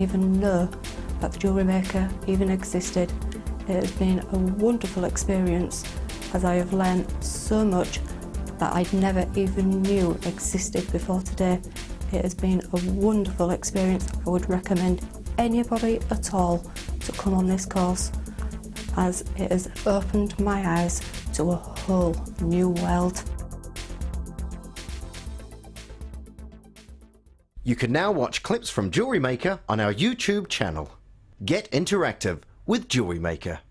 Even know that the Jewellery Maker even existed. It has been a wonderful experience, as I have learned so much that I'd never even knew existed before today. It has been a wonderful experience. I would recommend anybody at all to come on this course, as it has opened my eyes to a whole new world. You can now watch clips from Jewellery Maker on our YouTube channel. Get interactive with Jewellery Maker.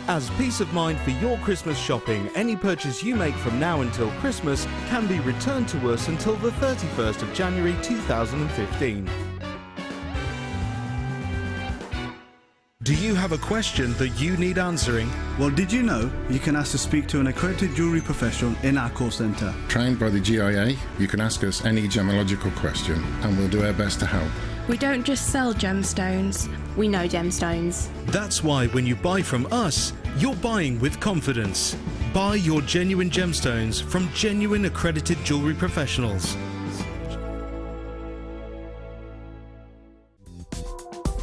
As peace of mind for your Christmas shopping, any purchase you make from now until Christmas can be returned to us until the 31st of January 2015. Do you have a question that you need answering? Well, did you know you can ask to speak to an accredited jewellery professional in our call centre? Trained by the GIA, you can ask us any gemological question and we'll do our best to help. We don't just sell gemstones, we know gemstones. That's why when you buy from us, you're buying with confidence. Buy your genuine gemstones from genuine accredited jewellery professionals.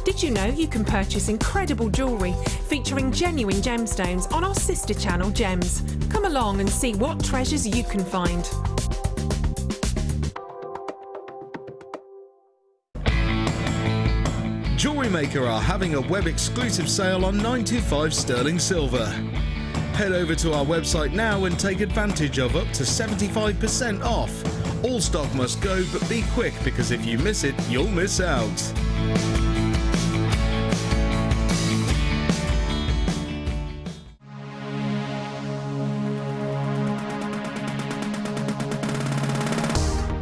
Did you know you can purchase incredible jewellery featuring genuine gemstones on our sister channel Gems? Come along and see what treasures you can find. Jewellery Maker are having a web exclusive sale on 925 sterling silver. Head over to our website now and take advantage of up to 75% off. All stock must go, but be quick, because if you miss it, you'll miss out.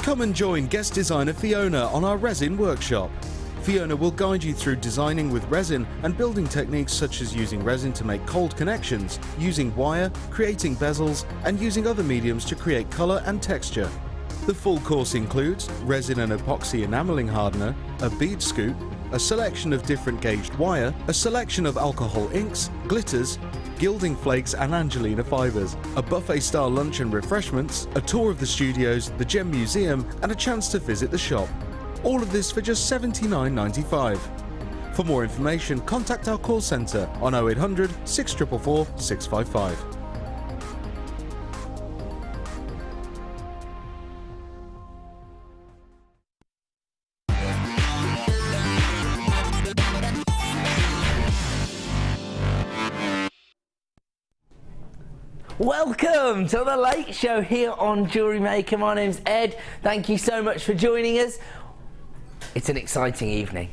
Come and join guest designer Fiona on our resin workshop. Fiona will guide you through designing with resin and building techniques such as using resin to make cold connections, using wire, creating bezels, and using other mediums to create colour and texture. The full course includes resin and epoxy enamelling hardener, a bead scoop, a selection of different gauged wire, a selection of alcohol inks, glitters, gilding flakes and Angelina fibres, a buffet-style lunch and refreshments, a tour of the studios, the Gem Museum, and a chance to visit the shop. All of this for just $79.95. For more information, contact our call centre on 0800 644 655. Welcome to the Late Show here on Jewellery Maker. My name's Ed. Thank you so much for joining us. It's an exciting evening.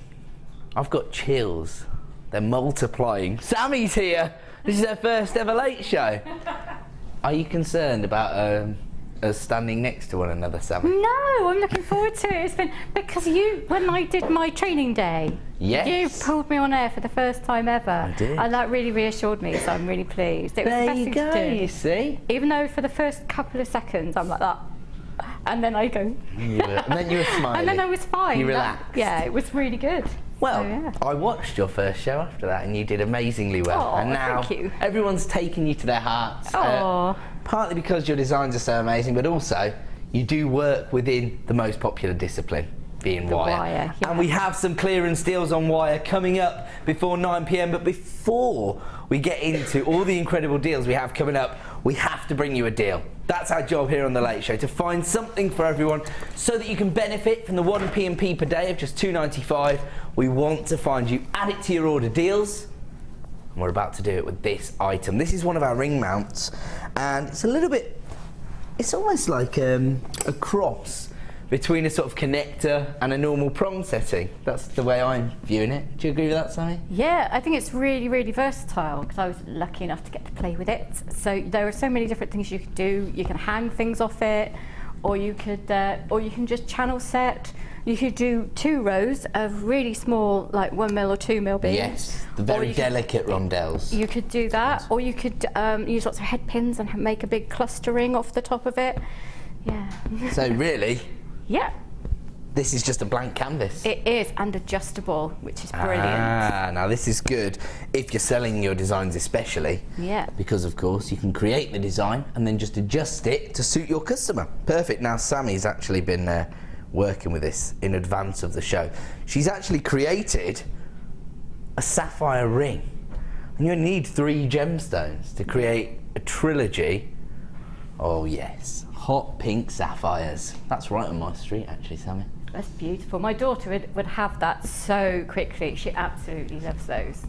I've got chills. They're multiplying. Sammy's here. This is her first ever Late Show. Are you concerned about us standing next to one another, Sammy? No, I'm looking forward to it. It's been because when I did my training day, yes, you pulled me on air for the first time ever. I did. And that really reassured me, so I'm really pleased. It was there the best you thing go, to do. you see? Even though for the first couple of seconds I'm like that, and then I go. And then you were smiling. And then I was fine. You relaxed. Yeah, it was really good. Well, so, yeah. I watched your first show after that and you did amazingly well. Oh, and now thank you. Everyone's taken you to their hearts. Oh. Partly because your designs are so amazing, but also you do work within the most popular discipline, being wire. Yeah. And we have some clearance deals on wire coming up before 9 PM. But before we get into all the incredible deals we have coming up, we have to bring you a deal. That's our job here on The Late Show, to find something for everyone so that you can benefit from the 1 P&P per day of just $2.95. We want to find you, add it to your order deals. And we're about to do it with this item. This is one of our ring mounts, and it's a little bit, it's almost like a cross between a sort of connector and a normal prong setting. That's the way I'm viewing it. Do you agree with that, Sammy? Yeah, I think it's really, really versatile because I was lucky enough to get to play with it. So there are so many different things you could do. You can hang things off it, or you can just channel set. You could do 2 rows of really small, like 1 mil or 2 mil beads. Yes, the very delicate rondelles. You could do that, or you could use lots of head pins and make a big clustering off the top of it. Yeah. So really, yeah, this is just a blank canvas. it is, and adjustable, which is brilliant. Ah, now this is good if you're selling your designs especially. Yeah. Because of course you can create the design and then just adjust it to suit your customer. Perfect. Now Sammy's actually been working with this in advance of the show. She's actually created a sapphire ring. And you need 3 gemstones to create a trilogy. Oh yes, hot pink sapphires. That's right on my street actually, Sammy. That's beautiful. My daughter would have that so quickly. She absolutely loves those.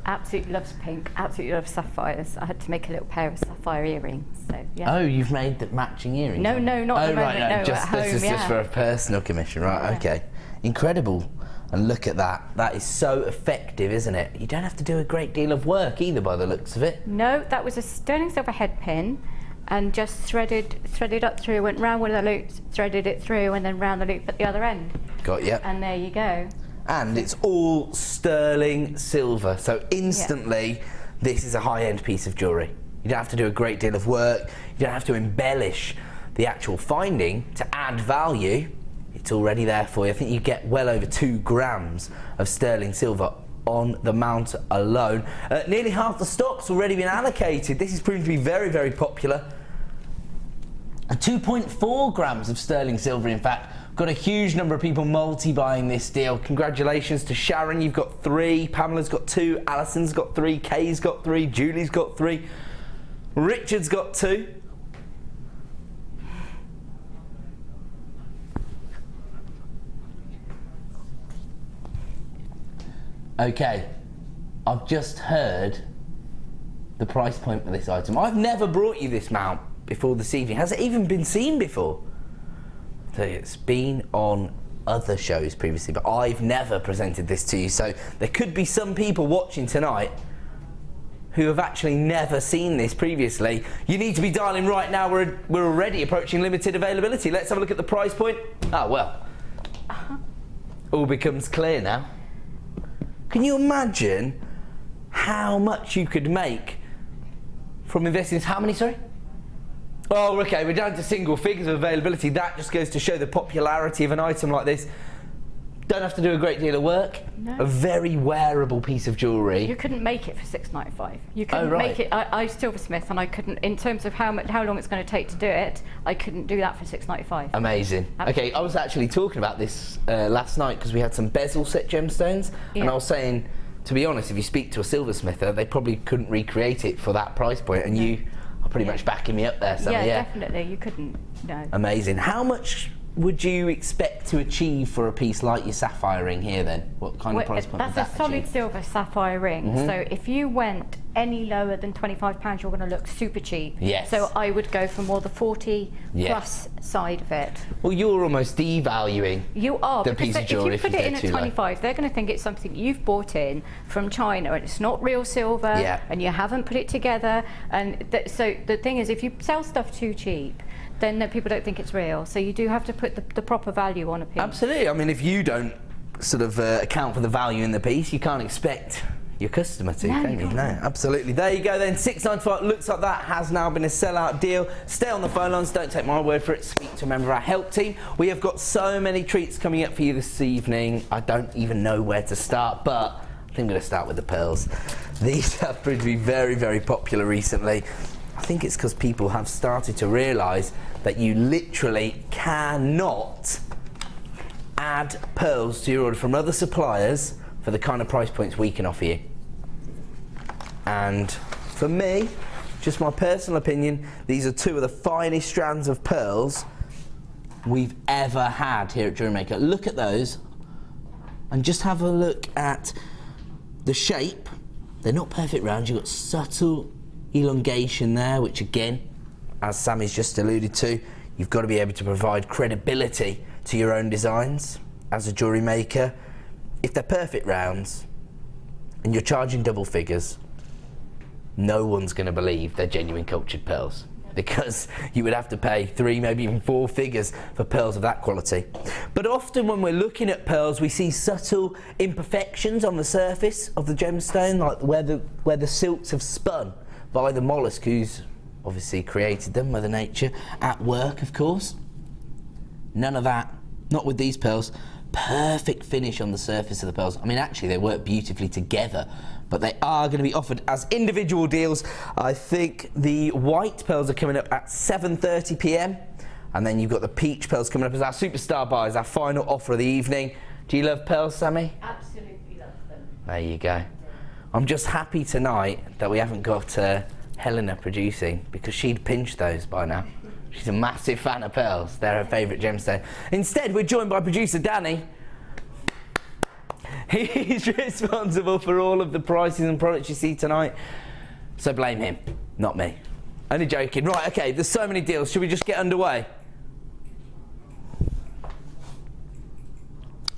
Absolutely loves pink, absolutely loves sapphires. I had to make a little pair of sapphire earrings, so yeah. Oh, you've made the matching earrings? No, not at the moment, no, just, at home, this is just for a personal commission, right, okay. Incredible. And look at that. That is so effective, isn't it? You don't have to do a great deal of work either by the looks of it. No, that was a sterling silver head pin and just threaded up through, went round one of the loops, threaded it through and then round the loop at the other end. Got you. And there you go. And it's all sterling silver, so instantly this is a high-end piece of jewellery. You don't have to do a great deal of work, you don't have to embellish the actual finding to add value. It's already there for you. I think you get well over 2 grams of sterling silver on the mount alone. Nearly half the stock's already been allocated. This is proving to be very, very popular. And 2.4 grams of sterling silver, in fact. Got a huge number of people multi-buying this deal. Congratulations to Sharon, you've got 3, Pamela's got 2, Alison's got 3, Kay's got 3, Julie's got 3, Richard's got 2. Okay, I've just heard the price point for this item. I've never brought you this mount before this evening. Has it even been seen before? So it's been on other shows previously, but I've never presented this to you. So there could be some people watching tonight who have actually never seen this previously. You need to be dialing right now. We're already approaching limited availability. Let's have a look at the price point. Ah, well, all becomes clear now. Can you imagine how much you could make from investing? How many, sorry? Oh, okay, we're down to single figures of availability. That just goes to show the popularity of an item like this. Don't have to do a great deal of work. No. A very wearable piece of jewellery. You couldn't make it for $6.95. You couldn't make it. I silversmith, and I couldn't. In terms of how long it's going to take to do it, I couldn't do that for $6.95. Amazing. Absolutely. Okay, I was actually talking about this last night because we had some bezel set gemstones, and I was saying, to be honest, if you speak to a silversmither, they probably couldn't recreate it for that price point, and you are pretty much backing me up there, Sammy. Yeah, definitely. You couldn't. No. Amazing. How much would you expect to achieve for a piece like your sapphire ring here then? What kind of price point would that That's a solid achieve? silver sapphire ring. So if you went any lower than £25, you're going to look super cheap. Yes. So I would go for more the 40 plus side of it. Well, you're almost devaluing the piece of jewellery if you put it in at 25, they're going to think it's something you've bought in from China and it's not real silver and you haven't put it together. And so the thing is, if you sell stuff too cheap, then people don't think it's real. So you do have to put the proper value on a piece. Absolutely. I mean, if you don't sort of account for the value in the piece, you can't expect your customer to, can you? No, absolutely. There you go then, $6.95. Looks like that has now been a sellout deal. Stay on the phone lines, don't take my word for it. Speak to a member of our help team. We have got so many treats coming up for you this evening. I don't even know where to start, but I think I'm going to start with the pearls. These have proved to be very, very popular recently. I think it's because people have started to realise that you literally cannot add pearls to your order from other suppliers for the kind of price points we can offer you. And for me, just my personal opinion, these are 2 of the finest strands of pearls we've ever had here at JewelleryMaker. Look at those and just have a look at the shape. They're not perfect rounds, you've got subtle elongation there, which again, as Sammy's just alluded to, you've got to be able to provide credibility to your own designs as a jewellery maker. If they're perfect rounds and you're charging double figures, no one's going to believe they're genuine cultured pearls, because you would have to pay 3, maybe even 4 figures for pearls of that quality. But often when we're looking at pearls, we see subtle imperfections on the surface of the gemstone, like where the silks have spun by the mollusk who's obviously created them, Mother Nature, at work, of course. None of that, not with these pearls. Perfect finish on the surface of the pearls. I mean, actually, they work beautifully together, but they are going to be offered as individual deals. I think the white pearls are coming up at 7:30 p.m. And then you've got the peach pearls coming up as our superstar buy, as our final offer of the evening. Do you love pearls, Sammy? Absolutely love them. There you go. I'm just happy tonight that we haven't got Helena producing, because she'd pinch those by now. She's a massive fan of pearls. They're her favourite gemstone. Instead, we're joined by producer Danny. He's responsible for all of the prices and products you see tonight. So blame him, not me. Only joking. Right, okay, there's so many deals. Should we just get underway?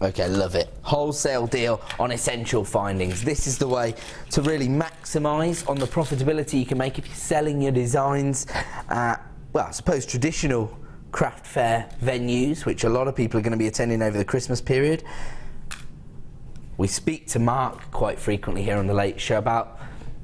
Okay, love it. Wholesale deal on essential findings. This is the way to really maximise on the profitability you can make if you're selling your designs at, well, I suppose traditional craft fair venues, which a lot of people are going to be attending over the Christmas period. We speak to Mark quite frequently here on The Late Show about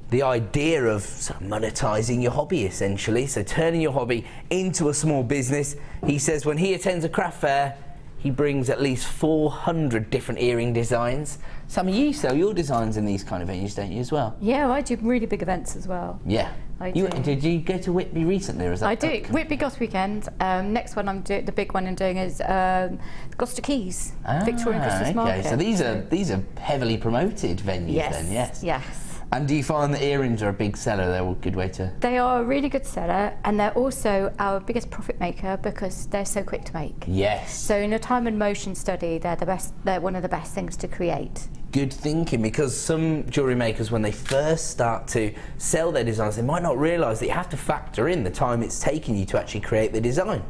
the idea of sort of monetising your hobby, essentially. So turning your hobby into a small business. He says when he attends a craft fair, he brings at least 400 different earring designs. Sammy, you sell your designs in these kind of venues, don't you, as well? Yeah, I do really big events as well. Yeah. I do. Did you go to Whitby recently, or is that? I do. Whitby Goss weekend. Next one the big one I'm doing is Gloucester Keys, Victorian Christmas Market. Okay, so these are heavily promoted venues then, yes? Yes. And do you find that earrings are a big seller? They're a good way to... They are a really good seller, and they're also our biggest profit maker because they're so quick to make. Yes. So in a time and motion study, they're the best. They're one of the best things to create. Good thinking, because some jewellery makers, when they first start to sell their designs, they might not realise that you have to factor in the time it's taking you to actually create the design.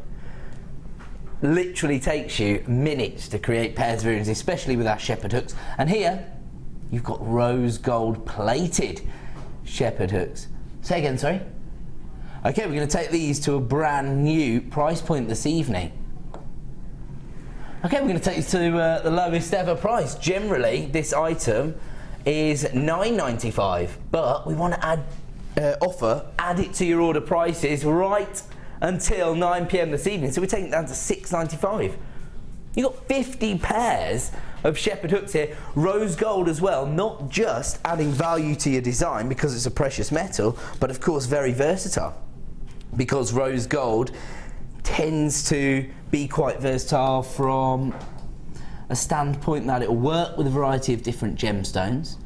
Literally takes you minutes to create pairs of earrings, especially with our shepherd hooks. And here, you've got rose gold plated shepherd hooks. Say again, sorry? Okay, we're going to take these to a brand new price point this evening. Okay, we're going to take you to the lowest ever price. Generally, this item is $9.95, but we want to add it to your order prices right until 9 PM this evening. So we're taking it down to $6.95. You've got 50 pairs of shepherd hooks here, rose gold as well, not just adding value to your design because it's a precious metal, but of course very versatile, because rose gold tends to be quite versatile from a standpoint that it will work with a variety of different gemstones.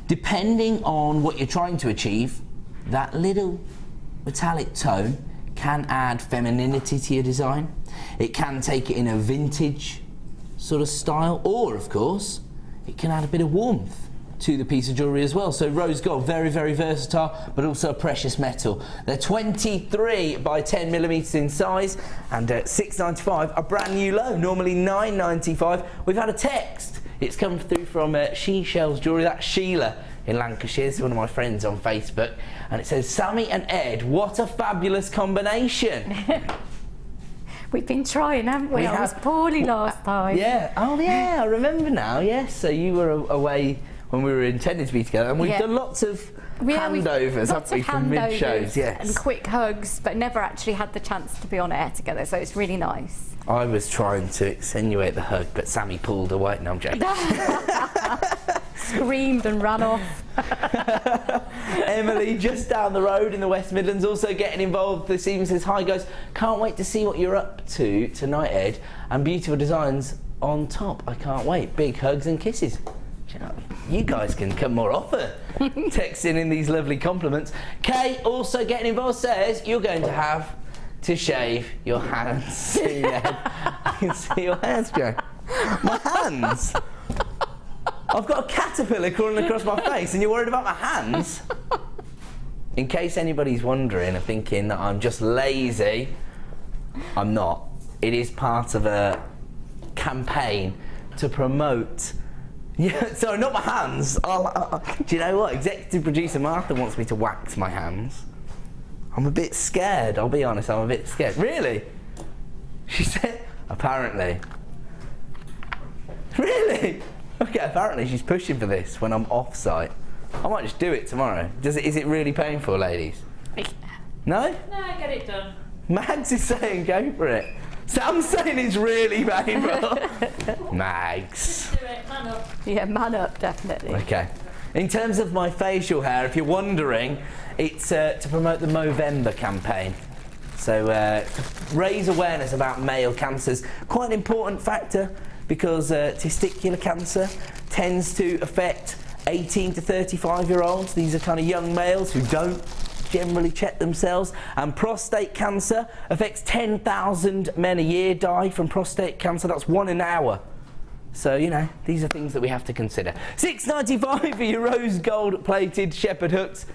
Depending on what you're trying to achieve, that little metallic tone can add femininity to your design. It can take it in a vintage sort of style, or of course it can add a bit of warmth to the piece of jewellery as well. So rose gold, very, very versatile, but also a precious metal. They're 23 by 10 millimetres in size, and at $6.95, a brand new low, normally $9.95. We've had a text. It's come through from She Shells Jewellery. That's Sheila in Lancashire. It's one of my friends on Facebook, and it says, Sammy and Ed, what a fabulous combination. We've been trying, haven't we? I was poorly last time. Yeah. Oh, yeah. I remember now. Yes. So you were away when we were intended to be together, and we've done lots of handovers, haven't we, from mid-shows? Yes. And quick hugs, but never actually had the chance to be on air together. So it's really nice. I was trying to accentuate the hug, but Sammy pulled away. No, I'm joking. Screamed and ran off. Emily, just down the road in the West Midlands, also getting involved this evening, says, hi guys, can't wait to see what you're up to tonight, Ed, and beautiful designs on top. I can't wait. Big hugs and kisses. You guys can come more often. Texting in these lovely compliments. Kay, also getting involved, says you're going to have to shave your hands. I can see your hands, Joe. My hands? I've got a caterpillar crawling across my face and you're worried about my hands? In case anybody's wondering and thinking that I'm just lazy, I'm not. It is part of a campaign to promote... Yeah, sorry, not my hands. Do you know what? Executive producer Martha wants me to wax my hands. I'm a bit scared, I'll be honest, I'm a bit scared. Really? She said, apparently. Really? Okay, apparently she's pushing for this when I'm off-site. I might just do it tomorrow. Is it really painful, ladies? No? No, get it done. Mags is saying go for it. Sam's saying it's really painful. Mags. Just do it, man up. Yeah, man up, definitely. Okay. In terms of my facial hair, if you're wondering, it's to promote the Movember campaign. So raise awareness about male cancers. Quite an important factor because testicular cancer tends to affect 18 to 35-year-olds. These are kind of young males who don't generally check themselves. And prostate cancer affects 10,000 men a year die from prostate cancer. That's 1 an hour. So, you know, these are things that we have to consider. $6.95 for your rose gold plated shepherd hooks.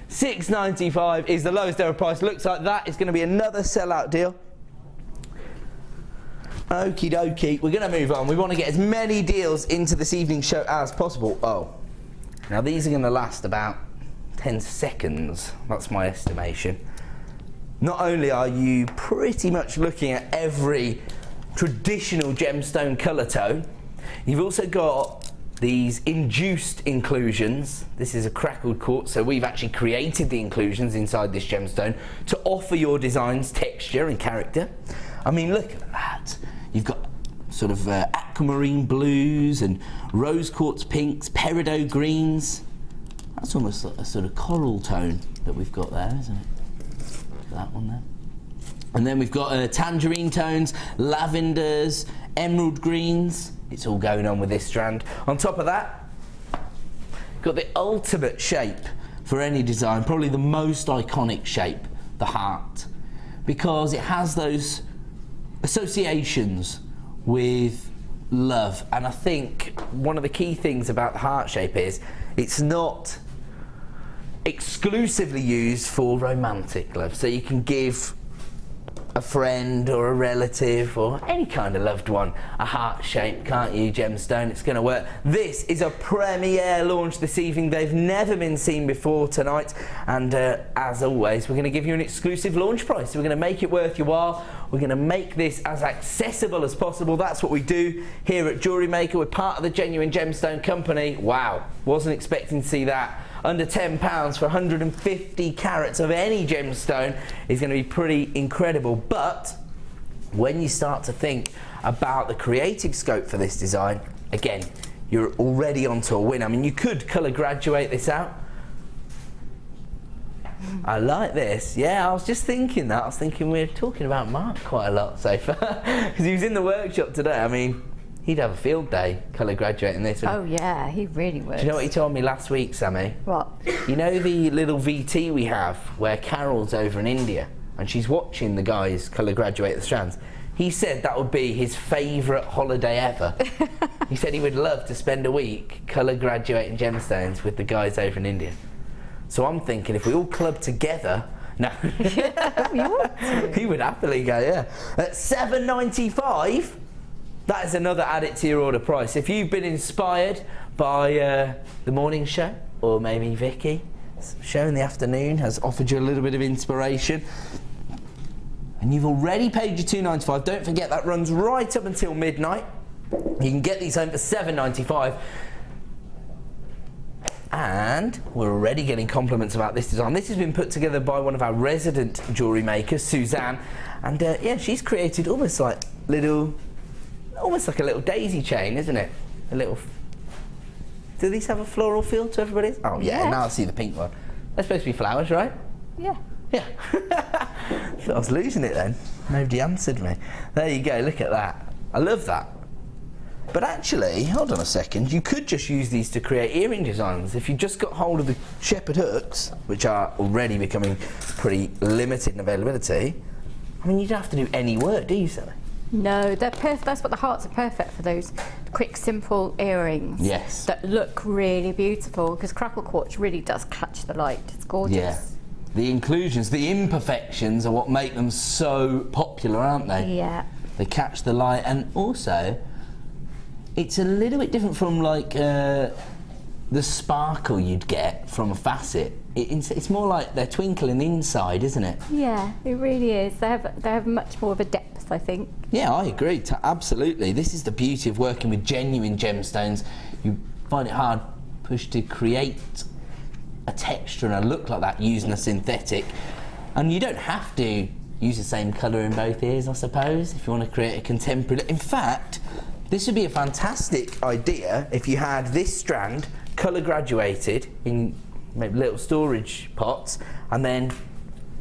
$6.95 is the lowest ever price. Looks like that is going to be another sellout deal. Okie dokie, we're going to move on. We want to get as many deals into this evening's show as possible. Oh, now these are going to last about 10 seconds. That's my estimation. Not only are you pretty much looking at every traditional gemstone colour tone, you've also got these induced inclusions. This is a crackled quartz, so we've actually created the inclusions inside this gemstone to offer your designs texture and character. I mean, look at that. You've got sort of aquamarine blues and rose quartz pinks, peridot greens. That's almost a sort of coral tone that we've got there, isn't it? That one there. And then we've got tangerine tones, lavenders, emerald greens. It's all going on with this strand. On top of that, got the ultimate shape for any design, probably the most iconic shape, the heart, because it has those associations with love. And I think one of the key things about the heart shape is it's not exclusively used for romantic love. So you can give a friend or a relative or any kind of loved one a heart shape, can't you, gemstone? It's going to work. This is a premiere launch this evening. They've never been seen before tonight, and as always, we're going to give you an exclusive launch price. So we're going to make it worth your while. We're going to make this as accessible as possible. That's what we do here at Jewellery Maker. We're part of the Genuine Gemstone Company. Wow, wasn't expecting to see that. Under £10 for 150 carats of any gemstone is going to be pretty incredible. But when you start to think about the creative scope for this design, again, you're already onto a win. I mean, you could colour graduate this out. I like this. Yeah, I was just thinking that. I was thinking we're talking about Mark quite a lot so far because he was in the workshop today. I mean, he'd have a field day colour graduating this. Oh yeah, he really would. Do you know what he told me last week, Sammy? What? You know the little VT we have where Carol's over in India and she's watching the guys colour graduate the strands? He said that would be his favourite holiday ever. He said he would love to spend a week colour graduating gemstones with the guys over in India. So I'm thinking if we all club together, no, he would happily go, yeah. At $7.95. That is another add it to your order price. If you've been inspired by the morning show, or maybe Vicky's show in the afternoon has offered you a little bit of inspiration, and you've already paid your $2.95, don't forget that runs right up until midnight. You can get these home for $7.95. And we're already getting compliments about this design. This has been put together by one of our resident jewellery makers, Suzanne, and yeah, she's created almost like a little daisy chain, isn't it? A little. Do these have a floral feel to everybody? Oh yeah, now I see the pink one. They're supposed to be flowers, right? Yeah. Yeah. I was losing it then. Nobody answered me. There you go, look at that. I love that. But actually, hold on a second, you could just use these to create earring designs. If you just got hold of the shepherd hooks, which are already becoming pretty limited in availability, I mean, you don't have to do any work, do you, Sally? No, they're perfect. That's what the hearts are perfect for, those quick, simple earrings. Yes. That look really beautiful, because crackle quartz really does catch the light. It's gorgeous. Yeah. The inclusions, the imperfections are what make them so popular, aren't they? Yeah. They catch the light, and also it's a little bit different from like the sparkle you'd get from a facet. It's more like they're twinkling inside, isn't it? Yeah, it really is. They have much more of a depth, I think. Yeah, I agree. Absolutely. This is the beauty of working with genuine gemstones. You find it hard pushed to create a texture and a look like that using a synthetic, and you don't have to use the same colour in both ears, I suppose, if you want to create a contemporary. In fact, this would be a fantastic idea if you had this strand colour graduated in maybe little storage pots, and then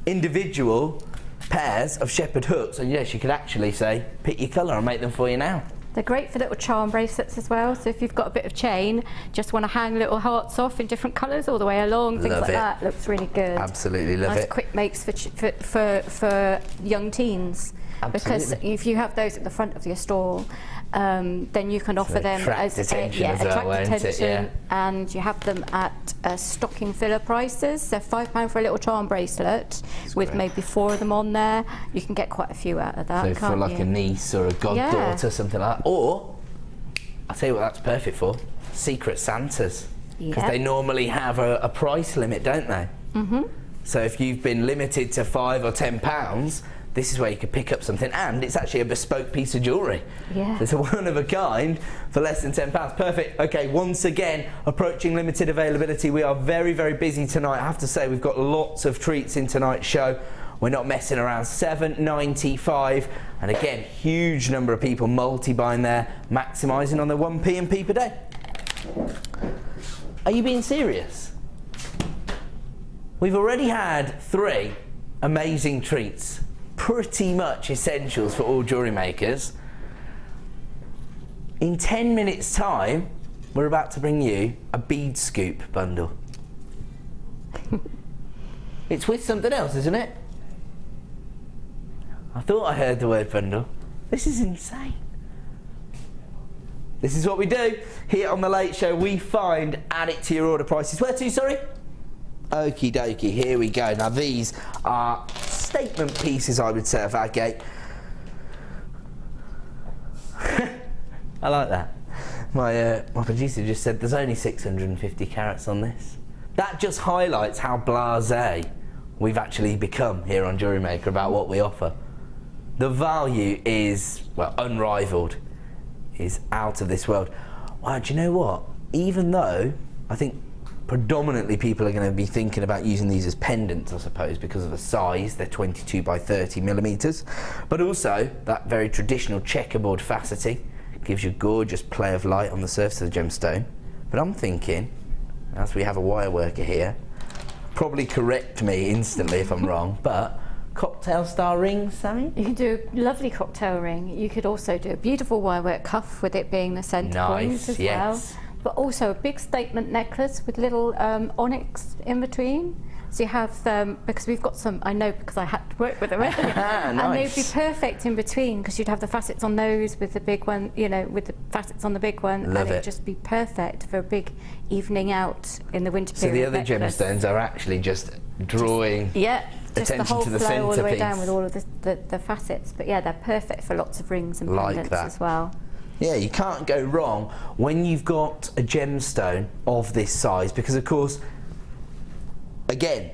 individual pairs of shepherd hooks, and yes, you could actually say, pick your colour and make them for you now. They're great for little charm bracelets as well. So if you've got a bit of chain, just want to hang little hearts off in different colours all the way along, things like that. Looks really good. Absolutely love it. Nice quick makes for young teens. Absolutely. Because if you have those at the front of your stall, then you can offer them as attention as well, won't it? Yeah. And you have them at stocking filler prices. So £5 for a little charm bracelet with maybe 4 of them on there. You can get quite a few out of that. So for like a niece or a goddaughter, something like that. Or I'll tell you what that's perfect for: Secret Santas, because they normally have a price limit, don't they? So if you've been limited to £5 or £10, this is where you could pick up something, and it's actually a bespoke piece of jewellery. Yeah. It's a one of a kind for less than £10. Perfect. Okay, once again, approaching limited availability. We are very, very busy tonight. I have to say, we've got lots of treats in tonight's show. We're not messing around. $7.95, and again, huge number of people multi-buying there, maximising on their 1p and p per day. Are you being serious? We've already had 3 amazing treats. Pretty much essentials for all jewellery makers. In 10 minutes time, we're about to bring you a bead scoop bundle. It's with something else, isn't it? I thought I heard the word bundle. This is insane. This is what we do here on The Late Show. We find add it to your order prices. Where to, sorry? Okie dokie, here we go. Now these are statement pieces, I would say, of Agate. I like that. My producer just said there's only 650 carats on this. That just highlights how blasé we've actually become here on JewelleryMaker about what we offer. The value is, well, unrivaled, is out of this world. Wow, do you know what? Even though I think predominantly people are going to be thinking about using these as pendants, I suppose, because of the size. They're 22 by 30 millimeters, but also that very traditional checkerboard facetting gives you a gorgeous play of light on the surface of the gemstone. But I'm thinking, as we have a wire worker here, probably correct me instantly if I'm wrong, but cocktail style rings, Sammy? You can do a lovely cocktail ring. You could also do a beautiful wirework cuff with it being the centre point as well. But also a big statement necklace with little onyx in between. So you have, because we've got some, I know because I had to work with them earlier, and they'd be perfect in between because you'd have the facets on those with the big one, you know, with the facets on the big one, and it'd just be perfect for a big evening out in the winter period. So the other gemstones are actually just drawing attention to the centrepiece. All the way down with all of the facets, but yeah, they're perfect for lots of rings and pendants as well. Yeah, you can't go wrong when you've got a gemstone of this size, because of course, again,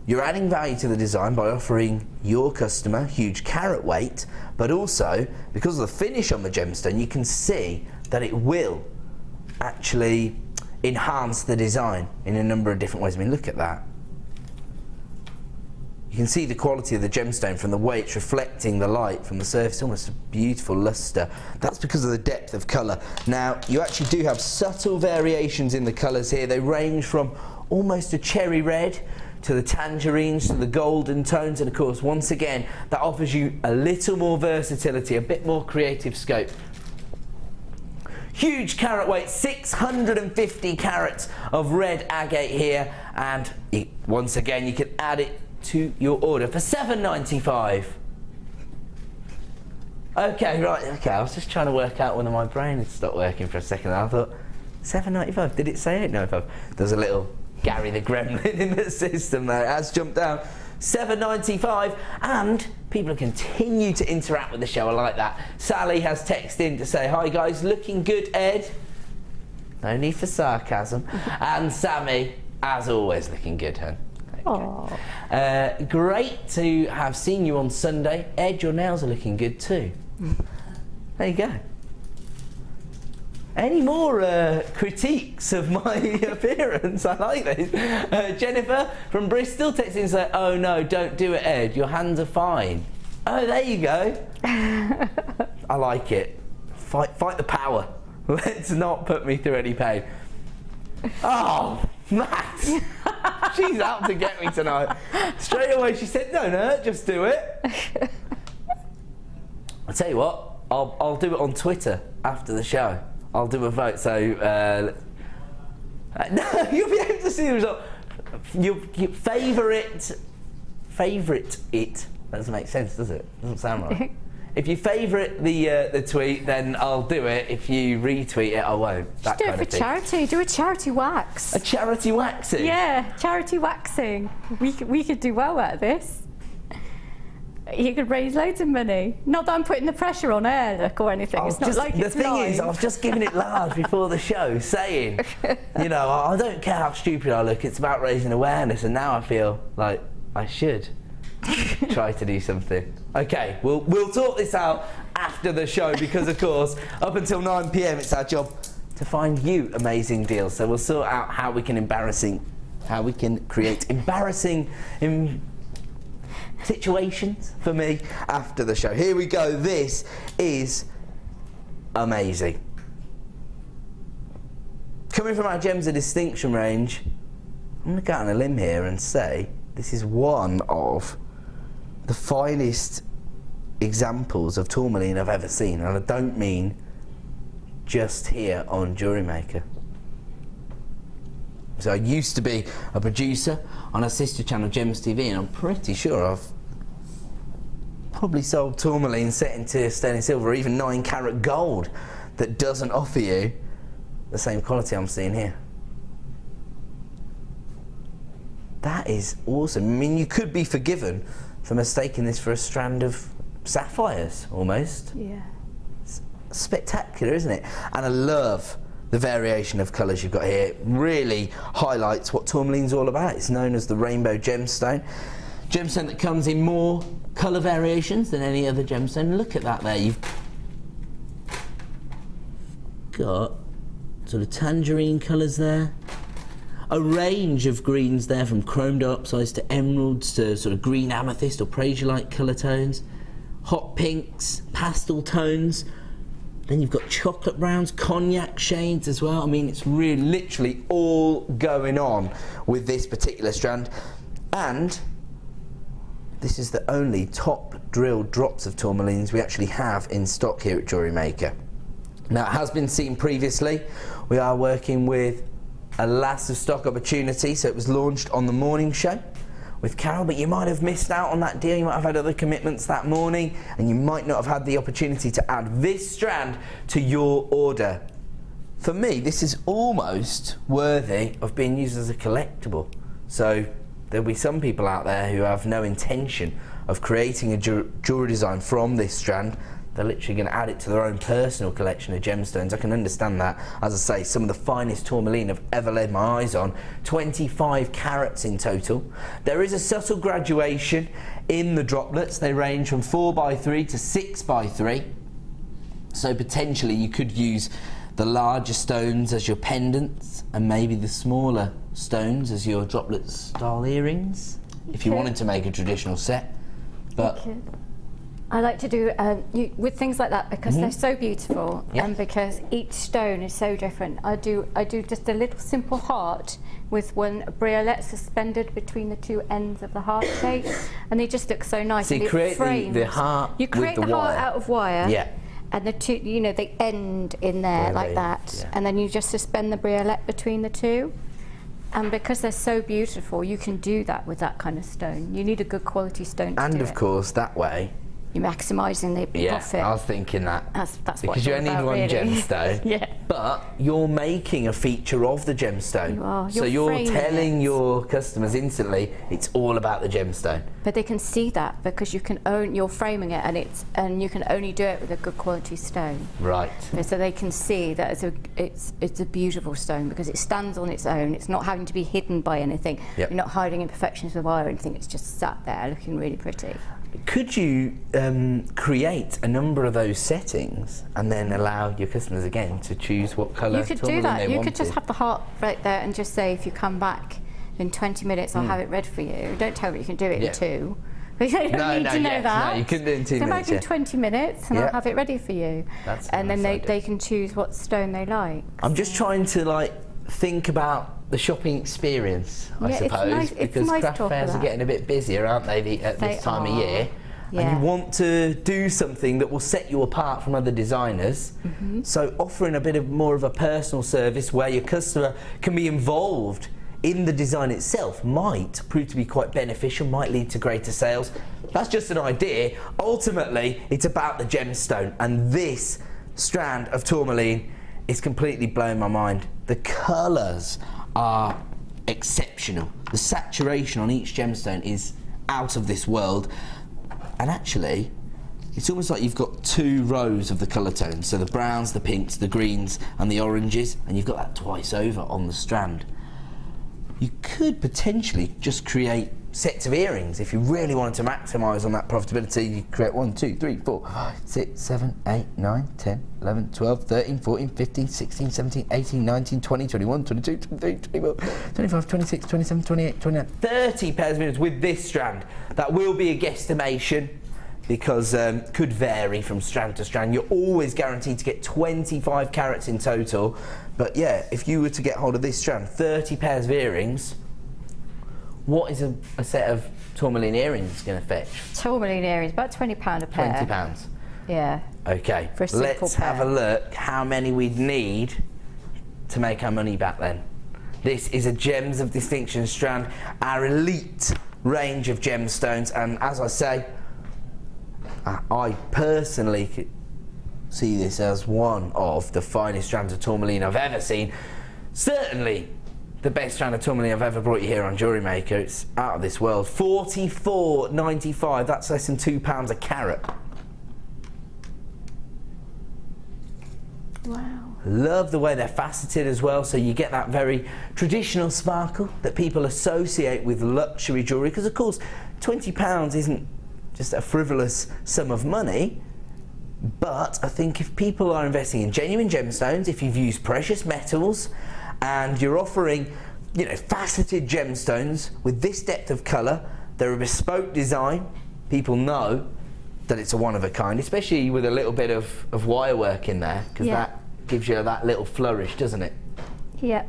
you're adding value to the design by offering your customer huge carat weight, but also because of the finish on the gemstone, you can see that it will actually enhance the design in a number of different ways. I mean, look at that. You can see the quality of the gemstone from the way it's reflecting the light from the surface, almost a beautiful lustre. That's because of the depth of colour. Now, you actually do have subtle variations in the colours here. They range from almost a cherry red to the tangerines to the golden tones, and of course, once again, that offers you a little more versatility, a bit more creative scope. Huge carat weight, 650 carats of red agate here, and once again, you can add it to your order for $7.95. Okay, right, okay, I was just trying to work out whether my brain had stopped working for a second. I thought, $7.95, did it say $8.95? There's a little Gary the Gremlin in the system there. It has jumped down. $7.95, and people continue to interact with the show. I like that. Sally has texted in to say, hi guys, looking good, Ed. No need for sarcasm. And Sammy, as always, looking good, hun. Okay. Great to have seen you on Sunday. Ed, your nails are looking good too. There you go. Any more critiques of my appearance? I like this. Jennifer from Bristol texting and say, oh no, don't do it, Ed. Your hands are fine. Oh, there you go. I like it. Fight the power. Let's not put me through any pain. Oh, Matt. She's out to get me tonight. Straight away she said, no, just do it. I'll tell you what, I'll do it on Twitter after the show. I'll do a vote, so no, you'll be able to see the result. You favourite it. That doesn't make sense, does it? Doesn't sound right. If you favourite the tweet, then I'll do it. If you retweet it, I won't. That do kind it of for thing. charity. Do a charity wax. A charity waxing? Yeah, charity waxing. We could do well out of this. You could raise loads of money. Not that I'm putting the pressure on air, look, or anything. It's not like it's the thing live. is, I was just giving it large before the show, saying, you know, I don't care how stupid I look. It's about raising awareness, and now I feel like I should try to do something. Okay, we'll sort this out after the show because, of course, up until 9 p.m. it's our job to find you amazing deals. So we'll sort out how we can create embarrassing situations for me after the show. Here we go. This is amazing. Coming from our Gems of Distinction range, I'm going to go out on a limb here and say this is one of the finest examples of tourmaline I've ever seen, and I don't mean just here on JewelleryMaker. So I used to be a producer on our sister channel Gems TV, and I'm pretty sure I've probably sold tourmaline set into sterling silver, or even 9-carat gold, that doesn't offer you the same quality I'm seeing here. That is awesome. I mean, you could be forgiven for mistaking this for a strand of sapphires, almost. Yeah. It's spectacular, isn't it? And I love the variation of colours you've got here. It really highlights what tourmaline's all about. It's known as the rainbow gemstone. Gemstone that comes in more colour variations than any other gemstone. Look at that there. You've got sort of tangerine colours there. A range of greens there, from chrome dioxides to emeralds to sort of green amethyst or prasiolite colour tones. Hot pinks, pastel tones. Then you've got chocolate browns, cognac shades as well. I mean, it's really literally all going on with this particular strand. And this is the only top drilled drops of tourmalines we actually have in stock here at JewelleryMaker. Now, it has been seen previously. We are working with a last of stock opportunity, so it was launched on the morning show with Carol, but you might have missed out on that deal. You might have had other commitments that morning, and you might not have had the opportunity to add this strand to your order. For me, this is almost worthy of being used as a collectible. So there'll be some people out there who have no intention of creating a jewellery design from this strand. They're literally going to add it to their own personal collection of gemstones. I can understand that. As I say, some of the finest tourmaline I've ever laid my eyes on. 25 carats in total. There is a subtle graduation in the droplets. They range from 4x3 to 6x3. So potentially you could use the larger stones as your pendants and maybe the smaller stones as your droplet style earrings, if you wanted to make a traditional set. But I like to do with things like that because they're so beautiful, and because each stone is so different. I do just a little simple heart with one briolette suspended between the two ends of the heart shape, and they just look so nice. So you create the heart. You create with the heart wire out of wire. Yeah. And the two, you know, they end in there like that, and then you just suspend the briolette between the two. And because they're so beautiful, you can do that with that kind of stone. You need a good quality stone to do it. And of course, that way you're maximising the profit. Yeah, I was thinking that. That's because what you only need one gemstone. Yeah. But you're making a feature of the gemstone. You are. So you're telling your customers instantly it's all about the gemstone. But they can see that because you're framing it, and you can only do it with a good quality stone. Right. So they can see that it's a beautiful stone because it stands on its own. It's not having to be hidden by anything. Yep. You're not hiding imperfections with wire or anything. It's just sat there looking really pretty. Could you create a number of those settings and then allow your customers again to choose what colour You could do tourmaline that. they You wanted? could just have the heart right there and just say, if you come back in 20 minutes, I'll have it ready for you. Don't tell me you can do it in 2. You don't need to know that. No, you couldn't do it in 2 Come minutes. back in 20 minutes and I'll have it ready for you. That's and then nice they can choose what stone they like. I'm just trying to think about the shopping experience, I Yeah, it's suppose, nice- it's because nice craft to offer fairs are that. getting a bit busier, aren't they, at this time of year? Yeah. And you want to do something that will set you apart from other designers. So offering a bit of more of a personal service where your customer can be involved in the design itself might prove to be quite beneficial, might lead to greater sales. That's just an idea. Ultimately, it's about the gemstone, and this strand of tourmaline is completely blowing my mind. The colours are exceptional. The saturation on each gemstone is out of this world. And actually, it's almost like you've got two rows of the colour tones. So the browns, the pinks, the greens and the oranges, and you've got that twice over on the strand. You could potentially just create sets of earrings if you really wanted to maximise on that profitability. You create 1, 2, 3, 4, 5, 6, 7, 8, 9, 10, 11, 12, 13, 14, 15, 16, 17, 18, 19, 20, 21, 22, 23, 24, 25, 26, 27, 28, 29, 30 pairs of earrings with this strand. That will be a guesstimation because could vary from strand to strand. You're always guaranteed to get 25 carats in total. But yeah, if you were to get hold of this strand, 30 pairs of earrings, what is a set of tourmaline earrings going to fetch? Tourmaline earrings, about £20 a pair. £20. Yeah. Okay, For a simple let's have a pair. look how many we'd need to make our money back then. This is a Gems of Distinction strand, our elite range of gemstones, and as I say, I personally could see this as one of the finest strands of tourmaline I've ever seen. Certainly the best strand of tourmaline I've ever brought you here on JewelleryMaker. It's out of this world. $44.95, that's less than £2 a carat. Wow. Love the way they're faceted as well, so you get that very traditional sparkle that people associate with luxury jewellery, because of course £20 isn't just a frivolous sum of money. But I think if people are investing in genuine gemstones, if you've used precious metals and you're offering, you know, faceted gemstones with this depth of colour, they're a bespoke design, people know that it's a one of a kind, especially with a little bit of wire work in there, because that gives you that little flourish, doesn't it? Yeah.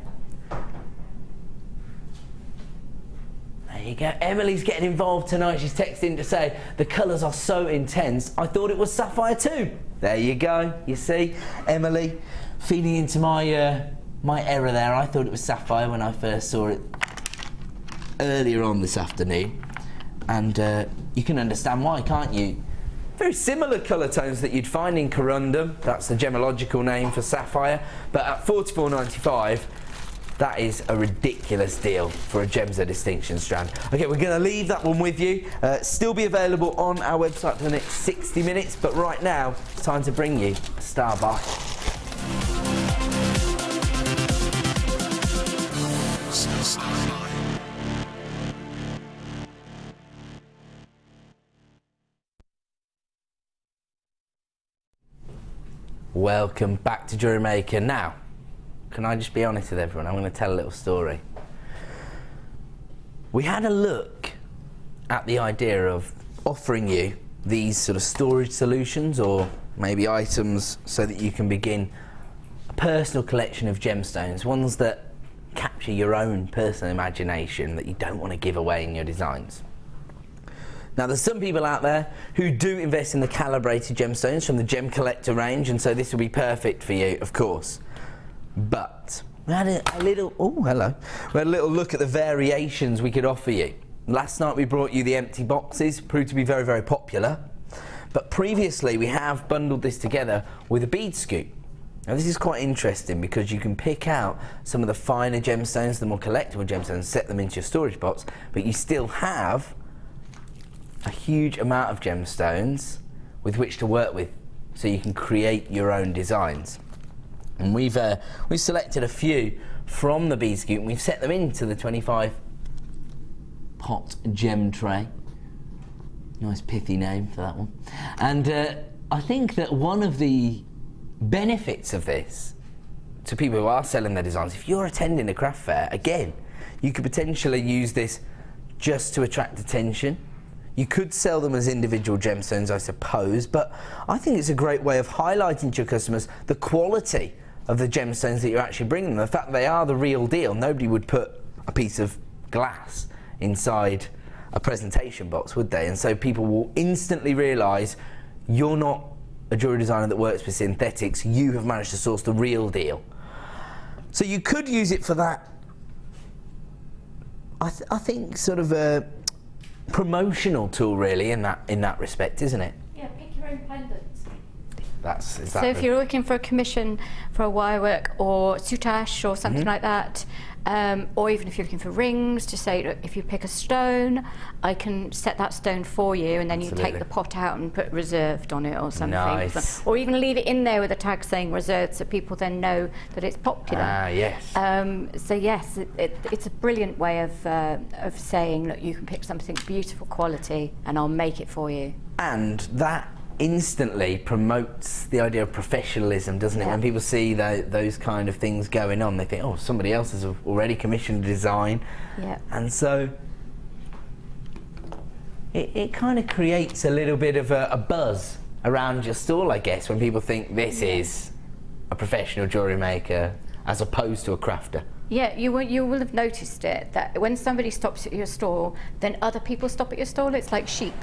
There you go. Emily's getting involved tonight. She's texting to say the colours are so intense. I thought it was sapphire too. There you go. You see, Emily feeding into my my error there. I thought it was sapphire when I first saw it earlier on this afternoon, and you can understand why, can't you? Very similar colour tones that you'd find in corundum. That's the gemological name for sapphire. But at $44.95. That is a ridiculous deal for a Gems of Distinction strand. Okay, we're going to leave that one with you. Still be available on our website for the next 60 minutes, but right now, it's time to bring you a star buy. Welcome back to JewelleryMaker. Now, can I just be honest with everyone? I'm going to tell a little story. We had a look at the idea of offering you these sort of storage solutions or maybe items so that you can begin a personal collection of gemstones, ones that capture your own personal imagination that you don't want to give away in your designs. Now, there's some people out there who do invest in the calibrated gemstones from the Gem Collector range, and so this will be perfect for you, of course. But we had a little, we had a little look at the variations we could offer you. Last night we brought you the empty boxes, proved to be very, very popular. But previously we have bundled this together with a bead scoop. Now this is quite interesting because you can pick out some of the finer gemstones, the more collectible gemstones, set them into your storage box, but you still have a huge amount of gemstones with which to work with, so you can create your own designs. And we've selected a few from the bead scoop and we've set them into the 25 pot gem tray. Nice pithy name for that one. And I think that one of the benefits of this to people who are selling their designs, if you're attending a craft fair, again, you could potentially use this just to attract attention. You could sell them as individual gemstones, I suppose, but I think it's a great way of highlighting to your customers the quality of the gemstones that you're actually bringing. The fact that they are the real deal. Nobody would put a piece of glass inside a presentation box, would they? And so people will instantly realise you're not a jewellery designer that works with synthetics, you have managed to source the real deal. So you could use it for that, I think, sort of a promotional tool, really, in that respect, isn't it? Yeah, pick your own pendants. That's exactly. So if you're looking for a commission for a wire work or soutache or something like that, or even if you're looking for rings, to say, look, if you pick a stone, I can set that stone for you, and then you take the pot out and put reserved on it or something. Nice. Or even leave it in there with a tag saying reserved, so people then know that it's popular. Ah, yes. So yes, it's a brilliant way of saying, look, you can pick something beautiful quality and I'll make it for you. And that instantly promotes the idea of professionalism, doesn't it? When people see those kind of things going on, they think, oh, somebody else has already commissioned a design. Yeah. And so it kind of creates a little bit of a buzz around your stall, I guess, when people think this is a professional jewellery maker as opposed to a crafter. Yeah, you will have noticed it, that when somebody stops at your stall, then other people stop at your stall. It's like sheep.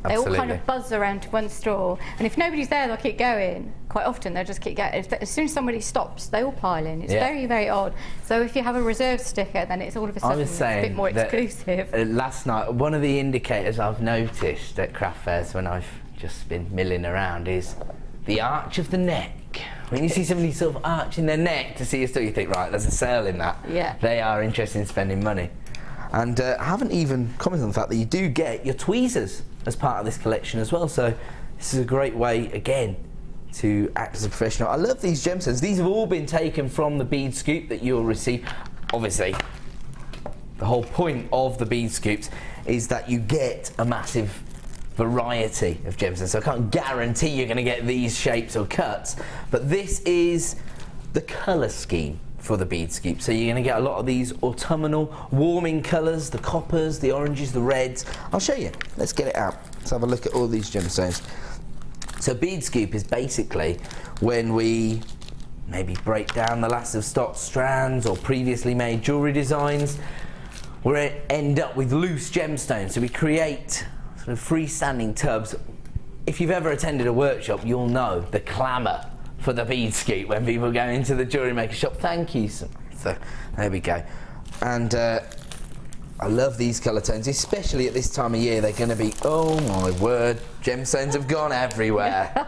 They all kind of buzz around to one stall, and if nobody's there, they'll keep going. Quite often, they'll just keep going. As soon as somebody stops, they all pile in. It's very, very odd. So if you have a reserve sticker, then it's all of a sudden a bit more exclusive. Last night, one of the indicators I've noticed at craft fairs when I've just been milling around is the arch of the neck. When you see somebody sort of arching their neck to see your stuff, you think, right, there's a sale in that. Yeah. They are interested in spending money. And I haven't even commented on the fact that you do get your tweezers as part of this collection as well. So this is a great way, again, to act as a professional. I love these gemstones. These have all been taken from the bead scoop that you'll receive. Obviously, the whole point of the bead scoops is that you get a massive variety of gemstones. So I can't guarantee you're going to get these shapes or cuts, but this is the colour scheme for the bead scoop. So you're going to get a lot of these autumnal warming colours, the coppers, the oranges, the reds. I'll show you. Let's get it out. Let's have a look at all these gemstones. So bead scoop is basically when we maybe break down the last of stock strands or previously made jewellery designs. We end up with loose gemstones. So we create sort of freestanding tubs. If you've ever attended a workshop, you'll know the clamour for the bead scoop when people go into the jewellery maker shop. Thank you. So there we go. And I love these colour tones, especially at this time of year. They're going to be, oh my word, gemstones have gone everywhere.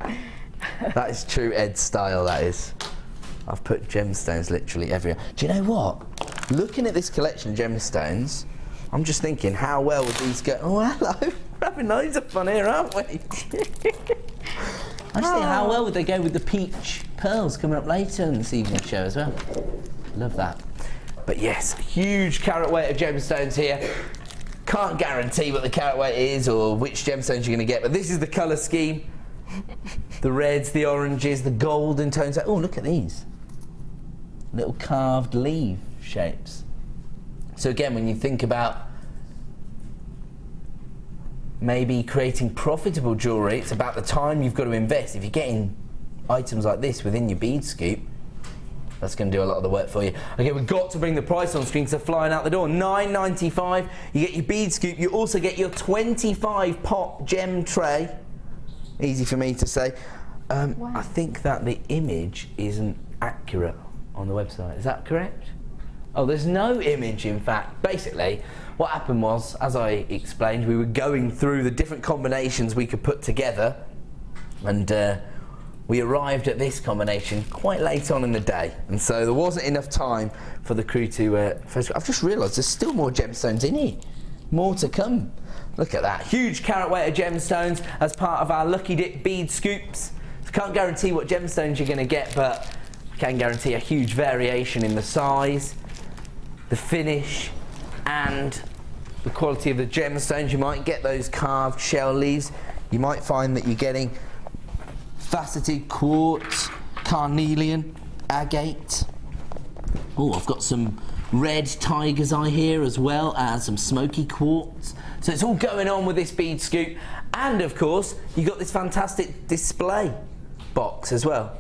That is true Ed style, that is. I've put gemstones literally everywhere. Do you know what? Looking at this collection of gemstones, I'm just thinking, how well would these go? Oh, hello. We're having loads of fun here, aren't we? I just think, how well would they go with the peach pearls coming up later in this evening show as well? Love that. But yes, huge carat weight of gemstones here. Can't guarantee what the carat weight is or which gemstones you're going to get, but this is the colour scheme. The reds, the oranges, the golden tones. Oh, look at these. Little carved leaf shapes. So again, when you think about maybe creating profitable jewellery, it's about the time you've got to invest. If you're getting items like this within your bead scoop, that's going to do a lot of the work for you. Okay, we've got to bring the price on screen because they're flying out the door. $9.95. You get your bead scoop. You also get your 25 pot gem tray. Easy for me to say. Wow. I think that the image isn't accurate on the website. Is that correct? Oh, there's no image, in fact. Basically, what happened was, as I explained, we were going through the different combinations we could put together, and we arrived at this combination quite late on in the day, and so there wasn't enough time for the crew to photograph. I've just realised there's still more gemstones in here. More to come. Look at that. Huge carat weight of gemstones as part of our Lucky Dip bead scoops. So can't guarantee what gemstones you're going to get, but can guarantee a huge variation in the size, the finish, and the quality of the gemstones. You might get those carved shell leaves. You might find that you're getting faceted quartz, carnelian, agate. Oh, I've got some red tiger's eye here as well as some smoky quartz. So it's all going on with this bead scoop. And of course, you've got this fantastic display box as well.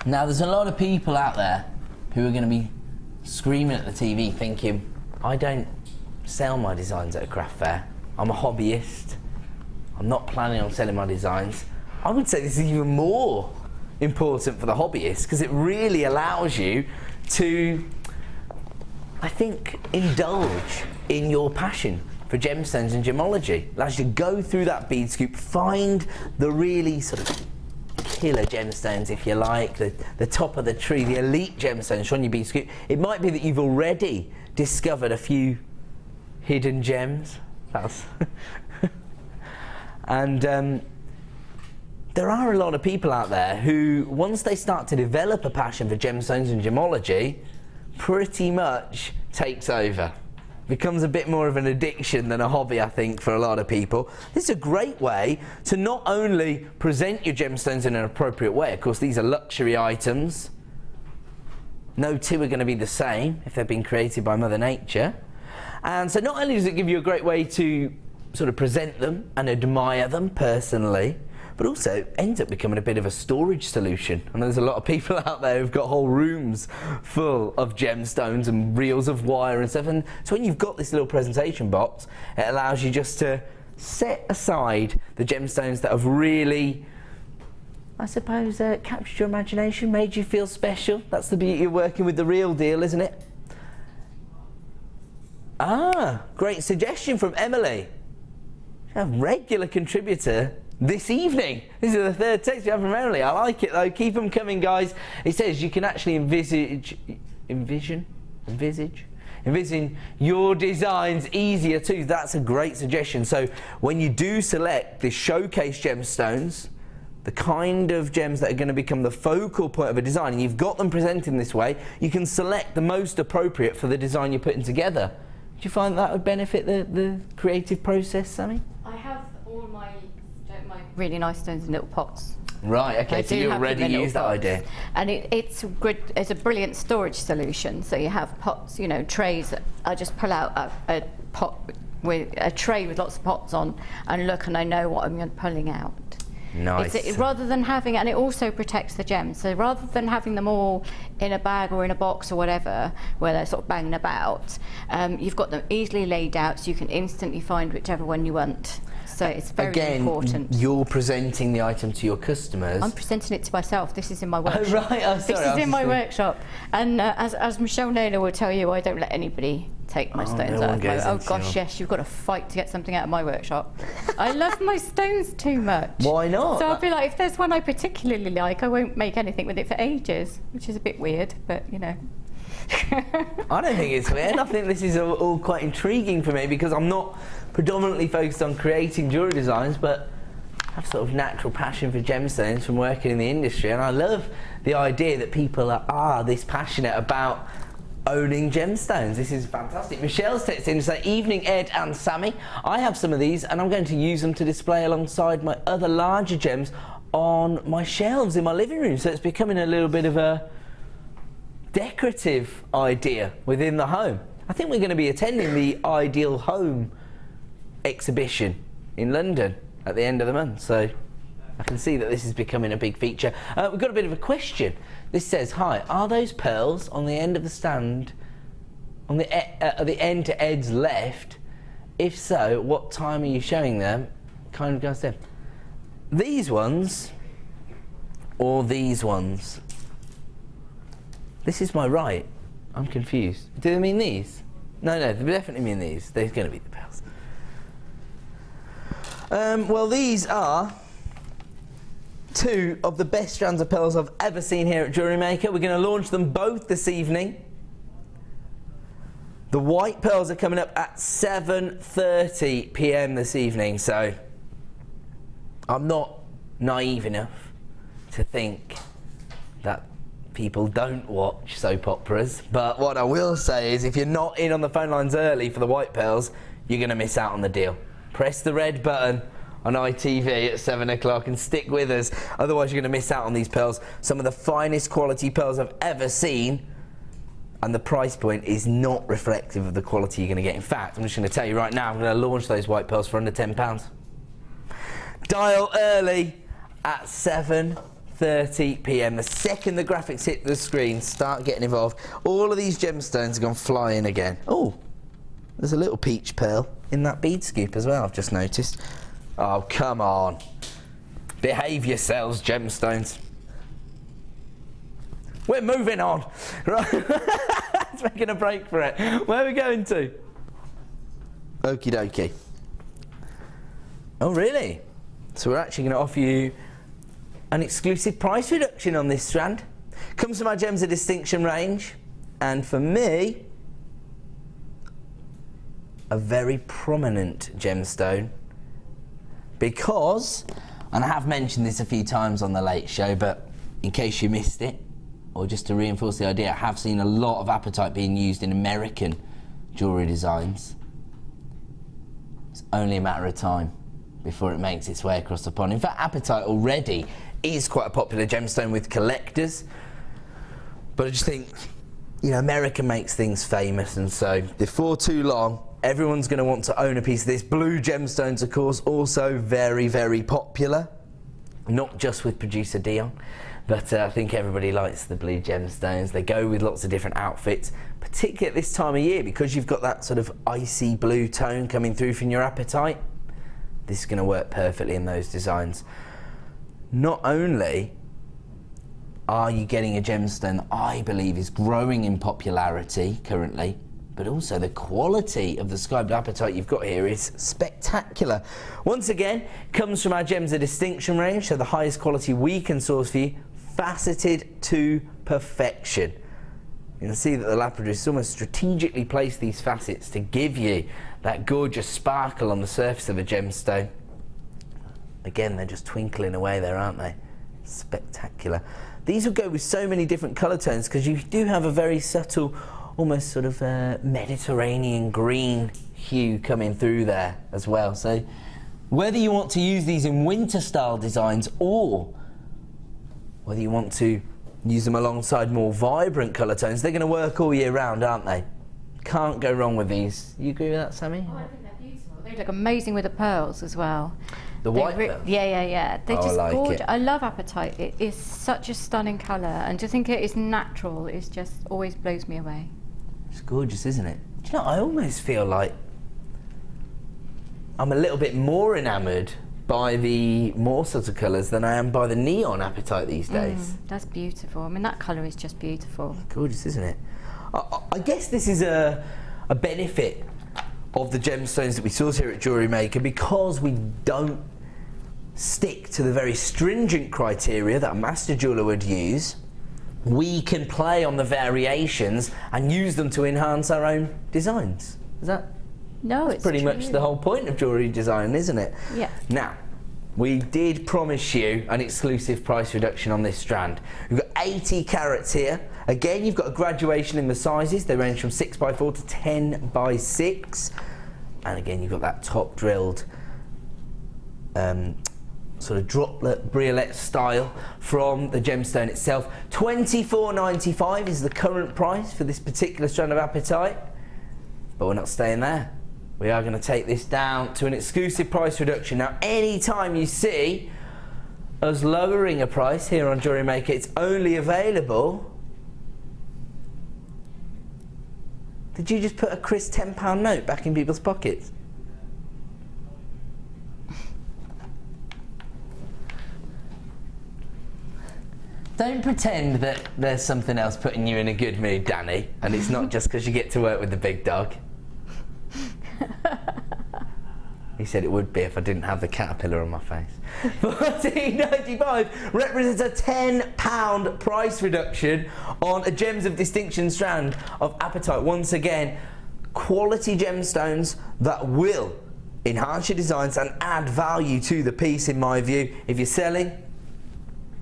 Now, there's a lot of people out there who are going to be screaming at the TV thinking, I don't sell my designs at a craft fair. I'm a hobbyist. I'm not planning on selling my designs. I would say this is even more important for the hobbyist because it really allows you to, I think, indulge in your passion for gemstones and gemology. It allows you to go through that bead scoop, find the really sort of killer gemstones, if you like, the top of the tree, the elite gemstones on your bead scoop. It might be that you've already discovered a few hidden gems. That's and there are a lot of people out there who, once they start to develop a passion for gemstones and gemology, pretty much takes over. Becomes a bit more of an addiction than a hobby, I think, for a lot of people. This is a great way to not only present your gemstones in an appropriate way. Of course, these are luxury items. No two are going to be the same if they've been created by Mother Nature. And so not only does it give you a great way to sort of present them and admire them personally, but also ends up becoming a bit of a storage solution. And there's a lot of people out there who've got whole rooms full of gemstones and reels of wire and stuff. And so when you've got this little presentation box, it allows you just to set aside the gemstones that have really, I suppose, captured your imagination, made you feel special. That's the beauty of working with the real deal, isn't it? Ah, great suggestion from Emily. A regular contributor this evening. This is the third text you have from Emily. I like it though. Keep them coming, guys. It says you can actually envision your designs easier too. That's a great suggestion. So when you do select the showcase gemstones, the kind of gems that are going to become the focal point of a design, and you've got them presented in this way, you can select the most appropriate for the design you're putting together. Do you find that would benefit the creative process, Sammy? I have all my really nice stones in little pots. Right, okay, so you already use that idea. And it's good, it's a brilliant storage solution. So you have pots, you know, trays. I just pull out a pot with a tray with lots of pots on and look, and I know what I'm pulling out. Nice. Rather than having, and it also protects the gems, so rather than having them all in a bag or in a box or whatever, where they're sort of banging about, you've got them easily laid out so you can instantly find whichever one you want. So it's very important. You're presenting the item to your customers. I'm presenting it to myself. This is in my workshop. Oh, right. Oh, sorry. This is in my workshop. And as Michelle Naylor will tell you, I don't let anybody take my stones out of my... Oh gosh, yes, you've got to fight to get something out of my workshop. I love my stones too much. Why not? So I'll be like, if there's one I particularly like, I won't make anything with it for ages, which is a bit weird, but you know. I don't think it's weird. I think this is all quite intriguing for me because I'm not predominantly focused on creating jewellery designs, but I have sort of natural passion for gemstones from working in the industry, and I love the idea that people are this passionate about owning gemstones. This is fantastic. Michelle's texted in to say, evening Ed and Sammy, I have some of these and I'm going to use them to display alongside my other larger gems on my shelves in my living room, so it's becoming a little bit of a decorative idea within the home. I think we're going to be attending the Ideal Home exhibition in London at the end of the month, so I can see that this is becoming a big feature. We've got a bit of a question. This says, hi, are those pearls on the end of the stand, on the end to Ed's left? If so, what time are you showing them? Kind of goes there. These ones or these ones? This is my right. I'm confused. Do they mean these? No, they definitely mean these. They're going to be the pearls. Well, these are two of the best strands of pearls I've ever seen here at JewelleryMaker. We're going to launch them both this evening. The white pearls are coming up at 7:30 p.m. this evening, so I'm not naive enough to think that people don't watch soap operas, but what I will say is if you're not in on the phone lines early for the white pearls, you're going to miss out on the deal. Press the red button on ITV at 7 o'clock and stick with us, otherwise you're going to miss out on these pearls. Some of the finest quality pearls I've ever seen, and the price point is not reflective of the quality you're going to get. In fact, I'm just going to tell you right now, I'm going to launch those white pearls for under £10. Dial early at 7:30 9:30 p.m. The second the graphics hit the screen, start getting involved. All of these gemstones have gone flying again. Oh, there's a little peach pearl in that bead scoop as well, I've just noticed. Oh, come on. Behave yourselves, gemstones. We're moving on. Right, let's making a break for it. Where are we going to? Okie dokie. Oh, really? So we're actually going to offer you an exclusive price reduction on this strand. Comes from our Gems of Distinction range, and for me, a very prominent gemstone, because, and I have mentioned this a few times on the Late Show, but in case you missed it, or just to reinforce the idea, I have seen a lot of apatite being used in American jewellery designs. It's only a matter of time before it makes its way across the pond. In fact, apatite already is quite a popular gemstone with collectors, but I just think, you know, America makes things famous, and so before too long, everyone's going to want to own a piece of this. Blue gemstones, of course, also very, very popular, not just with producer Dion, but I think everybody likes the blue gemstones. They go with lots of different outfits, particularly at this time of year, because you've got that sort of icy blue tone coming through from your apatite. This is going to work perfectly in those designs. Not only are you getting a gemstone that I believe is growing in popularity currently, but also the quality of the sky blue apatite you've got here is spectacular. Once again, comes from our Gems of Distinction range, so the highest quality we can source for you, faceted to perfection. You can see that the lapidus almost strategically placed these facets to give you that gorgeous sparkle on the surface of a gemstone. Again, they're just twinkling away there, aren't they? Spectacular. These will go with so many different colour tones, because you do have a very subtle, almost sort of Mediterranean green hue coming through there as well. So whether you want to use these in winter style designs, or whether you want to use them alongside more vibrant colour tones, they're going to work all year round, aren't they? Can't go wrong with these. You agree with that, Sammy? Oh, I think they're beautiful. They look amazing with the pearls as well. The white pearls? Yeah. They're just like gorgeous. it. I love apatite. It is such a stunning colour, and to think it is natural is just always blows me away. It's gorgeous, isn't it? Do you know, I almost feel like I'm a little bit more enamoured by the more sort of colours than I am by the neon apatite these days. That's beautiful. I mean, that colour is just beautiful. Gorgeous, isn't it? I guess this is a benefit of the gemstones that we source here at JewelleryMaker, because we don't stick to the very stringent criteria that a master jeweller would use. We can play on the variations and use them to enhance our own designs. Is that? No, That's it's pretty true. much the whole point of jewellery design, isn't it? Yeah. Now, we did promise you an exclusive price reduction on this strand. We've got 80 carats here. Again, you've got a graduation in the sizes. They range from 6x4 to 10x6. And again, you've got that top drilled sort of droplet briolette style from the gemstone itself. $24.95 is the current price for this particular strand of apatite, but we're not staying there. We are going to take this down to an exclusive price reduction. Now, any time you see us lowering a price here on JewelleryMaker, it's only available. Did you just put a crisp £10 note back in people's pockets? Don't pretend that there's something else putting you in a good mood, Danny, and it's not just because you get to work with the big dog. He said it would be if I didn't have the caterpillar on my face. $14.95 represents a £10 price reduction on a Gems of Distinction strand of apatite. Once again, quality gemstones that will enhance your designs and add value to the piece, in my view. If you're selling,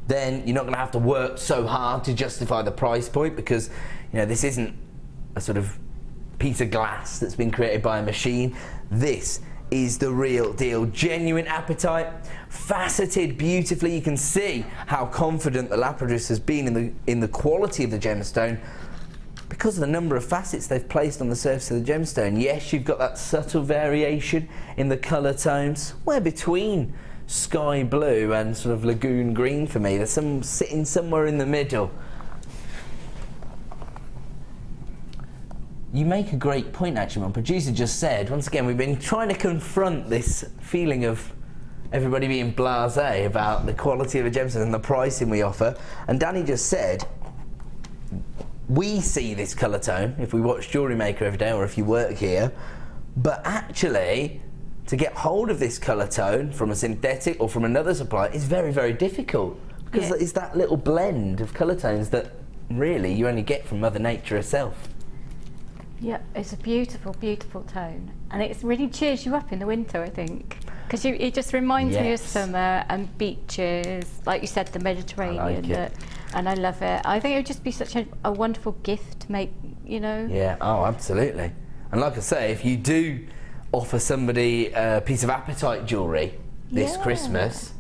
then you're not going to have to work so hard to justify the price point, because, you know, this isn't a sort of piece of glass that's been created by a machine. This is the real deal. Genuine apatite, faceted beautifully. You can see how confident the lapidus has been in the quality of the gemstone because of the number of facets they've placed on the surface of the gemstone. Yes, you've got that subtle variation in the colour tones, where between sky blue and sort of lagoon green for me. There's some sitting somewhere in the middle. You make a great point, actually. My producer just said, once again, we've been trying to confront this feeling of everybody being blasé about the quality of a gemstone and the pricing we offer. And Danny just said, we see this colour tone if we watch JewelleryMaker every day or if you work here, but actually, to get hold of this colour tone from a synthetic or from another supplier is very, very difficult, because it's that little blend of colour tones that really you only get from Mother Nature herself. Yeah, it's a beautiful, beautiful tone, and it really cheers you up in the winter, I think, because it just reminds me of summer and beaches, like you said, the Mediterranean. I like it. And I love it. I think it would just be such a wonderful gift to make, you know. Yeah, oh, absolutely. And like I say, if you do offer somebody a piece of apatite jewellery this Christmas,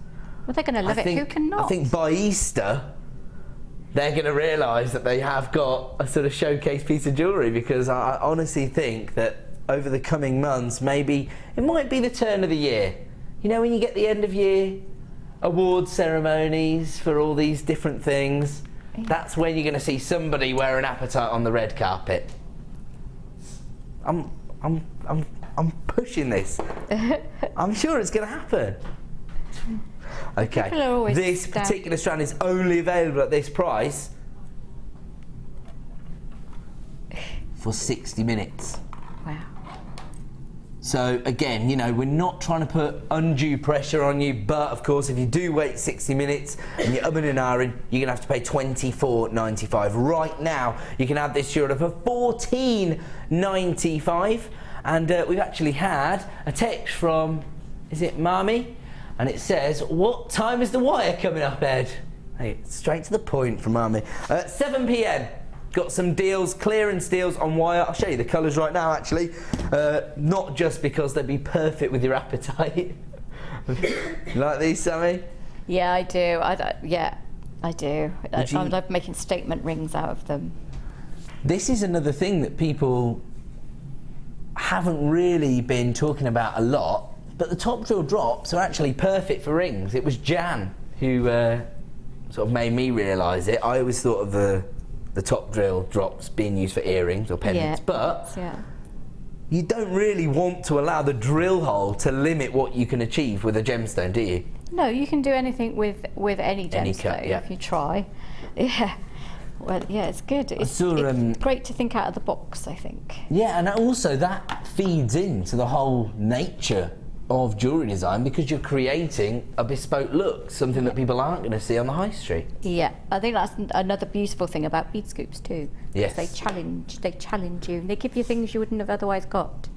well, they're going to love it. Who can not? I think by Easter, they're going to realise that they have got a sort of showcase piece of jewellery, because I honestly think that over the coming months, maybe it might be the turn of the year. You know, when you get the end of year award ceremonies for all these different things, that's when you're going to see somebody wear an apatite on the red carpet. I'm pushing this. I'm sure it's going to happen. Okay, this particular strand is only available at this price for 60 minutes. Wow. So again, you know, we're not trying to put undue pressure on you, but of course, if you do wait 60 minutes and you're umming and ahhing, you're going to have to pay $24.95. Right now, you can have this order for $14.95. And we've actually had a text from, is it Marmy? And it says, what time is the wire coming up, Ed? Hey, straight to the point from Marmy. 7 p.m. Got some deals, clearance deals on wire. I'll show you the colours right now, actually. Not just because they'd be perfect with your apatite. You like these, Sammy? Yeah, I do. I do. I love making statement rings out of them. This is another thing that people haven't really been talking about a lot, but the top drill drops are actually perfect for rings. It was Jan who sort of made me realise it. I always thought of the top drill drops being used for earrings or pendants, but you don't really want to allow the drill hole to limit what you can achieve with a gemstone, do you? No, you can do anything with any gemstone if you try. Yeah. Well, yeah, it's good. It's great to think out of the box, I think. Yeah, and also that feeds into the whole nature of jewellery design, because you're creating a bespoke look, something that people aren't going to see on the high street. Yeah, I think that's another beautiful thing about bead scoops too. Yes. They challenge you. They give you things you wouldn't have otherwise got.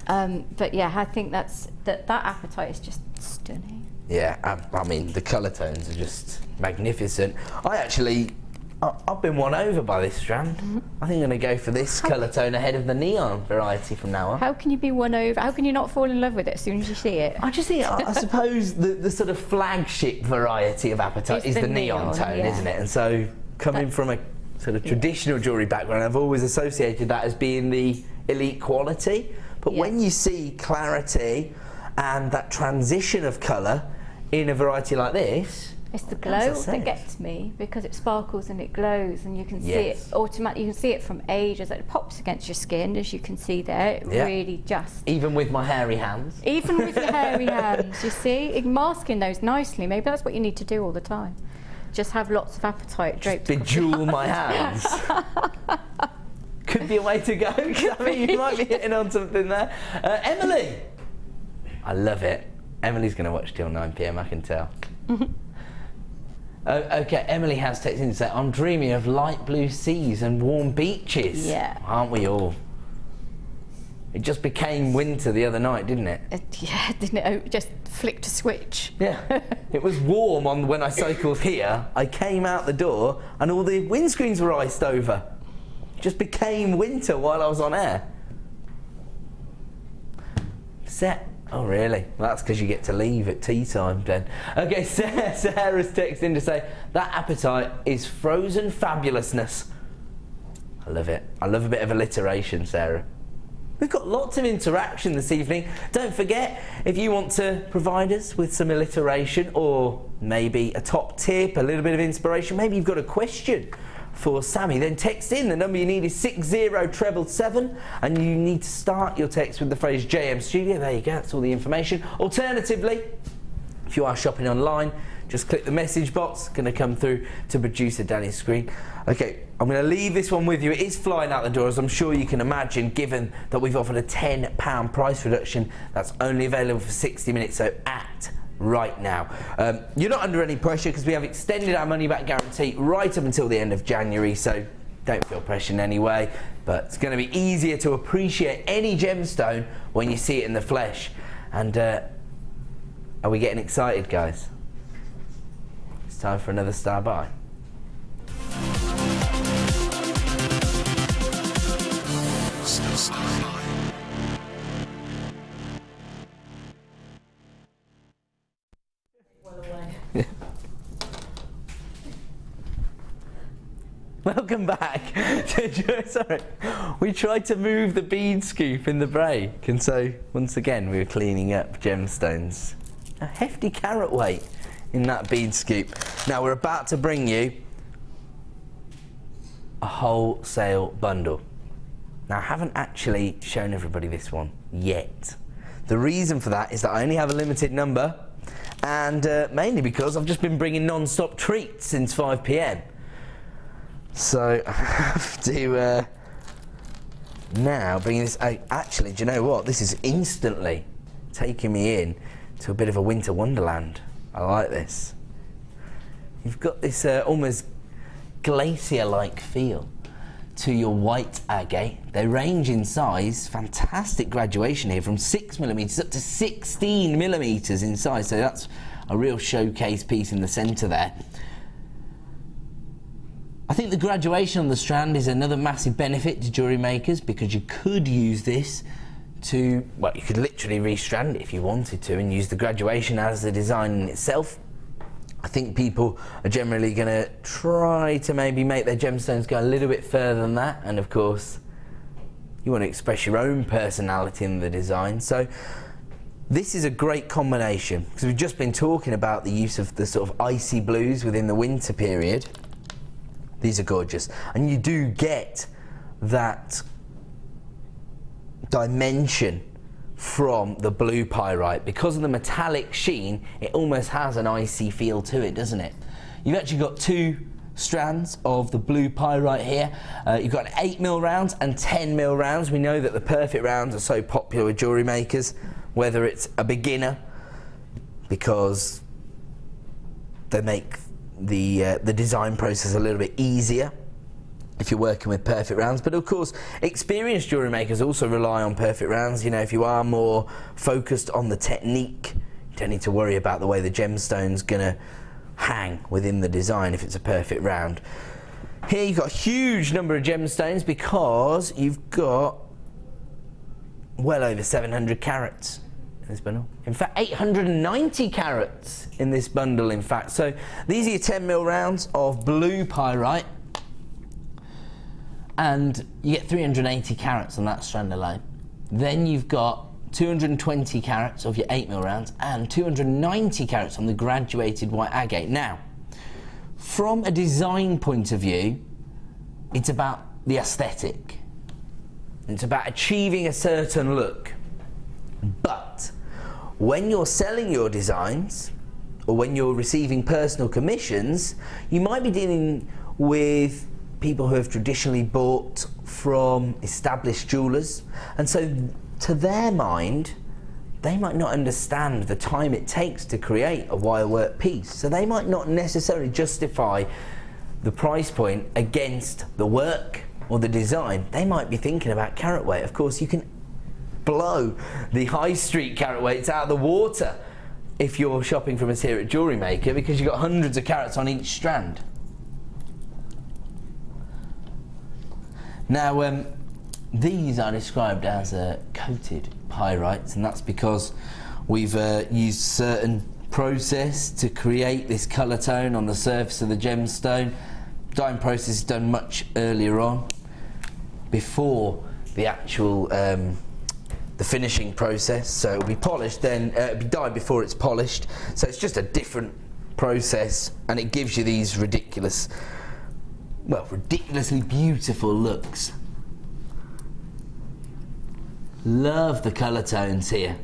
But yeah, I think that apatite is just stunning. Yeah, I mean, the colour tones are just magnificent. I've been won over by this strand. I think I'm going to go for this colour tone ahead of the neon variety from now on. How can you be won over? How can you not fall in love with it as soon as you see it? I just think, I suppose the sort of flagship variety of apatite is the neon tone, isn't it? And so, coming from a sort of traditional jewellery background, I've always associated that as being the elite quality. But when you see clarity and that transition of colour in a variety like this, it's the glow that gets me, because it sparkles and it glows, and you can see it automatically. You can see it from age as it pops against your skin, as you can see there. It really just. Even with my hairy hands. Even with your hairy hands, you see, masking those nicely. Maybe that's what you need to do all the time. Just have lots of apatite draped. Bejewel my hands. Could be a way to go. I mean, you might be hitting on something there. Emily, I love it. Emily's going to watch till 9 p.m. I can tell. Okay, Emily has texted in to say, I'm dreaming of light blue seas and warm beaches. Yeah. Aren't we all? It just became winter the other night, didn't it? Yeah, didn't it? It just flicked a switch. Yeah. It was warm when I cycled here. I came out the door and all the windscreens were iced over. It just became winter while I was on air. Set. Oh really? Well, that's because you get to leave at tea time then. Okay, Sarah's texted in to say, that apatite is frozen fabulousness. I love it. I love a bit of alliteration, Sarah. We've got lots of interaction this evening. Don't forget, if you want to provide us with some alliteration or maybe a top tip, a little bit of inspiration, maybe you've got a question for Sammy, then text in. The number you need is 60777 and you need to start your text with the phrase JM Studio. There you go, that's all the information. Alternatively, if you are shopping online, just click the message box, going to come through to producer Danny's screen. Okay, I'm going to leave this one with you. It is flying out the door, as I'm sure you can imagine, given that we've offered a £10 price reduction that's only available for 60 minutes, so act right now. You're not under any pressure because we have extended our money back guarantee right up until the end of January, so don't feel pressured in any way, but it's going to be easier to appreciate any gemstone when you see it in the flesh. And are we getting excited, guys? It's time for another star buy. Welcome back. Sorry, we tried to move the bead scoop in the break, and so once again we were cleaning up gemstones. A hefty carat weight in that bead scoop. Now we're about to bring you a wholesale bundle. Now I haven't actually shown everybody this one yet. The reason for that is that I only have a limited number, and mainly because I've just been bringing non-stop treats since 5 PM. So I have to now bring this out. Actually, do you know what? This is instantly taking me in to a bit of a winter wonderland. I like this. You've got this almost glacier-like feel to your white agate. They range in size, fantastic graduation here, from 6mm up to 16mm in size, so that's a real showcase piece in the centre there. I think the graduation on the strand is another massive benefit to jewellery makers, because you could use this to, well, you could literally restrand it if you wanted to and use the graduation as the design in itself. I think people are generally going to try to maybe make their gemstones go a little bit further than that, and of course you want to express your own personality in the design. So this is a great combination, because we've just been talking about the use of the sort of icy blues within the winter period. These are gorgeous, and you do get that dimension from the blue pyrite. Because of the metallic sheen, it almost has an icy feel to it, doesn't it? You've actually got 2 strands of the blue pyrite here. You've got 8mm rounds and 10mm rounds. We know that the perfect rounds are so popular with jewellery makers, whether it's a beginner because they make the design process a little bit easier if you're working with perfect rounds, but of course experienced jewellery makers also rely on perfect rounds. You know, if you are more focused on the technique, you don't need to worry about the way the gemstone's gonna hang within the design if it's a perfect round. Here you've got a huge number of gemstones because you've got well over 700 carats in this bundle. In fact, 890 carats in this bundle, in fact. So these are your 10mm rounds of blue pyrite, and you get 380 carats on that strand alone. Then you've got 220 carats of your 8mm rounds and 290 carats on the graduated white agate. Now, from a design point of view, it's about the aesthetic. It's about achieving a certain look. But when you're selling your designs, or when you're receiving personal commissions, you might be dealing with people who have traditionally bought from established jewellers, and so to their mind they might not understand the time it takes to create a wire work piece, so they might not necessarily justify the price point against the work or the design. They might be thinking about carat weight. Of course, you can blow the high street carat weights out of the water if you're shopping from us here at Jewellery Maker, because you've got hundreds of carats on each strand. Now, these are described as coated pyrites, and that's because we've used certain process to create this colour tone on the surface of the gemstone. Dyeing process is done much earlier on, before the actual the finishing process. So it'll be polished, then it'll be dyed before it's polished. So it's just a different process, and it gives you these ridiculously beautiful looks. Love the colour tones here.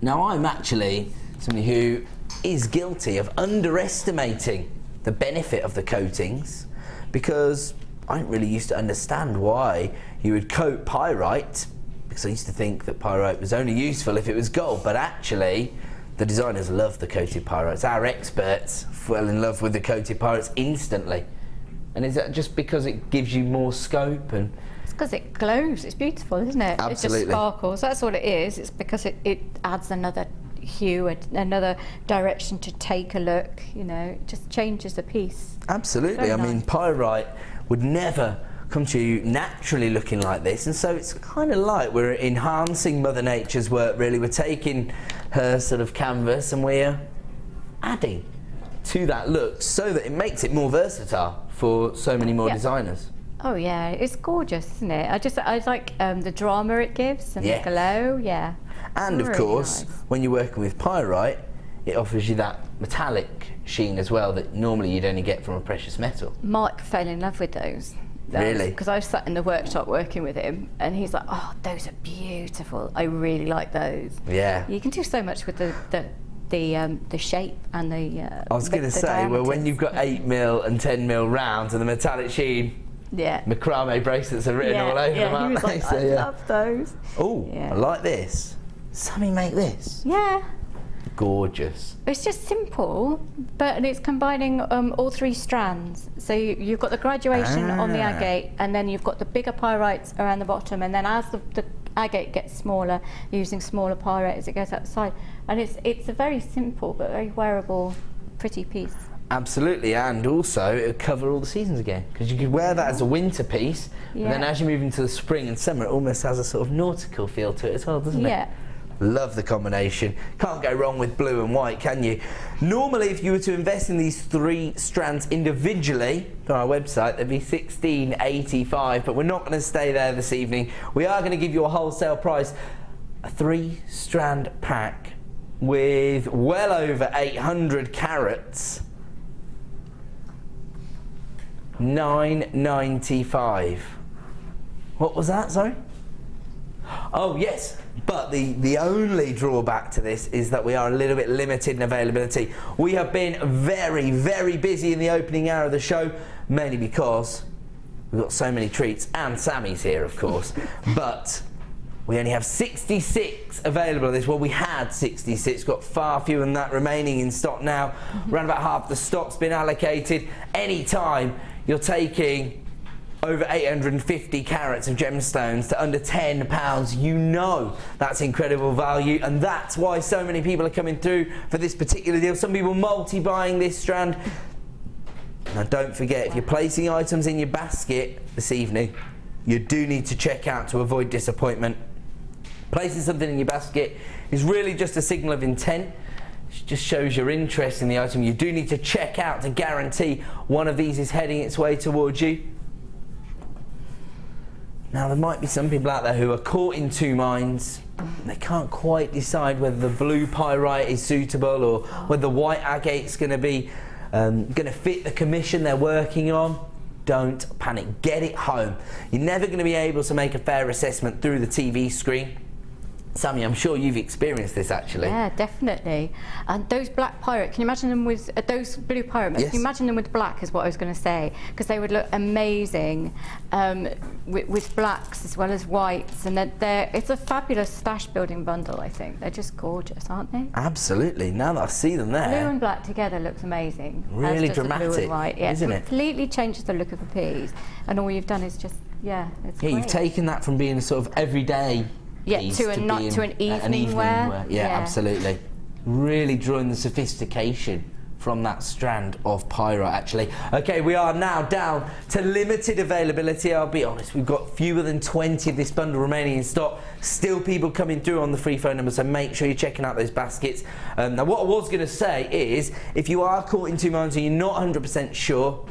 Now I'm actually somebody who is guilty of underestimating the benefit of the coatings, because I didn't really used to understand why you would coat pyrite, because I used to think that pyrite was only useful if it was gold, but actually the designers love the coated pyrites. Our experts fell in love with the coated pyrites instantly. And is that just because it gives you more scope? And it's because it glows. It's beautiful, isn't it? Absolutely. It just sparkles. That's all it is. It's because it adds another hue, another direction to take a look. You know, it just changes the piece. Absolutely. I mean, pyrite would never come to you naturally looking like this, and so it's kind of like we're enhancing Mother Nature's work, really. We're taking her sort of canvas and we're adding to that look so that it makes it more versatile for so many more designers. Oh yeah, it's gorgeous, isn't it? I like the drama it gives and the glow, And of course, when you're working with pyrite, it offers you that metallic sheen as well that normally you'd only get from a precious metal. Mark fell in love with those. Really? Because I sat in the workshop working with him, and he's like, "Oh, those are beautiful. I really like those." Yeah. You can do so much with the shape and the. I was going to say, well, when you've got 8mm and 10mm rounds and the metallic sheen, macrame bracelets are written all over them, aren't they? He was like, I love those. Oh, I like this. Sammy make this? Yeah. Gorgeous. It's just simple, but it's combining all three strands. So you've got the graduation on the agate, and then you've got the bigger pyrites around the bottom, and then as the agate gets smaller, using smaller pyrite as it goes outside. And it's a very simple but very wearable, pretty piece. Absolutely, and also it'll cover all the seasons again, because you could wear that as a winter piece, and then as you move into the spring and summer, it almost has a sort of nautical feel to it as well, doesn't it? Yeah. Love the combination. Can't go wrong with blue and white, can you? Normally, if you were to invest in these three strands individually on our website, they'd be $16.85, but we're not going to stay there this evening. We are going to give you a wholesale price, a 3-strand pack with well over 800 carats. $9.95. What was that, sorry? Oh yes, but the only drawback to this is that we are a little bit limited in availability. We have been very, very busy in the opening hour of the show, mainly because we've got so many treats, and Sammy's here of course, but we only have 66 available of this. Well, we had 66, got far fewer than that remaining in stock now. Around about half the stock's been allocated. Any time you're taking over 850 carats of gemstones to under £10, you know that's incredible value, and that's why so many people are coming through for this particular deal. Some people multi-buying this strand. Now don't forget, if you're placing items in your basket this evening, you do need to check out to avoid disappointment. Placing something in your basket is really just a signal of intent. It just shows your interest in the item. You do need to check out to guarantee one of these is heading its way towards you. Now, there might be some people out there who are caught in two minds. They can't quite decide whether the blue pyrite is suitable or whether the white agate's going to be going to fit the commission they're working on. Don't panic. Get it home. You're never going to be able to make a fair assessment through the TV screen. Sammy, I'm sure you've experienced this actually. Yeah, definitely. And those black pyrite, can you imagine them with those blue pyrite? Can you imagine them with black is what I was going to say, because they would look amazing with blacks as well as whites, and it's a fabulous stash building bundle. I think they're just gorgeous, aren't they? Absolutely. Now that I see them there, blue and black together looks amazing. Really dramatic, blue and white. Yeah, isn't it? Completely changes the look of a piece, and all you've done is just it's great. You've taken that from being a sort of everyday. To an evening wear. Yeah, absolutely. Really drawing the sophistication from that strand of pyrite, actually. Okay, we are now down to limited availability. I'll be honest, we've got fewer than 20 of this bundle remaining in stock. Still people coming through on the free phone number, so make sure you're checking out those baskets. Now, what I was going to say is, if you are caught in two minds and you're not 100% sure,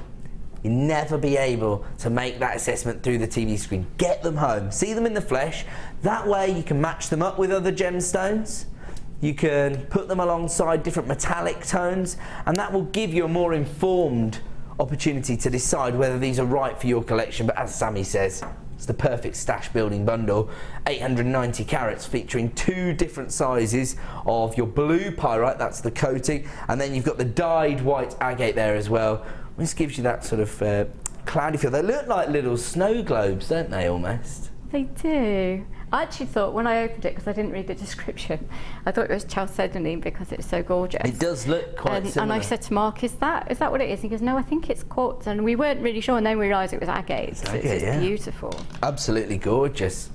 you'll never be able to make that assessment through the TV screen. Get them home, see them in the flesh. That way you can match them up with other gemstones. You can put them alongside different metallic tones, and that will give you a more informed opportunity to decide whether these are right for your collection. But as Sammy says, it's the perfect stash building bundle. 890 carats featuring 2 different sizes of your blue pyrite, that's the coating, and then you've got the dyed white agate there as well. This gives you that sort of cloudy feel. They look like little snow globes, don't they, almost? They do. I actually thought when I opened it, because I didn't read the description, I thought it was chalcedony because it's so gorgeous. It does look quite similar. And I said to Mark, is that what it is? He goes, no, I think it's quartz. And we weren't really sure, and then we realised it was agate. It's just beautiful. Absolutely gorgeous.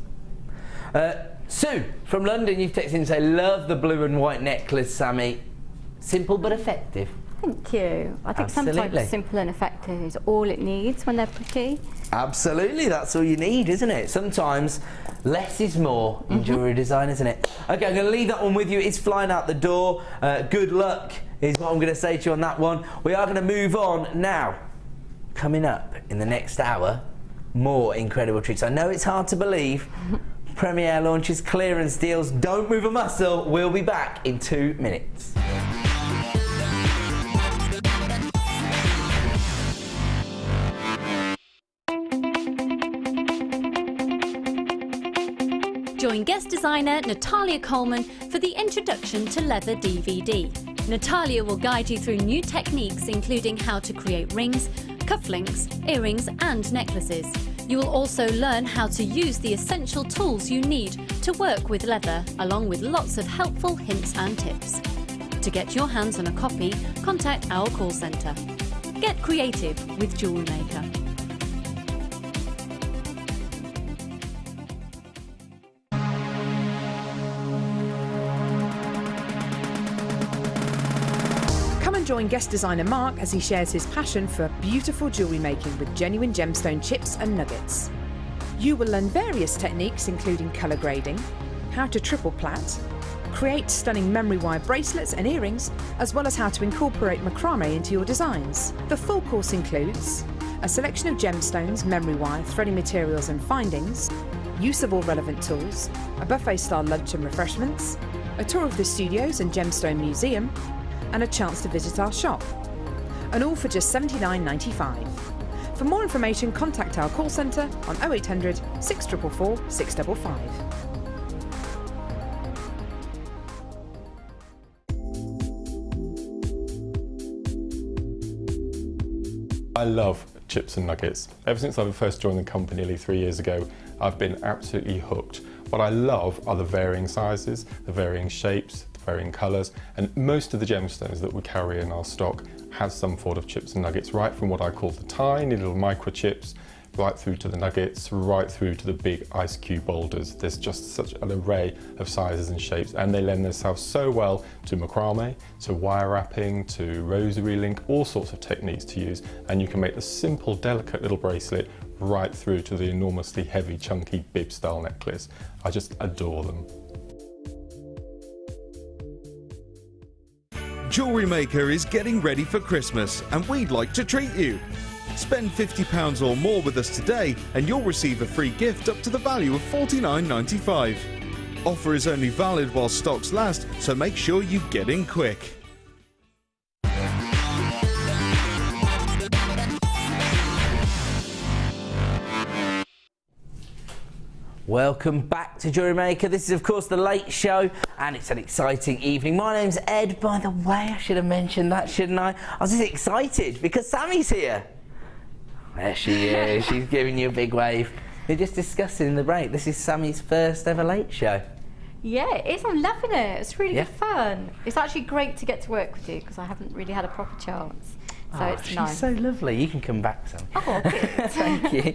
Sue from London, you've texted in and say, love the blue and white necklace, Sammy. Simple but effective. Thank you. I think sometimes simple and effective is all it needs when they're pretty. Absolutely, that's all you need, isn't it? Sometimes less is more in jewellery design, isn't it? Okay, I'm going to leave that one with you. It's flying out the door. Good luck is what I'm going to say to you on that one. We are going to move on now. Coming up in the next hour, more incredible treats. I know it's hard to believe. Premiere launches, clearance deals. Don't move a muscle. We'll be back in 2 minutes. Join guest designer Natalia Coleman for the Introduction to Leather DVD. Natalia will guide you through new techniques including how to create rings, cufflinks, earrings and necklaces. You will also learn how to use the essential tools you need to work with leather, along with lots of helpful hints and tips. To get your hands on a copy, contact our call centre. Get creative with JewelleryMaker. Join guest designer Mark as he shares his passion for beautiful jewellery making with genuine gemstone chips and nuggets. You will learn various techniques including colour grading, how to triple plait, create stunning memory wire bracelets and earrings, as well as how to incorporate macrame into your designs. The full course includes a selection of gemstones, memory wire, threading materials and findings, use of all relevant tools, a buffet-style lunch and refreshments, a tour of the studios and gemstone museum, and a chance to visit our shop. And all for just $79.95. For more information, contact our call centre on 0800 644 655. I love chips and nuggets. Ever since I first joined the company nearly 3 years ago, I've been absolutely hooked. What I love are the varying sizes, the varying shapes, varying colours, and most of the gemstones that we carry in our stock have some form of chips and nuggets, right from what I call the tiny little microchips, right through to the nuggets, right through to the big ice cube boulders. There's just such an array of sizes and shapes, and they lend themselves so well to macrame, to wire wrapping, to rosary link, all sorts of techniques to use, and you can make the simple, delicate little bracelet right through to the enormously heavy, chunky bib style necklace. I just adore them. JewelleryMaker is getting ready for Christmas and we'd like to treat you. Spend £50 or more with us today and you'll receive a free gift up to the value of $49.95. Offer is only valid while stocks last, so make sure you get in quick. Welcome back to JewelleryMaker. This is of course the late show and it's an exciting evening. My name's Ed, by the way. I should have mentioned that, shouldn't I? I was just excited because Sammy's here. There she is. She's giving you a big wave. We're just discussing in the break. This is Sammy's first ever late show. Yeah, it is. I'm loving it. It's really good fun. It's actually great to get to work with you because I haven't really had a proper chance. So it's she's nice. so lovely. You can come back, Sam. Oh, good. Thank you.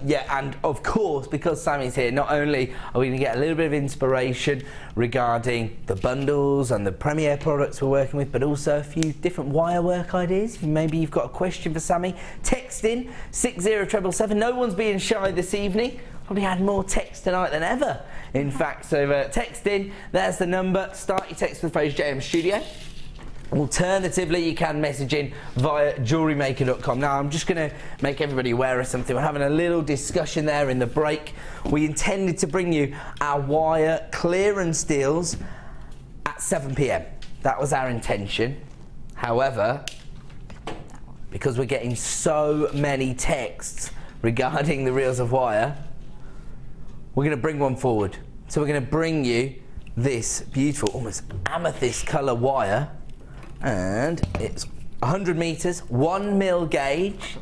Yeah, and of course, because Sammy's here, not only are we going to get a little bit of inspiration regarding the bundles and the Premiere products we're working with, but also a few different wire work ideas. Maybe you've got a question for Sammy, text in 60777. No one's being shy this evening. Probably had more text tonight than ever, in fact. So text in, there's the number. Start your text with the phrase JM Studio. Alternatively, you can message in via JewelleryMaker.com. Now, I'm just going to make everybody aware of something. We're having a little discussion there in the break. We intended to bring you our wire clearance deals at 7 p.m. That was our intention. However, because we're getting so many texts regarding the reels of wire, we're going to bring one forward. So we're going to bring you this beautiful, almost amethyst colour wire, and it's 100 metres, 1 mil gauge.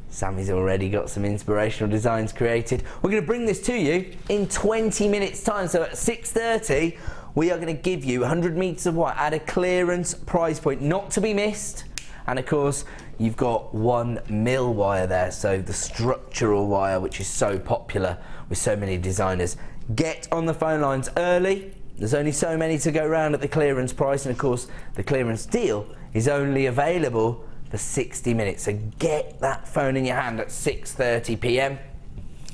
Sammy's already got some inspirational designs created. We're going to bring this to you in 20 minutes time. So at 6:30, we are going to give you 100 metres of wire at a clearance price point, not to be missed. And of course, you've got 1 mil wire there, so the structural wire, which is so popular with so many designers. Get on the phone lines early. There's only so many to go round at the clearance price, and of course, the clearance deal is only available for 60 minutes. So get that phone in your hand at 6:30 p.m.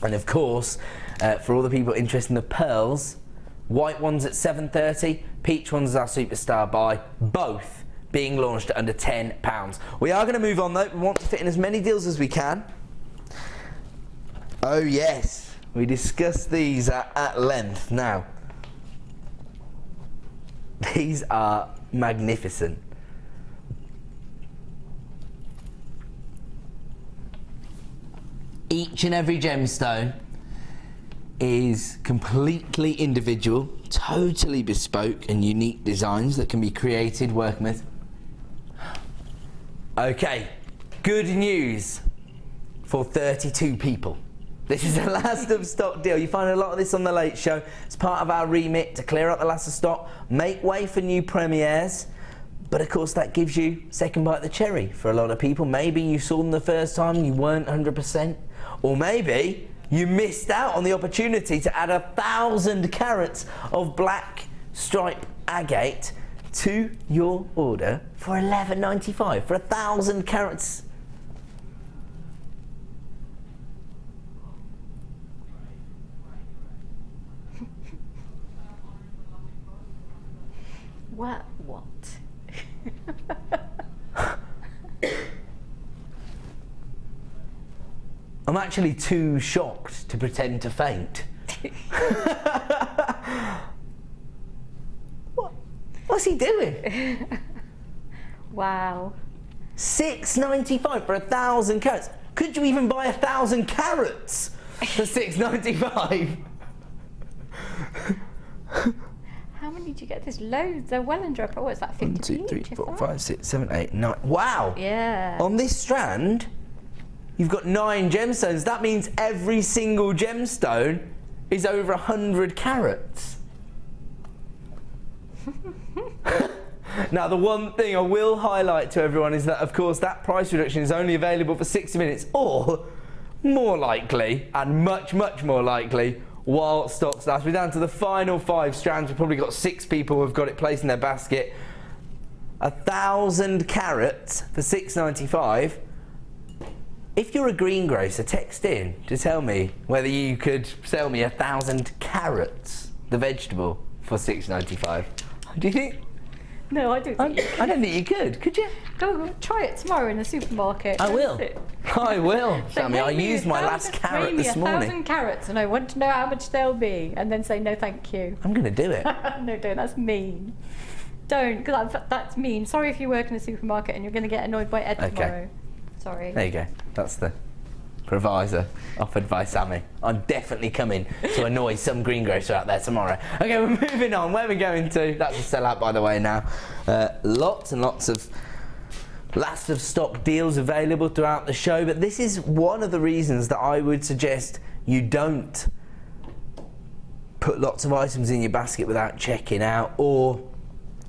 And of course, for all the people interested in the pearls, white ones at 7:30, peach ones is our superstar buy, both being launched at under £10. We are going to move on though. We want to fit in as many deals as we can. Oh yes, we discussed these at length. Now, these are magnificent. Each and every gemstone is completely individual, totally bespoke and unique designs that can be created working with. Okay, good news for 32 people. This is a last of stock deal. You find a lot of this on the Late Show. It's part of our remit to clear out the last of stock, make way for new premieres. But of course that gives you second bite of the cherry for a lot of people. Maybe you saw them the first time and you weren't 100%. Or maybe you missed out on the opportunity to add 1,000 carats of black stripe agate to your order for $11.95 for 1,000 carats. What? I'm actually too shocked to pretend to faint. What's he doing? Wow. $6.95 for 1,000 carats. Could you even buy 1,000 carats for $6.95? How many did you get? There's loads. They're well under. What is that? 50 1, 2, 3, 4, 5, 6, 7, 8, 9. Wow. Yeah. On this strand, you've got 9 gemstones. That means every single gemstone is over 100 carats. Now, the one thing I will highlight to everyone is that, of course, that price reduction is only available for 60 minutes, or more likely, and much, much more likely, while stocks last. We're down to the final 5 strands. We've probably got 6 people who've got it placed in their basket. 1,000 carats for $6.95. If you're a greengrocer, text in to tell me whether you could sell me 1,000 carats, the vegetable, for $6.95. Do you think? No, I don't think you could. I don't think you could you? Go try it tomorrow in the supermarket. I will. I will, Sammy. I used my last carrot this morning. 1,000 carrots, and I want to know how much they'll be, and then say no, thank you. I'm going to do it. No, don't. That's mean. Don't, because that's mean. Sorry if you work in a supermarket and you're going to get annoyed by Ed tomorrow. Sorry. There you go. That's the provisor offered by Sammy. I'm definitely coming to annoy some greengrocer out there tomorrow. Okay, we're moving on. Where are we going to? That's a sellout, by the way, now. Lots and lots of last of stock deals available throughout the show, but this is one of the reasons that I would suggest you don't put lots of items in your basket without checking out, or,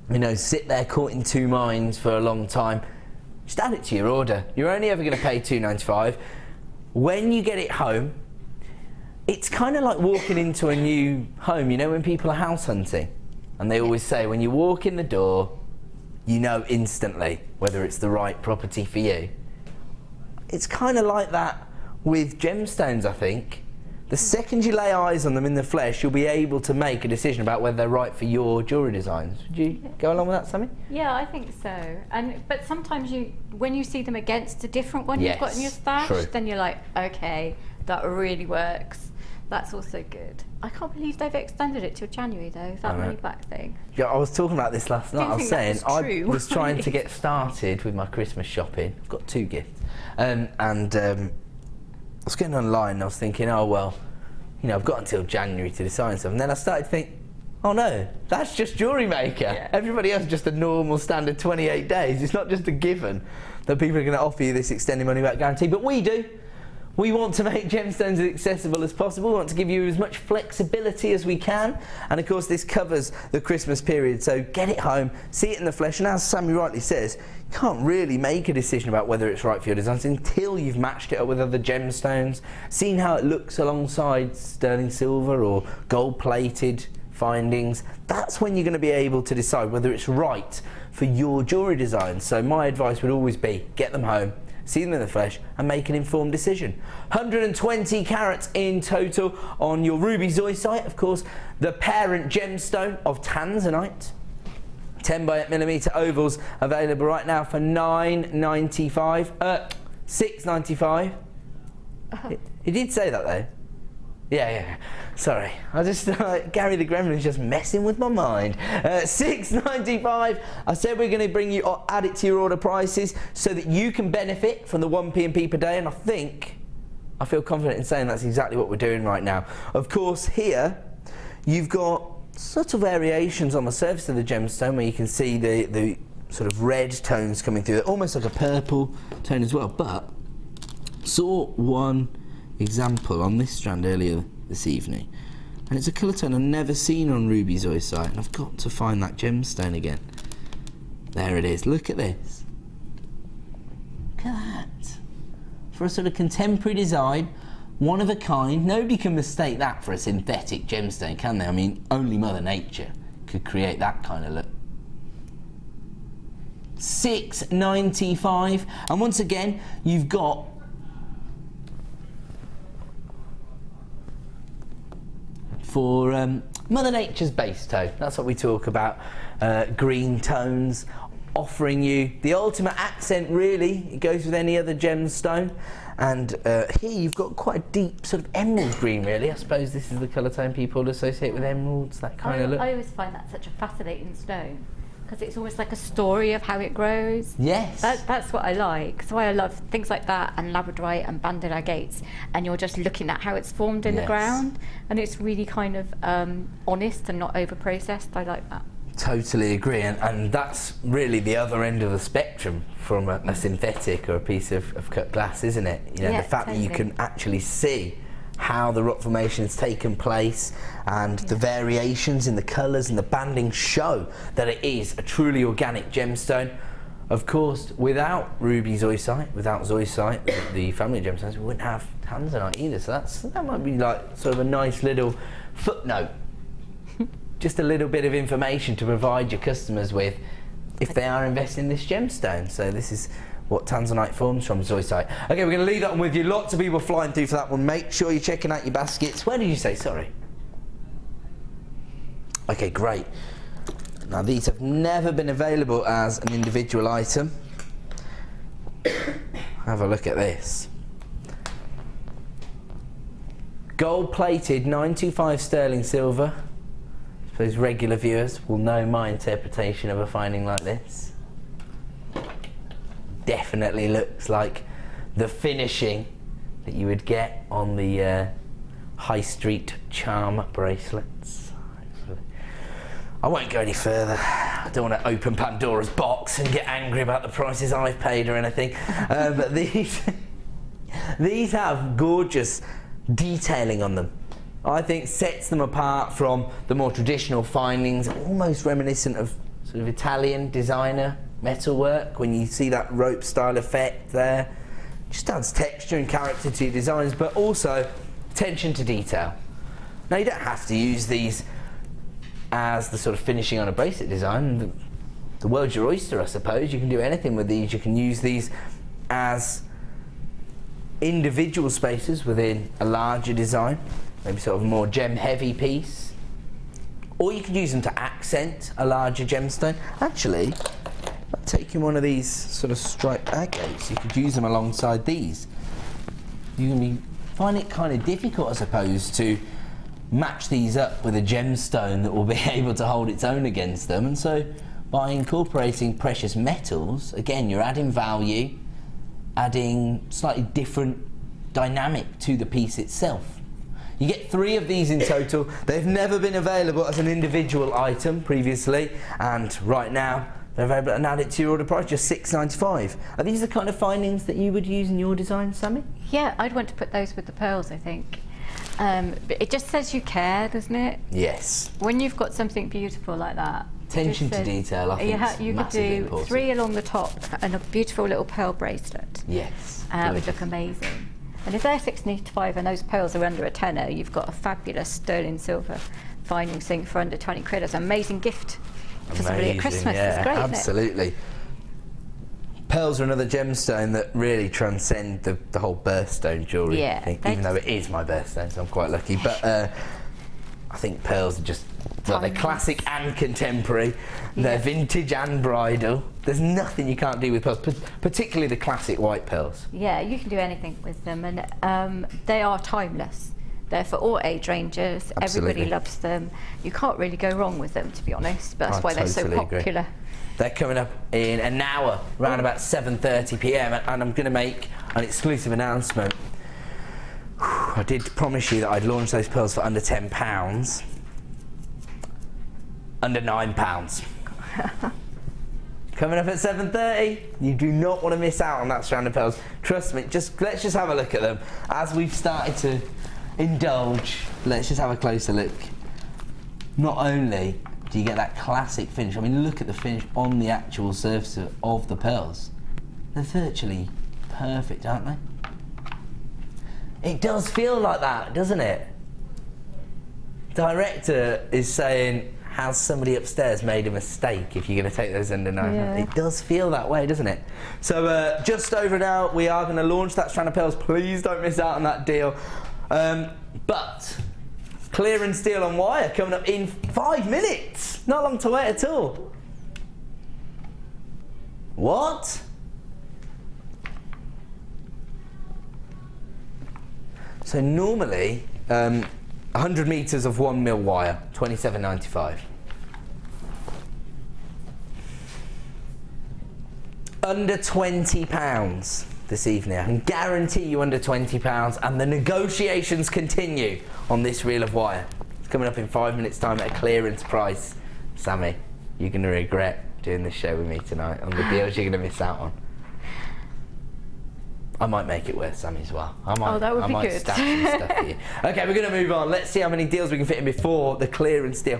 you know, sit there caught in two minds for a long time. Just add it to your order. You're only ever going to pay $2.95. When you get it home, it's kind of like walking into a new home. You know when people are house hunting, and they always say when you walk in the door, you know instantly whether it's the right property for you. It's kind of like that with gemstones, I think. The second you lay eyes on them in the flesh, you'll be able to make a decision about whether they're right for your jewellery designs. Would you go along with that, Sammy? Yeah, I think so. But sometimes when you see them against a different one you've got in your stash, then you're like, okay, that really works. That's also good. I can't believe they've extended it till January though, that money back thing. Yeah, I was talking about this last night. I was saying I was trying to really. get started with my Christmas shopping. I've got 2 gifts. I was getting online and I was thinking, oh well, you know, I've got until January to decide stuff. And then I started to think, oh no, that's just JewelleryMaker. Yeah. Everybody else is just a normal standard 28 days. It's not just a given that people are going to offer you this extended money back guarantee, but we do. We want to make gemstones as accessible as possible. We want to give you as much flexibility as we can. And of course this covers the Christmas period, so get it home, see it in the flesh, and as Sammy rightly says, you can't really make a decision about whether it's right for your designs until you've matched it up with other gemstones, seen how it looks alongside sterling silver or gold-plated findings. That's when you're going to be able to decide whether it's right for your jewellery design. So my advice would always be, get them home, see them in the flesh and make an informed decision. 120 carats in total on your ruby zoisite, of course, the parent gemstone of tanzanite. 10 by 8mm ovals available right now for $6.95. He did say that though. Yeah. Sorry, I just Gary the Gremlin's just messing with my mind. $6.95. I said we're going to bring you, add it to your order prices so that you can benefit from the 1 P&P per day, and I feel confident in saying that's exactly what we're doing right now. Of course, here you've got subtle variations on the surface of the gemstone where you can see the sort of red tones coming through, almost like a purple tone as well. But saw one example on this strand earlier this evening, and it's a colour tone I've never seen on ruby zoisite, and I've got to find that gemstone again. There it is. Look at this. Look at that. For a sort of contemporary design, one of a kind. Nobody can mistake that for a synthetic gemstone, can they? I mean, only Mother Nature could create that kind of look. $6.95, and once again you've got for Mother Nature's base tone. That's what we talk about. Green tones, offering you the ultimate accent, really. It goes with any other gemstone. And here you've got quite a deep sort of emerald green, really. I suppose this is the colour tone people associate with emeralds, that kind of look. I always find that such a fascinating stone, because it's almost like a story of how it grows. Yes. That's what I like. That's why I love things like that, and labradorite and banded agates, and you're just looking at how it's formed in the ground, and it's really kind of honest and not over-processed. I like that. Totally agree, and that's really the other end of the spectrum from a synthetic or a piece of cut glass, isn't it? You know, the fact that you can actually see how the rock formation has taken place, and the variations in the colours and the banding show that it is a truly organic gemstone. Of course, without ruby zoisite, without zoisite, the family of gemstones, we wouldn't have tanzanite either. So that might be like sort of a nice little footnote. Just a little bit of information to provide your customers with if they are investing in this gemstone. So this is what tanzanite forms from zoisite. Okay, we're going to leave that one with you. Lots of people flying through for that one. Make sure you're checking out your baskets. Where did you say? Sorry. Okay, great. Now these have never been available as an individual item. Have a look at this. Gold-plated 925 sterling silver. I suppose regular viewers will know my interpretation of a finding like this. Definitely looks like the finishing that you would get on the high street charm bracelets. I won't go any further. I don't want to open Pandora's box and get angry about the prices I've paid or anything. But these have gorgeous detailing on them. I think sets them apart from the more traditional findings, almost reminiscent of sort of Italian designer metalwork. When you see that rope style effect there, just adds texture and character to your designs, but also attention to detail. Now you don't have to use these as the sort of finishing on a bracelet design. The world's your oyster, I suppose. You can do anything with these. You can use these as individual spaces within a larger design, maybe sort of a more gem heavy piece, or you could use them to accent a larger gemstone. Actually, taking one of these sort of striped agates, you could use them alongside these. You can find it kind of difficult, I suppose, to match these up with a gemstone that will be able to hold its own against them, and so by incorporating precious metals, again, you're adding value, adding slightly different dynamic to the piece itself. You get 3 of these in total. They've never been available as an individual item previously, and right now they're available and add it to your order price, just $6.95. Are these the kind of findings that you would use in your design, Sammy? Yeah, I'd want to put those with the pearls, I think. But it just says you care, doesn't it? Yes. When you've got something beautiful like that. Attention to detail, I think, you could do important. 3 along the top and a beautiful little pearl bracelet. Yes. Would look amazing. And if they're $6.95 and those pearls are under a tenner, you've got a fabulous sterling silver finding thing for under 20 quid as an amazing gift for somebody at Christmas. Yeah, it's great, absolutely. Isn't it? Pearls are another gemstone that really transcend the whole birthstone jewellery. Yeah, I think, even though it is my birthstone, so I'm quite lucky. But I think pearls are just, well, they're classic and contemporary. They're vintage and bridal. There's nothing you can't do with pearls, particularly the classic white pearls. Yeah, you can do anything with them, and they are timeless. They're for all age ranges. Absolutely. Everybody loves them. You can't really go wrong with them, to be honest. But that's why they're so popular. Agree. They're coming up in an hour, around about 7:30 p.m, and I'm going to make an exclusive announcement. I did promise you that I'd launch those pearls for under £10. Under £9. Coming up at 7:30. You do not want to miss out on that strand of pearls. Trust me, let's just have a look at them. As we've started to indulge, let's just have a closer look. Not only do you get that classic finish, I mean, look at the finish on the actual surface of the pearls. They're virtually perfect, aren't they? It does feel like that, doesn't it? Director is saying, has somebody upstairs made a mistake if you're going to take those under 9? Yeah. It does feel that way, doesn't it? So just over an hour, we are going to launch that strand of pearls. Please don't miss out on that deal. But clearance deal on wire coming up in 5 minutes. Not long to wait at all. What? So normally, 100 metres of 1 mil wire, £27.95. Under £20 this evening. I can guarantee you under £20, and the negotiations continue on this reel of wire. It's coming up in 5 minutes' time at a clearance price. Sammy, you're going to regret doing this show with me tonight on the deals you're going to miss out on. I might make it worth Sammy as well. That would be good. Stash some stuff for you. Okay, we're going to move on. Let's see how many deals we can fit in before the clearance deal.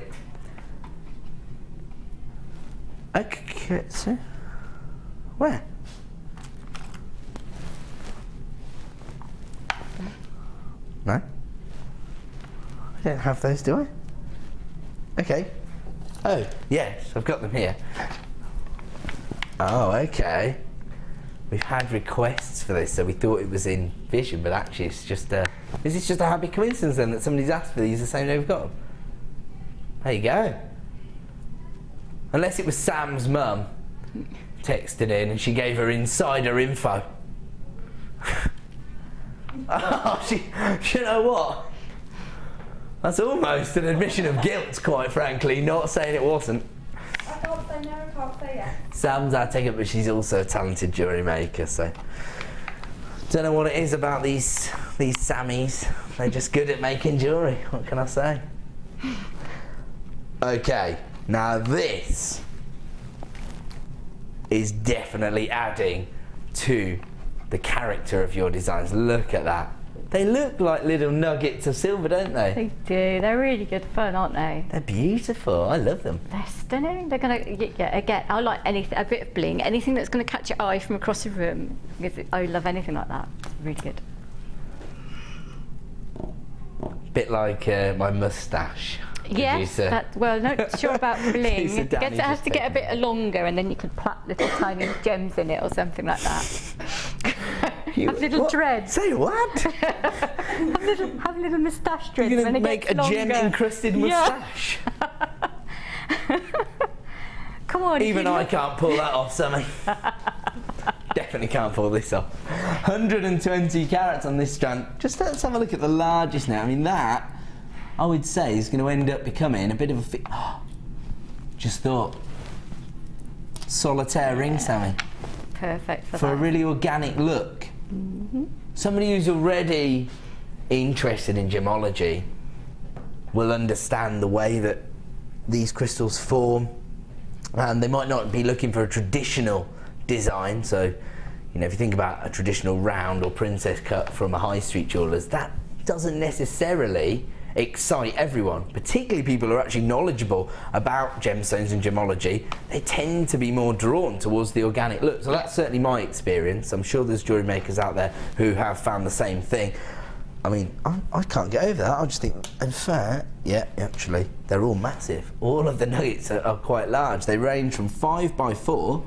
Okay, so where? No? I don't have those, do I? Okay. Oh, yes, I've got them here. Oh, okay. We've had requests for this, so we thought it was in Vision, but actually it's just is this just a happy coincidence then that somebody's asked for these the same day we've got them? There you go. Unless it was Sam's mum texted in and she gave her insider info. Oh, you know what? That's almost an admission of guilt, quite frankly, not saying it wasn't. I can't say no, I can't say yes. Sam's our ticket, but she's also a talented jewellery maker, so don't know what it is about these Sammies. They're just good at making jewellery. What can I say? Okay, now this is definitely adding to the character of your designs. Look at that. They look like little nuggets of silver, don't they? They do. They're really good fun, aren't they? They're beautiful. I love them. They're stunning. They're gonna again. I like anything, a bit of bling, anything that's gonna catch your eye from across the room. I love anything like that. Really good. Bit like my moustache. Yes, well, not sure about bling. Producer Danny It has to get a bit longer, and then you could put little tiny gems in it or something like that. Have little dreads. Say what? have little moustache dreads. You're when going to it make a gets longer. gem-encrusted moustache? Come on. Even I can't pull that off, Sammy. Definitely can't pull this off. 120 carats on this strand. Just let's have a look at the largest now. I mean, that, I would say, is going to end up becoming a bit of a... just thought. Solitaire ring, Sammy. Perfect for a that. really organic look. Somebody who's already interested in gemology will understand the way that these crystals form, and they might not be looking for a traditional design. So, you know, if you think about a traditional round or princess cut from a high street jeweller's, that doesn't necessarily excite everyone, particularly people who are actually knowledgeable about gemstones and gemology. They tend to be more drawn towards the organic look. So that's certainly my experience. I'm sure there's jewellery makers out there who have found the same thing. I mean, I can't get over that. I just think, in fact, yeah, actually, they're all massive. All of the nuggets are quite large. They range from 5x4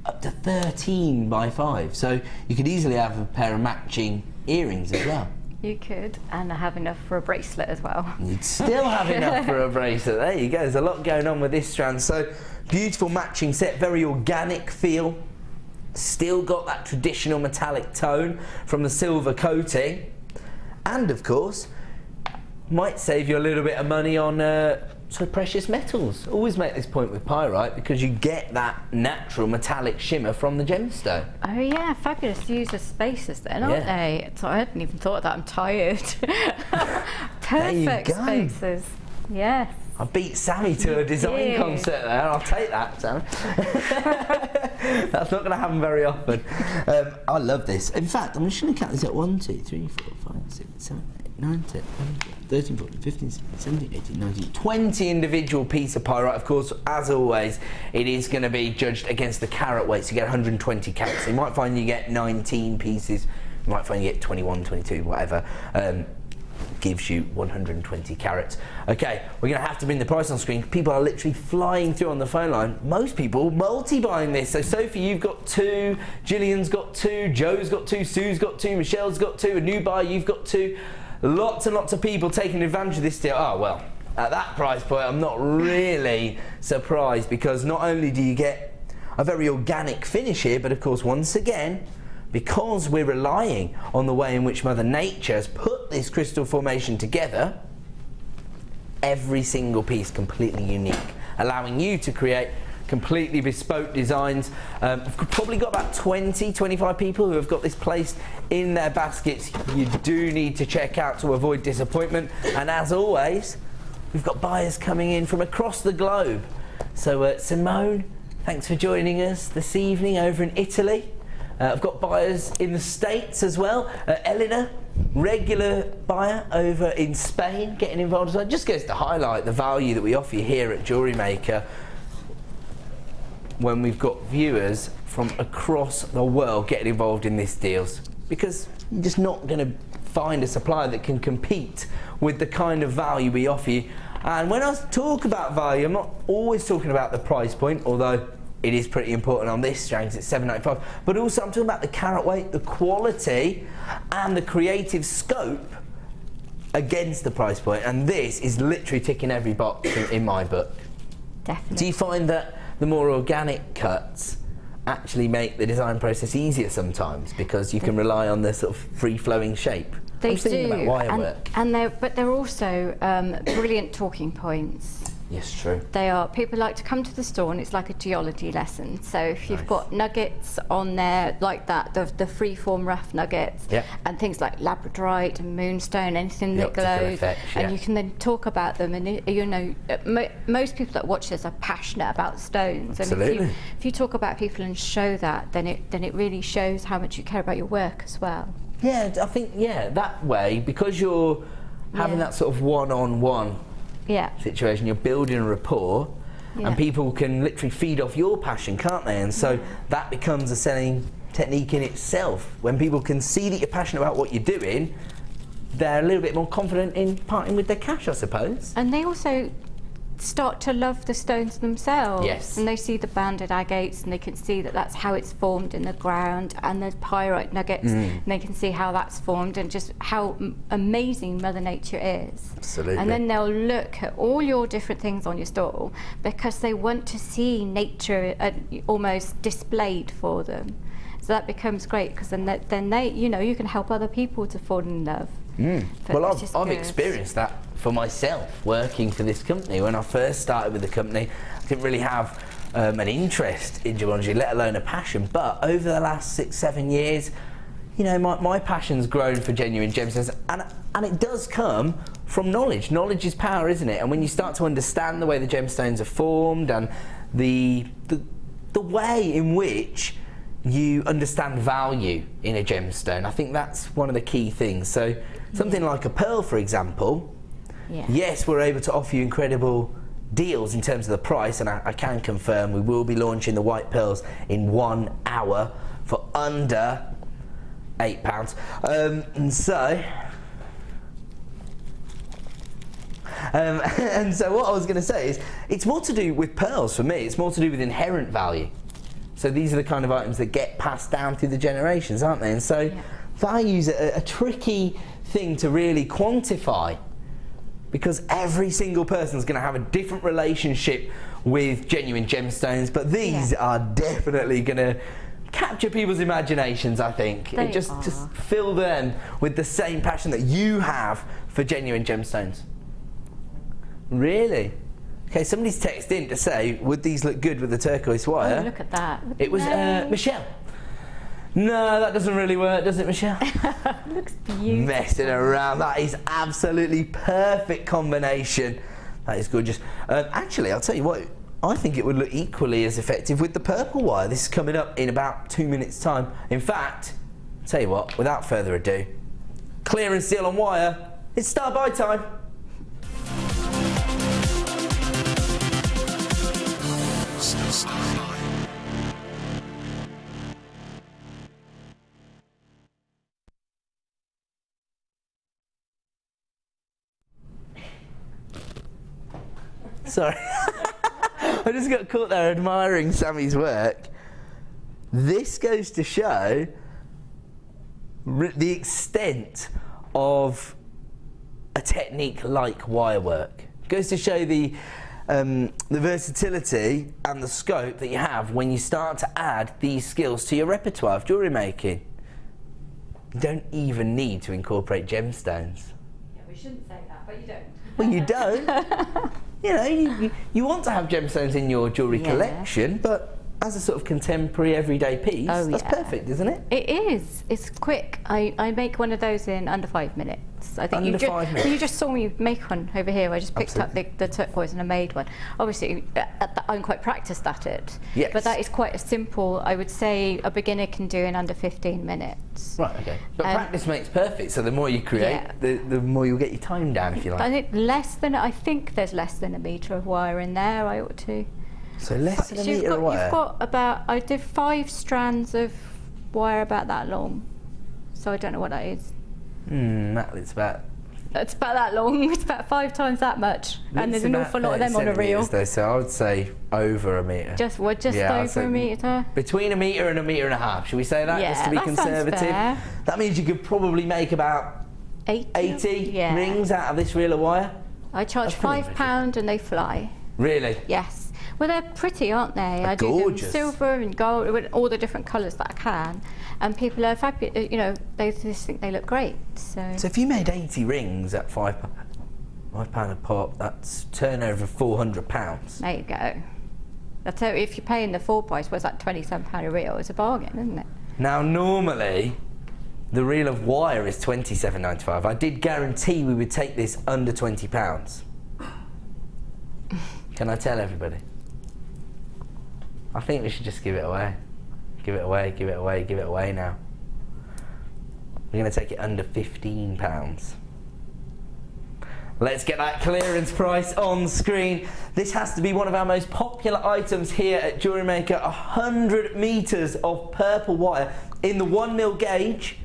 up to 13x5. So you could easily have a pair of matching earrings as well. You could, and have enough for a bracelet as well. You'd still have enough for a bracelet. There you go. There's a lot going on with this strand. So beautiful matching set, very organic feel. Still got that traditional metallic tone from the silver coating, and of course might save you a little bit of money on precious metals. Always make this point with pyrite, because you get that natural metallic shimmer from the gemstone. Oh yeah, fabulous use of spacers then, aren't they? So I hadn't even thought of that. I'm tired. Perfect spacers. Yes. I beat Sammy to a design concert there. I'll take that, Sammy. That's not going to happen very often. I love this. In fact, I'm just going to count this at 1, 2, 3, 4, 5, 6, 7, 8, 9, 10, 11, 13, 14, 15, 16, 17, 18, 19, 20 individual pieces of pyrite. Of course, as always, it is going to be judged against the carat weight. So you get 120 carats. So you might find you get 19 pieces. You might find you get 21, 22, whatever. Gives you 120 carats. Okay, we're going to have to bring the price on screen. People are literally flying through on the phone line. Most people multi-buying this. So Sophie, you've got 2, Gillian's got 2, Joe's got 2, Sue's got 2, Michelle's got 2, a new buyer, you've got 2. Lots and lots of people taking advantage of this deal. Oh, well, at that price point, I'm not really surprised, because not only do you get a very organic finish here, but of course, once again, because we're relying on the way in which Mother Nature has put this crystal formation together, every single piece completely unique, allowing you to create completely bespoke designs. We've probably got about 20, 25 people who have got this placed in their baskets. You do need to check out to avoid disappointment. And as always, we've got buyers coming in from across the globe. So Simone, thanks for joining us this evening over in Italy. I've got buyers in the States as well. Eleanor, regular buyer over in Spain, getting involved as well. Just goes to highlight the value that we offer you here at JewelleryMaker when we've got viewers from across the world getting involved in these deals, because you're just not going to find a supplier that can compete with the kind of value we offer you. And when I talk about value, I'm not always talking about the price point, although it is pretty important on this strand, it's $7.95, but also I'm talking about the carat weight, the quality, and the creative scope against the price point. And this is literally ticking every box in my book. Definitely. Do you find that the more organic cuts actually make the design process easier sometimes, because you can rely on the sort of free-flowing shape? They I'm thinking do, about wire work. and they're also brilliant talking points. Yes, true. They are. People like to come to the store, and it's like a geology lesson. So if you've got nuggets on there like that, the free-form rough nuggets, and things like labradorite and moonstone, anything that glows, effects, and you can then talk about them. And you know, most people that watch this are passionate about stones. Absolutely. And if you talk about people and show that, then it really shows how much you care about your work as well. Yeah, I think that way, because you're having that sort of one-on-one situation, you're building a rapport, and people can literally feed off your passion, can't they? And so that becomes a selling technique in itself. When people can see that you're passionate about what you're doing, they're a little bit more confident in parting with their cash, I suppose. And they also start to love the stones themselves. Yes. And they see the banded agates, and they can see that that's how it's formed in the ground, and the pyrite nuggets, and they can see how that's formed, and just how amazing Mother Nature is. Absolutely. And then they'll look at all your different things on your stall because they want to see nature almost displayed for them. So that becomes great, because then they, you know, you can help other people to fall in love. Well, I've experienced that for myself working for this company. When I first started with the company, I didn't really have an interest in gemology, let alone a passion. But over the last 6-7 years, you know, my passion's grown for genuine gemstones, and it does come from knowledge. Knowledge is power, isn't it? And when you start to understand the way the gemstones are formed and the way in which you understand value in a gemstone, I think that's one of the key things. So something like a pearl, for example, yes, we're able to offer you incredible deals in terms of the price, and I can confirm we will be launching the white pearls in 1 hour for under £8. And so what I was going to say is, it's more to do with pearls for me. It's more to do with inherent value. So these are the kind of items that get passed down through the generations, aren't they? And so value's a tricky thing to really quantify, because every single person's going to have a different relationship with genuine gemstones, but these are definitely going to capture people's imaginations, I think. It just fill them with the same passion that you have for genuine gemstones. Really? Okay, somebody's texted in to say, would these look good with the turquoise wire? Oh, look at that. It was Michelle. No, that doesn't really work, does it, Michelle? Looks beautiful. Messing around. That is absolutely perfect combination. That is gorgeous. Actually, I'll tell you what, I think it would look equally as effective with the purple wire. This is coming up in about 2 minutes' time. In fact, I'll tell you what, without further ado, clearance deal on wire. It's star buy time. Sorry, I just got caught there admiring Sammy's work. This goes to show the extent of a technique like wire work. It goes to show the versatility and the scope that you have when you start to add these skills to your repertoire of jewellery making. You don't even need to incorporate gemstones. Yeah, we shouldn't say that, but you don't. Well, you don't. You know, you want to have gemstones in your jewellery collection, but as a sort of contemporary everyday piece, that's perfect, isn't it? It is. It's quick. I make one of those in under 5 minutes. I think Under 5 minutes. You just saw me make one over here. I just picked up the turquoise and I made one. Obviously, I'm quite practiced at it. Yes. But that is quite a simple, I would say, a beginner can do in under 15 minutes. Right, okay. But practice makes perfect, so the more you create, the more you'll get your time down, if you like. I think there's less than a metre of wire in there. I ought to. So less than a metre of wire? You've got about, I did 5 strands of wire about that long. So I don't know what that is. It's about that long. It's about 5 times that much. And there's an awful lot of them on a reel. Though, so I would say over a metre. Just over a metre? Between a metre and a metre and a half. Should we say that, just to be conservative? Fair. That means you could probably make about 80 rings out of this reel of wire. I charge £5 and they fly. Really? Yes. Well, they're pretty, aren't they? I do them silver and gold, with all the different colours that I can, and people are fabulous. You know, they just think they look great. So if you made 80 rings at £5 a pop, that's turnover of £400. There you go. I tell you, if you're paying the full price, what's that, £27 a reel? It's a bargain, isn't it? Now, normally, the reel of wire is £27.95. I did guarantee we would take this under £20. Can I tell everybody? I think we should just give it away. Give it away, give it away, give it away now. We're going to take it under £15. Let's get that clearance price on screen. This has to be one of our most popular items here at JewelleryMaker. 100 metres of purple wire in the 1mm gauge.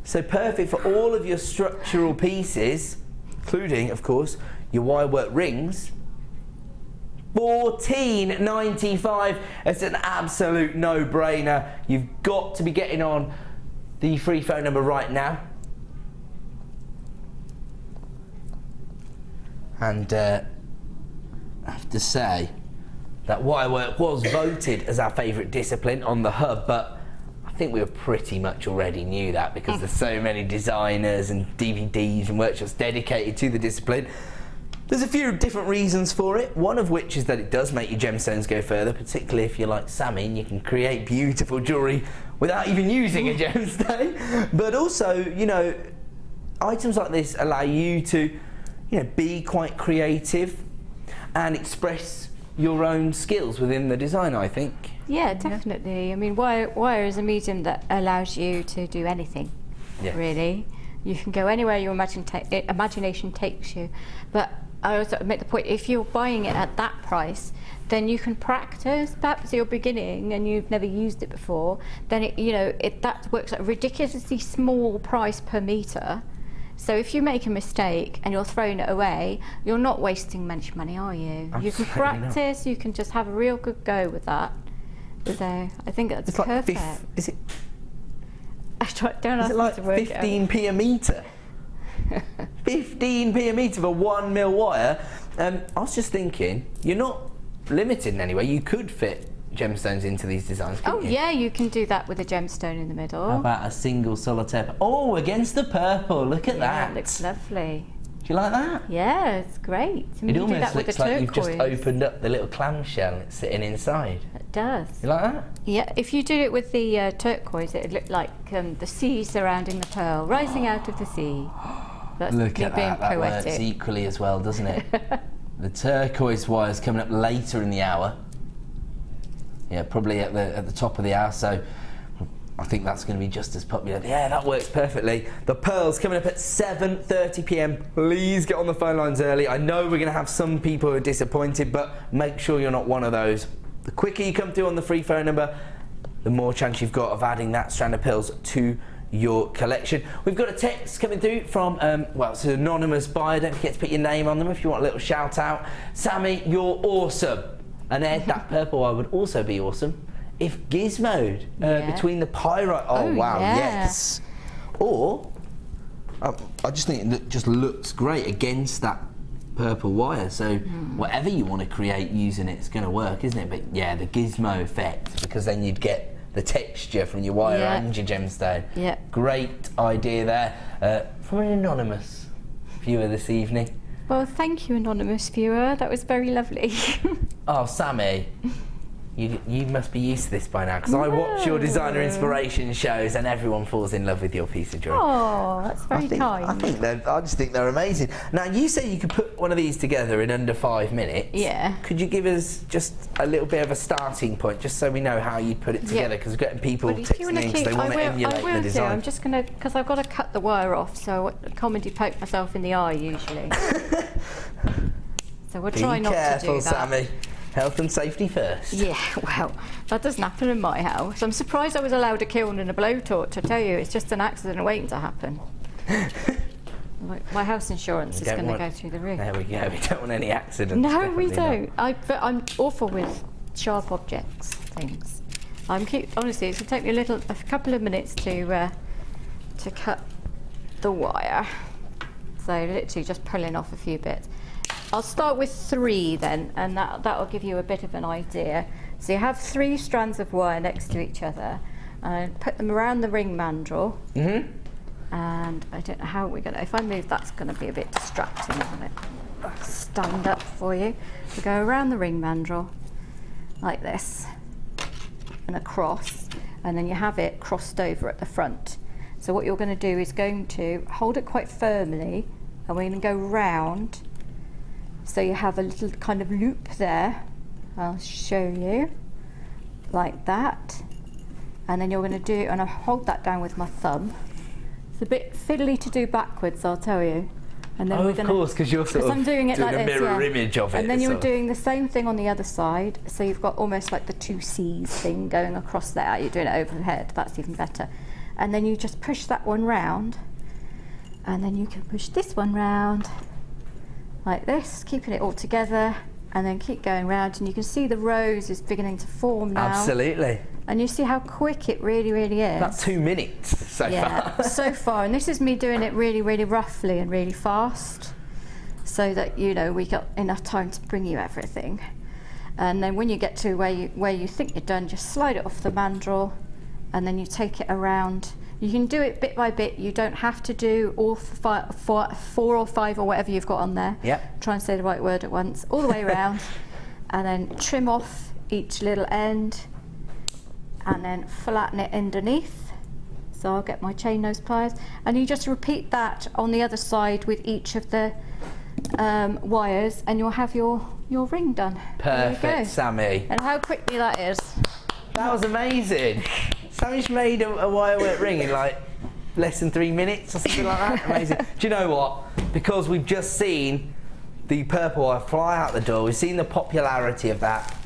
So perfect for all of your structural pieces, including, of course, your wire work rings. 14.95. It's an absolute no-brainer. You've got to be getting on the free phone number right now. And I have to say that wirework was voted as our favourite discipline on the hub, but I think we pretty much already knew that because there's so many designers and DVDs and workshops dedicated to the discipline. There's a few different reasons for it, one of which is that it does make your gemstones go further, particularly if you're like Sammy and you can create beautiful jewellery without even using a gemstone. But also, you know, items like this allow you to, you know, be quite creative and express your own skills within the design, I think. Yeah, definitely. I mean, wire is a medium that allows you to do anything, really. You can go anywhere your imagination takes you. But I also make the point, if you're buying it at that price, then you can practice. Perhaps you're beginning and you've never used it before, then it, you know, that works at a ridiculously small price per metre. So if you make a mistake and you're throwing it away, you're not wasting much money, are you? Absolutely you can practice, you can just have a real good go with that. So I think that's perfect. Like is it? Don't ask like me to work 15p a metre? 15p a metre for 1 mil wire. I was just thinking, you're not limited in any way. You could fit gemstones into these designs, couldn't you? Yeah, you can do that with a gemstone in the middle. How about a single solitaire? Oh, against the purple. Look at that. It looks lovely. Do you like that? Yeah, it's great. I mean, It you do almost that with looks the like you've just turquoise. opened up the little clamshell and it's sitting inside. It does. You like that? Yeah, if you did it with the turquoise, it would look like the sea surrounding the pearl, rising out of the sea. That's Look at being that. That poetic. works equally as well, doesn't it? The turquoise wire's coming up later in the hour. Yeah, probably at the top of the hour, so I think that's going to be just as popular. Yeah, that works perfectly. The pearl's coming up at 7:30 p.m. Please get on the phone lines early. I know we're going to have some people who are disappointed, but make sure you're not one of those. The quicker you come through on the free phone number, the more chance you've got of adding that strand of pearls to your collection. We've got a text coming through from, well, it's an anonymous buyer. Don't forget to put your name on them if you want a little shout out. Sammy, you're awesome. And Ed, that purple wire would also be awesome if gizmoed between the pyrite. Oh wow, yes. Or I just think it just looks great against that purple wire. So whatever you want to create using it, it's going to work, isn't it? But yeah, the gizmo effect, because then you'd get the texture from your wire and your gemstone. Yeah. Great idea there from an anonymous viewer this evening. Well, thank you, anonymous viewer. That was very lovely. Oh, Sammy, you must be used to this by now, because I watch your designer inspiration shows and everyone falls in love with your piece of jewellery. Oh, that's very kind. I just think they're amazing. Now, you say you could put one of these together in under 5 minutes. Yeah. Could you give us just a little bit of a starting point, just so we know how you'd put it together? Because we're getting people texting in because they want to emulate the design. I'm just going to, because I've got to cut the wire off, so I comedy poke myself in the eye usually. So we'll try not to do that. Be careful, Sammy. Health and safety first. Yeah, well, that doesn't happen in my house. I'm surprised I was allowed a kiln and a blowtorch. I tell you, it's just an accident waiting to happen. My house insurance is going to go through the roof. There we go. We don't want any accidents. No, we don't. I'm awful with sharp objects, things. Honestly, it's going to take me a couple of minutes to cut the wire. So literally just pulling off a few bits. I'll start with 3 then, and that'll give you a bit of an idea. So you have 3 strands of wire next to each other, and put them around the ring mandrel. And I don't know how we're going to, if I move, that's going to be a bit distracting, isn't it? I'll stand up for you. We go around the ring mandrel, like this, and across, and then you have it crossed over at the front. So what you're going to do is going to hold it quite firmly, and we're going to go round. So you have a little kind of loop there. I'll show you, like that. And then you're going to do, and I'll hold that down with my thumb. It's a bit fiddly to do backwards, I'll tell you. And then of course, because you're sort of I'm doing it like a mirror image of it. And then you're doing the same thing on the other side. So you've got almost like the 2 C's thing going across there. You're doing it overhead. That's even better. And then you just push that one round, and then you can push this one round like this, keeping it all together, and then keep going round, and you can see the rose is beginning to form now. Absolutely. And you see how quick it really, really is. About 2 minutes so far. So far. And this is me doing it really, really roughly and really fast, so that, you know, we got enough time to bring you everything. And then when you get to where you think you're done, just slide it off the mandrel, and then you take it around. You can do it bit by bit. You don't have to do all 4 or 5 or whatever you've got on there. Yep. Try and say the right word at once. All the way around, and then trim off each little end, and then flatten it underneath. So I'll get my chain nose pliers, and you just repeat that on the other side with each of the wires, and you'll have your ring done. Perfect, Sammy. And how quickly that is. That was amazing. Sammy's made a wirework ring in like less than 3 minutes or something like that. Amazing. Do you know what? Because we've just seen the purple wire fly out the door, we've seen the popularity of that,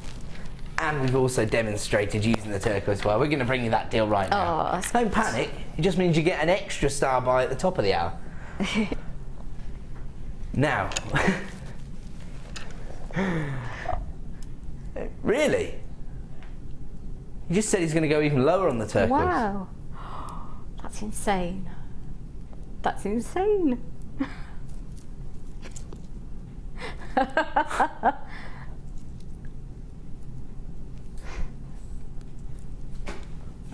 and we've also demonstrated using the turquoise wire. We're going to bring you that deal right now. Oh, don't panic. It just means you get an extra star by at the top of the hour. Now, really? He just said he's going to go even lower on the turquoise. Wow, that's insane. That's insane.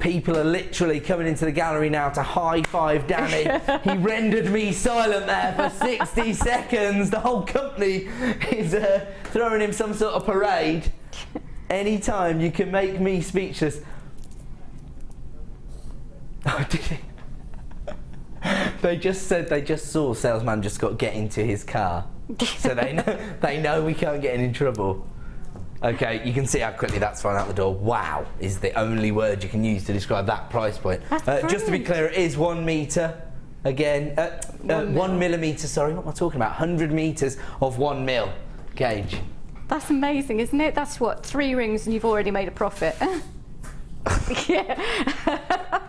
People are literally coming into the gallery now to high-five Danny. He rendered me silent there for 60 seconds. The whole company is throwing him some sort of parade. Anytime you can make me speechless. Oh, did he? They just said they just saw salesman just got get into his car. So they know we can't get in trouble. Okay, you can see how quickly that's flying out the door. Wow is the only word you can use to describe that price point. Just to be clear, it is 1 metre. Again, 1 millimetre, sorry, what am I talking about? 100 metres of 1 mil gauge. That's amazing, isn't it? That's what, 3 rings and you've already made a profit. Yeah.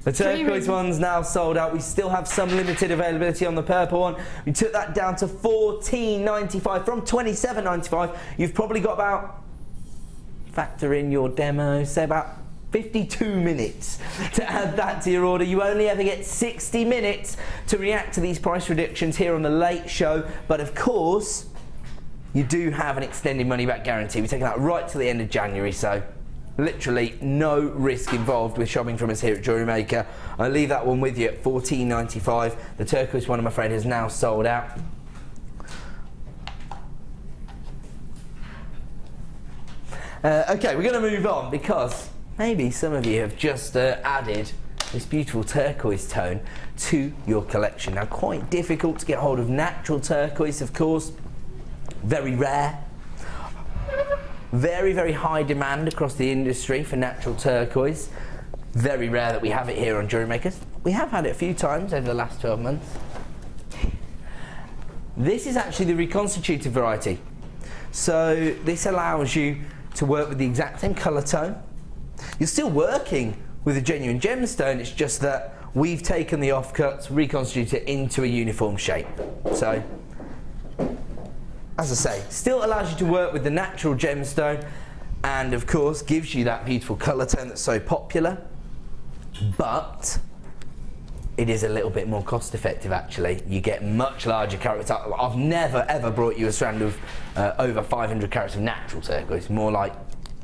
The turquoise one's now sold out. We still have some limited availability on the purple one. We took that down to $14.95 from $27.95. You've probably got about, factor in your demo, say about 52 minutes to add that to your order. You only ever get 60 minutes to react to these price reductions here on the Late Show. But of course, you do have an extended money back guarantee. We're taking that right to the end of January, so literally no risk involved with shopping from us here at JewelleryMaker. I'll leave that one with you at $14.95. The turquoise one, I'm afraid, has now sold out. Okay, we're going to move on because maybe some of you have just added this beautiful turquoise tone to your collection. Now, quite difficult to get hold of natural turquoise, of course. Very rare. Very, very high demand across the industry for natural turquoise. Very rare that we have it here on JewelleryMaker. We have had it a few times over the last 12 months. This is actually the reconstituted variety. So this allows you to work with the exact same colour tone. You're still working with a genuine gemstone, it's just that we've taken the offcuts, reconstituted it into a uniform shape. So, as I say, still allows you to work with the natural gemstone and of course gives you that beautiful colour tone that's so popular, but it is a little bit more cost effective actually. You get much larger carats. I've never ever brought you a strand of over 500 carats of natural turquoise, more like,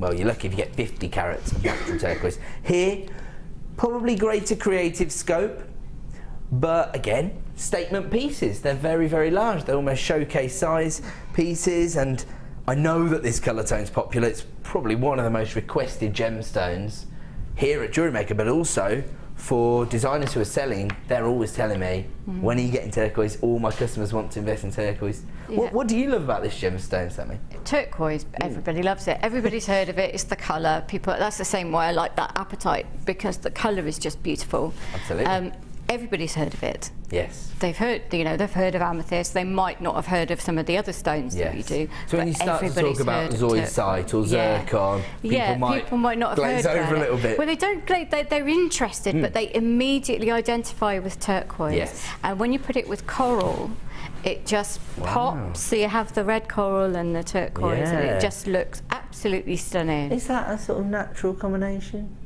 well, you're lucky if you get 50 carats of natural turquoise. Here, probably greater creative scope, but again, statement pieces. They're very, very large. They're almost showcase size pieces, and I know that this colour tone's popular. It's probably one of the most requested gemstones here at JewelleryMaker, but also for designers who are selling, they're always telling me, when are you getting turquoise? All my customers want to invest in turquoise. Yeah. What do you love about this gemstone, Sammy? Turquoise, everybody loves it. Everybody's heard of it. It's the colour. People, that's the same why I like that Apatite, because the colour is just beautiful. Absolutely. everybody's heard of it. Yes. They've heard, they've heard of amethyst. They might not have heard of some of the other stones that we do. So when you start to talk about zoisite or zircon, people might not have glaze heard over a little bit. Well, they don't glaze. They're interested, but they immediately identify with turquoise. Yes. And when you put it with coral, it just pops. So you have the red coral and the turquoise, and it just looks absolutely stunning. Is that a sort of natural combination?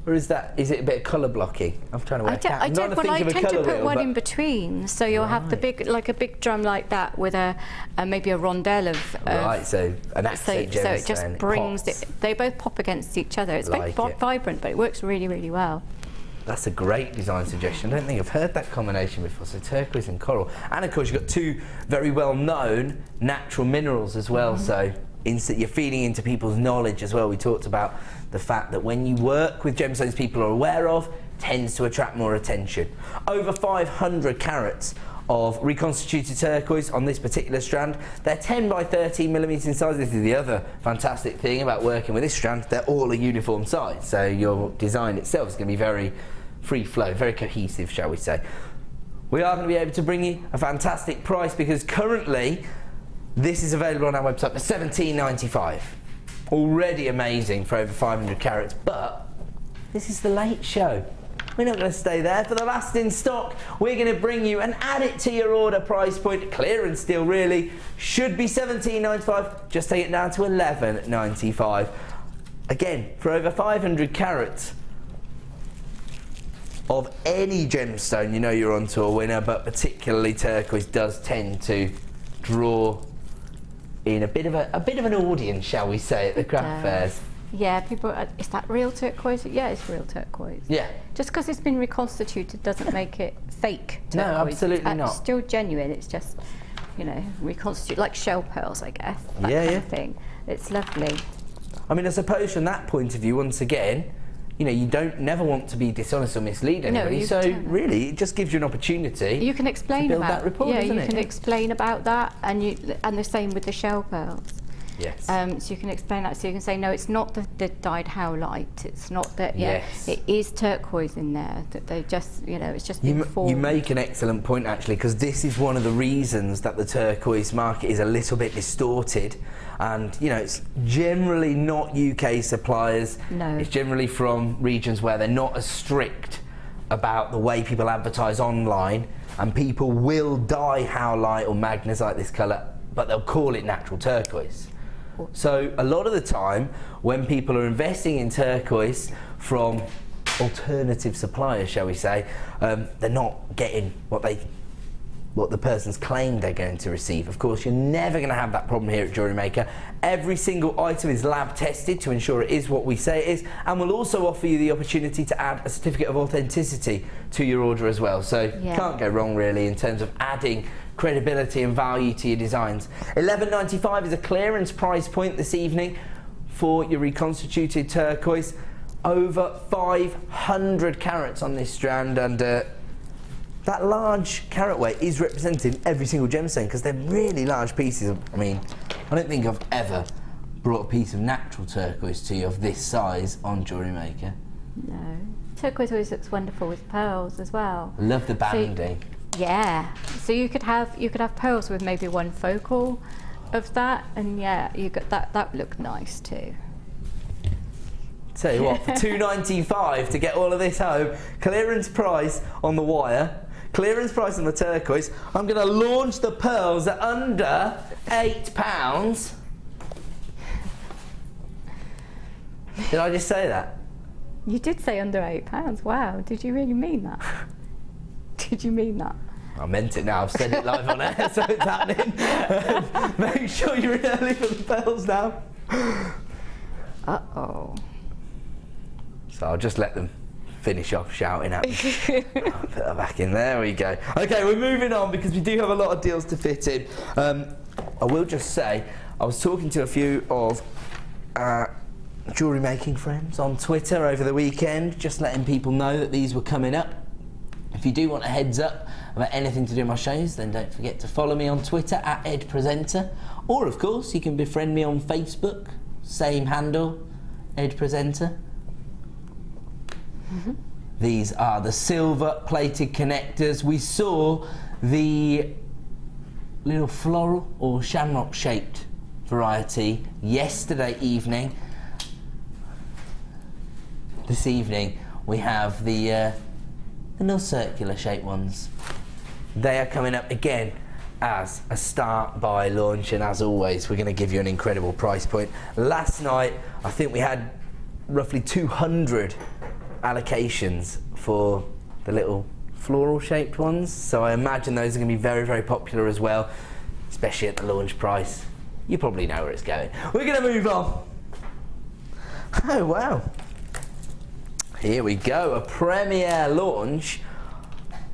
Or is it a bit of colour blocking? I'm trying to work out. I tend to put one in between, so you'll have the big, like a big drum like that with maybe a rondelle of. Right, so an accent gemstone. So it just brings it. They both pop against each other. It's very vibrant, but it works really, really well. That's a great design suggestion. I don't think I've heard that combination before. So turquoise and coral, and of course you've got two very well-known natural minerals as well. So you're feeding into people's knowledge as well. We talked about the fact that when you work with gemstones people are aware of, tends to attract more attention. Over 500 carats of reconstituted turquoise on this particular strand. They're 10 by 13 millimeters in size. This is the other fantastic thing about working with this strand. They're all a uniform size, so your design itself is going to be very free flow, very cohesive, shall we say. We are going to be able to bring you a fantastic price because currently this is available on our website for $17.95. Already amazing for over 500 carats, but this is the late show. We're not going to stay there. For the last in stock, we're going to bring you and add it to your order price point. Clearance deal really should be $17.95. Just take it down to $11.95. Again, for over 500 carats of any gemstone, you know you're onto a winner, but particularly turquoise does tend to draw in a bit of an audience, shall we say, at the craft fairs. Yeah, people, is that real turquoise? Yeah, it's real turquoise. Yeah. Just because it's been reconstituted doesn't make it fake turquoise. No, absolutely not. It's still genuine, it's just, reconstituted, like shell pearls, I guess. That kind of thing. It's lovely. I mean, I suppose from that point of view, once again, you never want to be dishonest or mislead anybody. So really, it just gives you an opportunity. You can explain to build about that rapport, you doesn't it? can explain about that, and the same with the shell pearls. Yes. So you can explain that. So you can say, no, it's not the dyed howlite. It's not that. Yeah. Yes. It is turquoise in there. That they just, it's just been formed. You make an excellent point actually, because this is one of the reasons that the turquoise market is a little bit distorted. And it's generally not UK suppliers. No. It's generally from regions where they're not as strict about the way people advertise online, and people will dye howlite or magnesite this colour, but they'll call it natural turquoise. So a lot of the time when people are investing in turquoise from alternative suppliers, shall we say, they're not getting what the person's claimed they're going to receive. Of course, you're never going to have that problem here at JewelleryMaker. Every single item is lab tested to ensure it is what we say it is, and we'll also offer you the opportunity to add a certificate of authenticity to your order as well. So you can't go wrong really in terms of adding credibility and value to your designs. $11.95 is a clearance price point this evening for your reconstituted turquoise. Over 500 carats on this strand, and that large carat weight is represented in every single gemstone because they're really large pieces. I mean, I don't think I've ever brought a piece of natural turquoise to you of this size on JewelleryMaker. No. Turquoise always looks wonderful with pearls as well. I love the banding. Yeah. So you could have pearls with maybe one focal of that, and you got that looked nice too. Tell you what, for $2.95 to get all of this home, clearance price on the wire, clearance price on the turquoise. I'm going to launch the pearls at under £8. Did I just say that? You did say under £8. Wow, did you really mean that? Did you mean that? I meant it now. I've said it live on air, so it's happening. Make sure you're in early for the pearls now. Uh-oh. So I'll just let them finish off shouting at me. I'll put that back in. There we go. Okay, we're moving on because we do have a lot of deals to fit in. I will just say, I was talking to a few of jewellery making friends on Twitter over the weekend, just letting people know that these were coming up. If you do want a heads up about anything to do with my shows, then don't forget to follow me on Twitter at EdPresenter. Or of course, you can befriend me on Facebook, same handle, EdPresenter. These are the silver plated connectors. We saw the little floral or shamrock shaped variety yesterday evening. This evening we have the little circular shaped ones. They are coming up again as a start by launch, and as always we're going to give you an incredible price point. Last night I think we had roughly 200 allocations for the little floral shaped ones, so I imagine those are going to be very, very popular as well, especially at the launch price. You probably know where it's going. We're going to move on. Oh wow, here we go, a premiere launch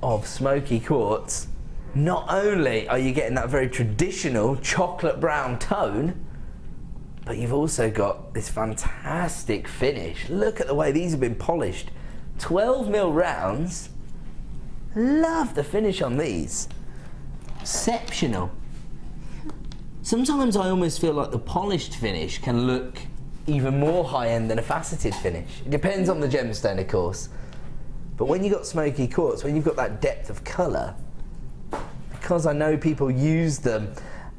of Smoky Quartz. Not only are you getting that very traditional chocolate brown tone, but you've also got this fantastic finish. Look at the way these have been polished. 12mm rounds. Love the finish on these. Exceptional. Sometimes I almost feel like the polished finish can look even more high-end than a faceted finish. It depends on the gemstone, of course. But when you've got Smoky Quartz, when you've got that depth of colour, because I know people use them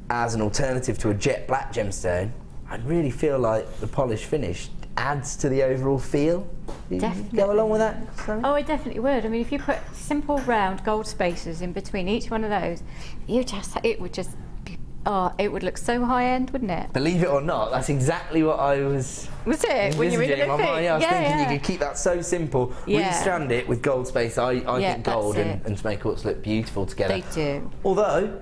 as an alternative to a jet black gemstone, I really feel like the polished finish adds to the overall feel. Definitely. Go along with that, Sammy? Oh, I definitely would. I mean, if you put simple round gold spaces in between each one of those, it would just be, it would look so high end, wouldn't it? Believe it or not, that's exactly what I was. Was it when you were in the envisaging. I was thinking you could keep that so simple. Yeah. Restrand it with gold space. I think gold and Smoky Quartz look beautiful together. They do. Although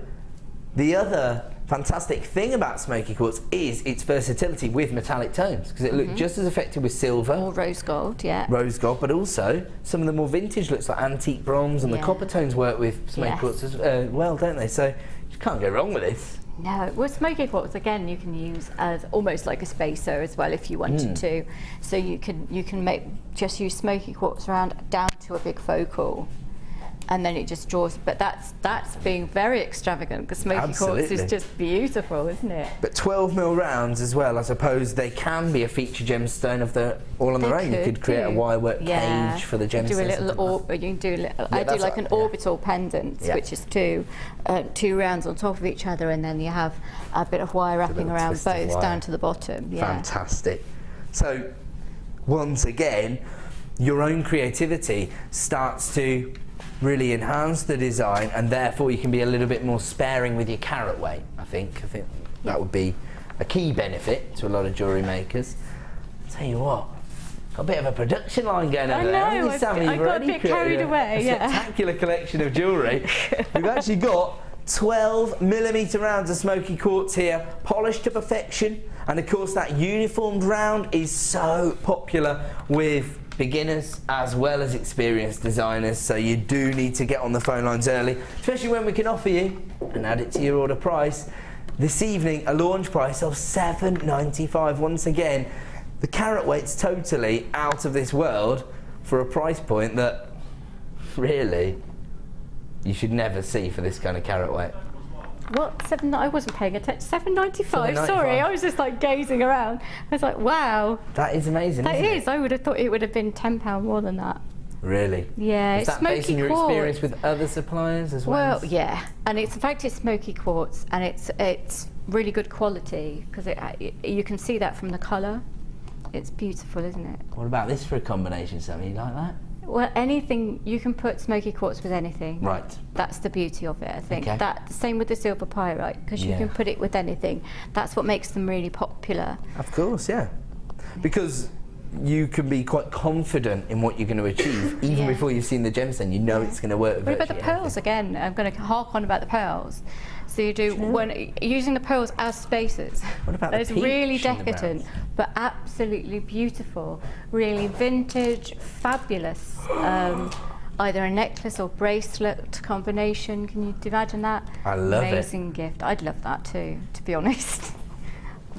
the other fantastic thing about Smoky Quartz is its versatility with metallic tones, because it looked just as effective with silver or rose gold, rose gold, but also some of the more vintage looks like antique bronze, and the copper tones work with Smoky Quartz as well, don't they? So you can't go wrong with this. No, well, Smoky Quartz again you can use as almost like a spacer as well if you wanted to. So you can just use Smoky Quartz round down to a big focal, and then it just draws. But that's being very extravagant, because Smoky Quartz is just beautiful, isn't it? But 12mm rounds as well, I suppose they can be a feature gemstone of the all on their own. You could create a wirework cage for the gemstone. Do a little you can do a little, I do like an orbital pendant, which is two rounds on top of each other, and then you have a bit of wire wrapping around both down to the bottom. Fantastic. So once again, your own creativity starts to really enhance the design, and therefore you can be a little bit more sparing with your carat weight. I think that would be a key benefit to a lot of jewellery makers. I'll tell you what, got a bit of a production line going over there. I know, I got a bit carried away. A spectacular collection of jewellery. We've actually got 12mm rounds of Smoky Quartz here, polished to perfection, and of course that uniformed round is so popular with beginners as well as experienced designers, so you do need to get on the phone lines early, especially when we can offer you and add it to your order price this evening, a launch price of $7.95. Once again, the carat weight's totally out of this world for a price point that really you should never see for this kind of carat weight. What? I wasn't paying attention. $7.95. Sorry, I was just like gazing around. I was like, wow. That is amazing. That isn't is. I would have thought it would have been £10 more than that. Really? Yeah. Is that based on your experience with other suppliers as well? Well, yeah. And in fact, it's Smoky Quartz, and it's really good quality, because you can see that from the colour. It's beautiful, isn't it? What about this for a combination, Sammy? You like that? Well, anything, you can put Smoky Quartz with anything. Right. That's the beauty of it, I think. Same with the silver pyrite, because you can put it with anything. That's what makes them really popular. Of course, yeah. Because you can be quite confident in what you're going to achieve, even before you've seen the gemstone. You know it's going to work. What about the pearls again? I'm going to hark on about the pearls. So you do using the pearls as spacers. What about that is really decadent, but absolutely beautiful, really vintage, fabulous. Either a necklace or bracelet combination. Can you imagine that? I love it. Amazing gift. I'd love that too, to be honest.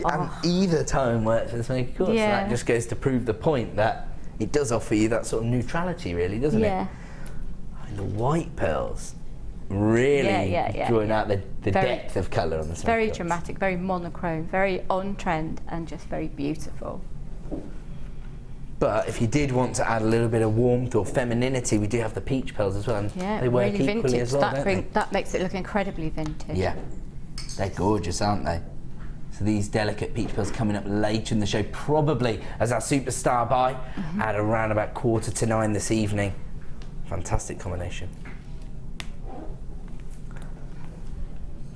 And either tone works for the Smoky Quartz. So that just goes to prove the point that it does offer you that sort of neutrality, really, doesn't it? I mean, the white pearls really drawing out the depth of colour on the Smoky Very Quartz. dramatic, very monochrome, very on trend, and just very beautiful. But if you did want to add a little bit of warmth or femininity, we do have the peach pearls as well. And Yeah, they work really equally vintage. as well, don't they? That makes it look incredibly vintage. Yeah, they're gorgeous, aren't they? So these delicate peach pearls coming up later in the show, probably as our superstar buy at around about 9:15 this evening. Fantastic combination.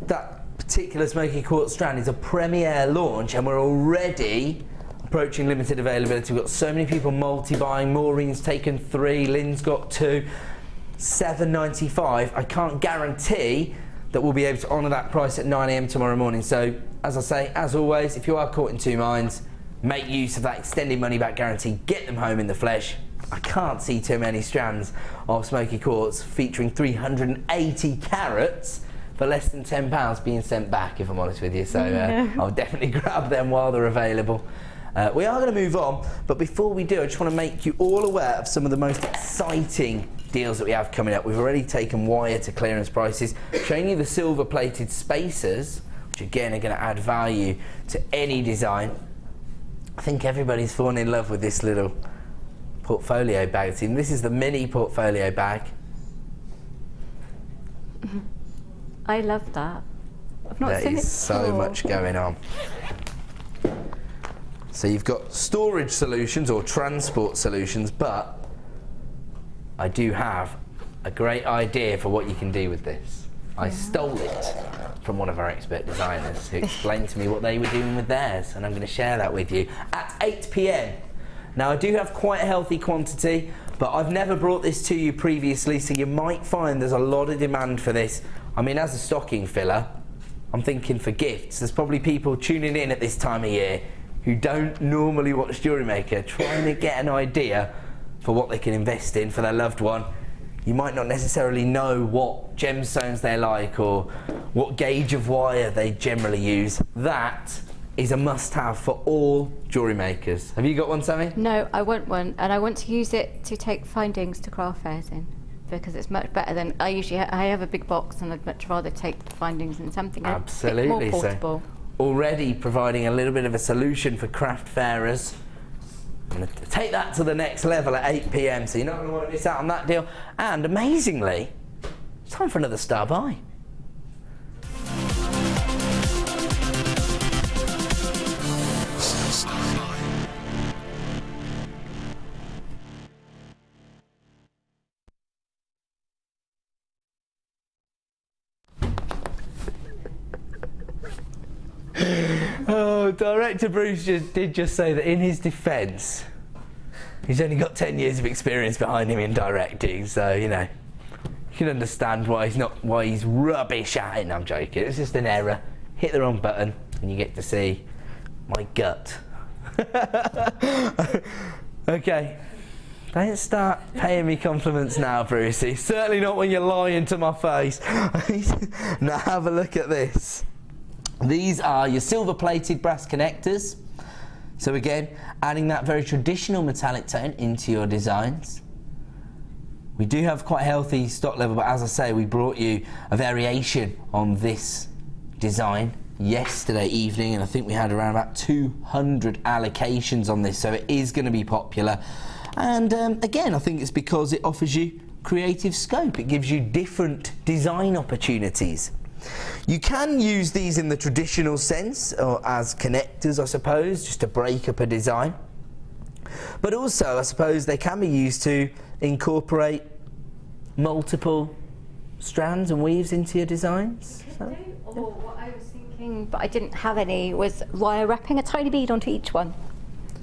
That particular smoky quartz strand is a premiere launch, and we're already approaching limited availability. We've got so many people multi-buying. Maureen's taken 3, Lynn's got 2, $7.95. I can't guarantee that we'll be able to honour that price at 9 AM tomorrow morning. So, as I say, as always, if you are caught in two minds, make use of that extended money back guarantee. Get them home in the flesh. I can't see too many strands of smoky quartz featuring 380 carats for less than £10 being sent back, if I'm honest with you. So I'll definitely grab them while they're available. We are going to move on, but before we do, I just want to make you all aware of some of the most exciting deals that we have coming up. We've already taken wire to clearance prices, showing you the silver plated spacers, which again are going to add value to any design. I think everybody's fallen in love with this little portfolio bag team. This is the mini portfolio bag. I love that. I've not There seen it is so before. much going on. So you've got storage solutions or transport solutions, but I do have a great idea for what you can do with this. I stole it from one of our expert designers who explained to me what they were doing with theirs, and I'm going to share that with you at 8 PM. Now, I do have quite a healthy quantity, but I've never brought this to you previously, so you might find there's a lot of demand for this. I mean, as a stocking filler, I'm thinking for gifts. There's probably people tuning in at this time of year who don't normally watch JewelleryMaker, trying to get an idea for what they can invest in for their loved one. You might not necessarily know what gemstones they like or what gauge of wire they generally use. That is a must-have for all jewellery makers. Have you got one, Sammy? No, I want one, and I want to use it to take findings to craft fairs in, because it's much better than I usually. I have a big box, and I'd much rather take findings in something Absolutely. a bit more portable. So already providing a little bit of a solution for craft fairers. I'm going to take that to the next level at 8 PM, so you're not going to want to miss out on that deal. And amazingly, it's time for another star buy. Oh, Director Bruce did just say that in his defence, he's only got 10 years of experience behind him in directing, so you know, you can understand why he's rubbish at it. No, I'm joking. It's just an error. Hit the wrong button, and you get to see my gut. Okay, don't start paying me compliments now, Brucey. Certainly not when you're lying to my face. Now have a look at this. These are your silver-plated brass connectors. So again, adding that very traditional metallic tone into your designs. We do have quite a healthy stock level, but as I say, we brought you a variation on this design yesterday evening, and I think we had around about 200 allocations on this, so it is going to be popular. And again, I think it's because it offers you creative scope. It gives you different design opportunities. You can use these in the traditional sense, or as connectors, I suppose, just to break up a design. But also, I suppose, they can be used to incorporate multiple strands and weaves into your designs. Or what I was thinking, but I didn't have any, was wire wrapping a tiny bead onto each one.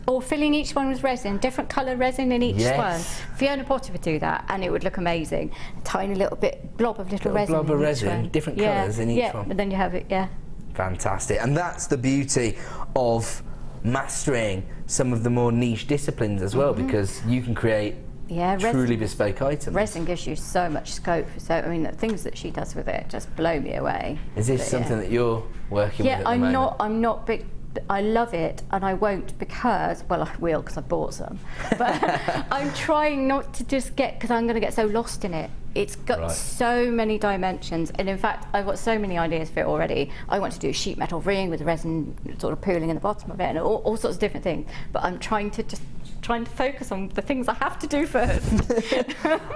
Or filling each one with resin, different colour resin in each one. Fiona Potter would do that, and it would look amazing. A tiny little blob of little resin. Blob of resin, different colours in each one. Yeah, and then you have it, yeah. Fantastic. And that's the beauty of mastering some of the more niche disciplines as well, because you can create truly bespoke items. Resin gives you so much scope. So, I mean, the things that she does with it just blow me away. Is this something that you're working with at the moment? Yeah, I'm not big. I love it, and I won't because, well, I will because I bought some. But I'm trying not to just get, because I'm going to get so lost in it. It's got Right. so many dimensions, and in fact, I've got so many ideas for it already. I want to do a sheet metal ring with resin sort of pooling in the bottom of it, and all sorts of different things. But I'm trying to focus on the things I have to do first.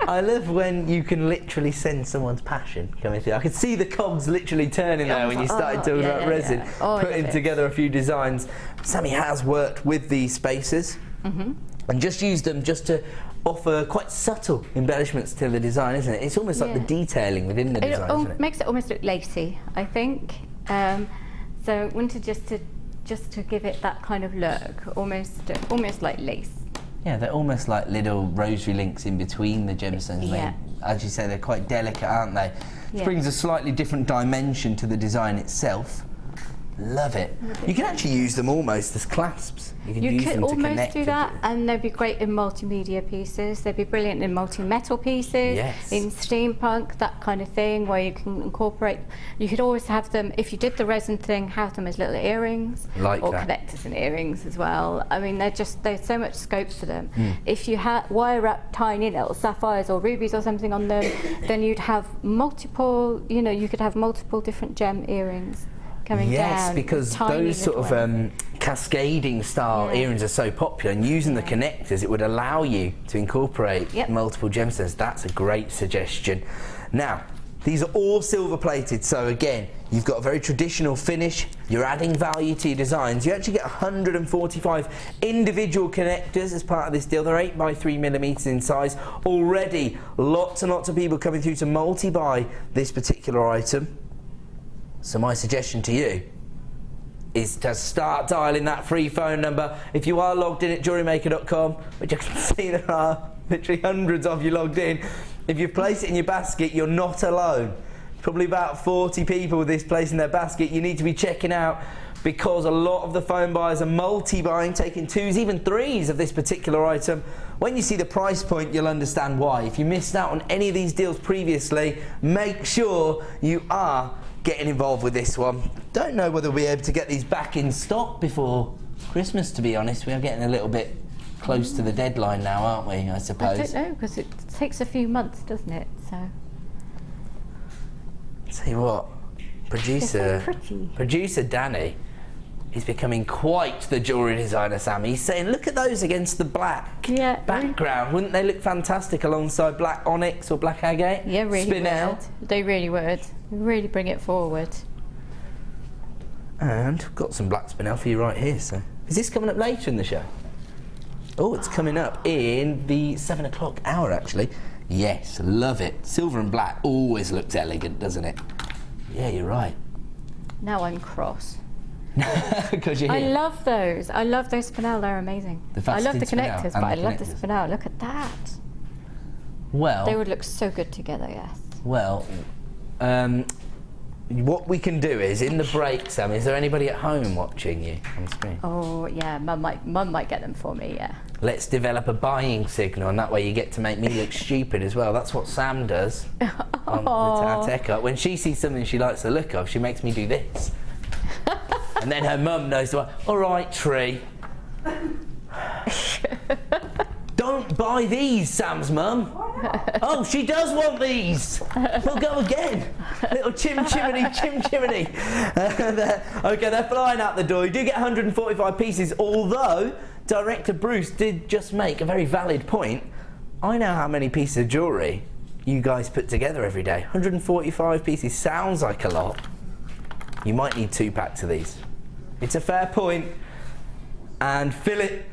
I love when you can literally sense someone's passion coming through. I could see the cogs literally turning there when you started talking about resin, putting together a few designs. Sammy has worked with these spacers and just used them just to offer quite subtle embellishments to the design, isn't it? It's almost like the detailing within the design, isn't it? Makes it almost look lacy, I think. So I wanted just to give it that kind of look, almost like lace. Yeah, they're almost like little rosary links in between the gemstones. Yeah. As you say, they're quite delicate, aren't they? Which brings a slightly different dimension to the design itself. Love it. You can actually use them almost as clasps. You can use them to connect. You could almost do that, and they'd be great in multimedia pieces. They'd be brilliant in multi-metal pieces, in steampunk, that kind of thing, where you can incorporate. You could always have them, if you did the resin thing, have them as little earrings, or connectors and earrings as well. I mean, there's so much scope for them. If you wire up tiny little sapphires or rubies or something on them, then you'd have multiple. You know, you could have multiple different gem earrings. Yes, because those sort of cascading style earrings are so popular, and using the connectors, it would allow you to incorporate multiple gemstones. That's a great suggestion. Now, these are all silver plated, so again, you've got a very traditional finish, you're adding value to your designs. You actually get 145 individual connectors as part of this deal. They're 8 by 3 millimeters in size. Already, lots and lots of people coming through to multi-buy this particular item. So my suggestion to you is to start dialing that free phone number. If you are logged in at JewelleryMaker.com, which I can see there are literally hundreds of you logged in, if you place it in your basket, you're not alone. Probably about 40 people with this place in their basket you need to be checking out, because a lot of the phone buyers are multi-buying, taking 2s, even 3s of this particular item. When you see the price point, you'll understand why. If you missed out on any of these deals previously, make sure you are getting involved with this one. Don't know whether we'll be able to get these back in stock before Christmas, to be honest. We are getting a little bit close to the deadline now, aren't we, I suppose? I don't know, because it takes a few months, doesn't it? So. Tell you what, producer Danny is becoming quite the jewellery designer, Sammy. He's saying, look at those against the black background. Wouldn't they look fantastic alongside black onyx or black agate? Yeah, really Spinel. would. They really would. Really bring it forward. And I've got some black spinel for you right here. So, is this coming up later in the show? Oh, it's coming up in the 7 o'clock hour, actually. Yes, love it. Silver and black always looks elegant, doesn't it? Yeah, you're right. Now I'm cross. Because you're I here. love those. I love those spinel. They're amazing. I love the connectors, but I love the spinel. Look at that. Well, they would look so good together. Yes. Well, what we can do is, in the break, Sam, is there anybody at home watching you on screen? Oh yeah, Mum might get them for me. Yeah. Let's develop a buying signal, and that way you get to make me look stupid as well. That's what Sam does on the Tech Up. When she sees something she likes the look of, she makes me do this. And then her mum knows the way. All right, Tree. Don't buy these, Sam's mum. Oh, she does want these. We'll go again. Little chimney. Okay, they're flying out the door. You do get 145 pieces, although Director Bruce did just make a very valid point. I know how many pieces of jewellery you guys put together every day. 145 pieces sounds like a lot. You might need 2 packs of these. It's a fair point. And Philip,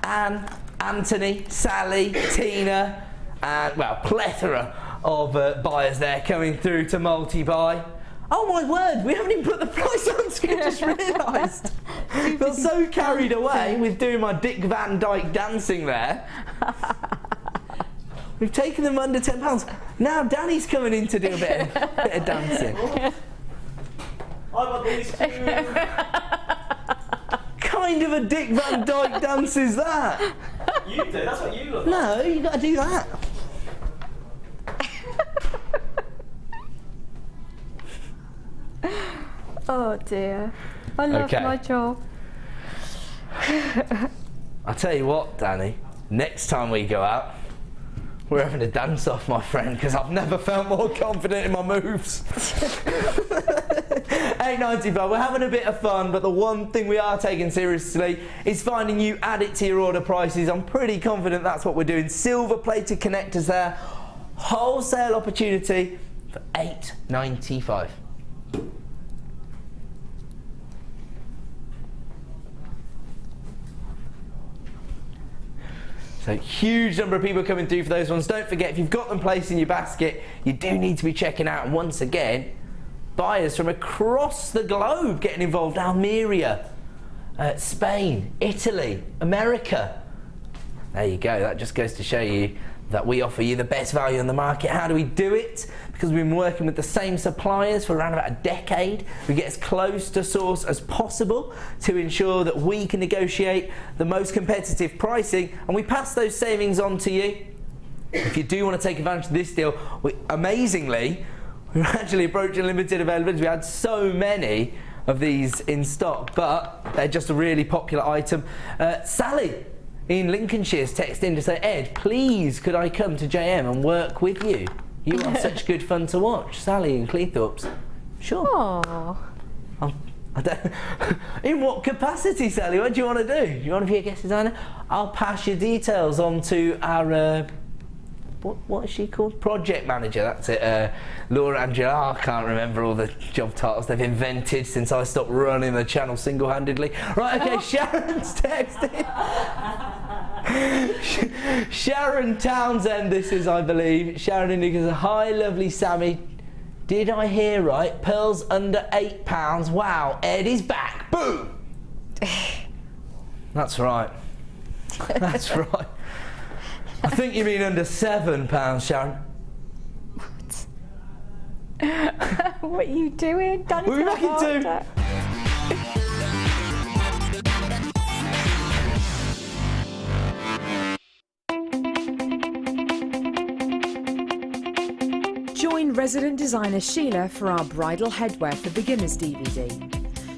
Anne, Anthony, Sally, Tina, and, well, plethora of buyers there coming through to multi-buy. Oh my word, we haven't even put the price on screen, I just realised. Got so carried away with doing my Dick Van Dyke dancing there. We've taken them under £10. Now Danny's coming in to do a bit of dancing. I want these too. Kind of a Dick Van Dyke dance is that? You do, that's what you look like. No, you got to do that. Oh dear, I love my job. I'll tell you what, Danny, next time we go out, We're having a dance off, my friend, because I've never felt more confident in my moves. $8.95, we're having a bit of fun, but the one thing we are taking seriously is finding you, add it to your order prices. I'm pretty confident that's what we're doing. Silver plated connectors there, wholesale opportunity for $8.95. So huge number of people coming through for those ones. Don't forget, if you've got them placed in your basket, you do need to be checking out. And once again, buyers from across the globe getting involved. Almeria, Spain, Italy, America. There you go. That just goes to show you that we offer you the best value in the market. How do we do it? Because we've been working with the same suppliers for around about a decade. We get as close to source as possible to ensure that we can negotiate the most competitive pricing, and we pass those savings on to you. If you do want to take advantage of this deal, amazingly, we're actually approaching limited availability. We had so many of these in stock, but they're just a really popular item. Sally in Lincolnshire's text in to say, Ed, please could I come to JM and work with you? You are such good fun to watch. Sally in Cleethorpes. Sure. Aww. I don't, in what capacity, Sally? What do you want to do? Do you want to be a guest designer? I'll pass your details on to our what is she called? Project manager, that's it. Laura Angela. I can't remember all the job titles they've invented since I stopped running the channel single-handedly. Right, okay, Sharon's texting. Sharon Townsend, this is, I believe. Sharon indicates, hi, lovely Sammy. Did I hear right? Pearls under £8. Wow, Ed is back. Boom! That's right. That's right. I think you mean under £7, Sharon. What? What are you doing? Danny's We'll be back in 2. Join resident designer Sheila for our Bridal Headwear for Beginners DVD.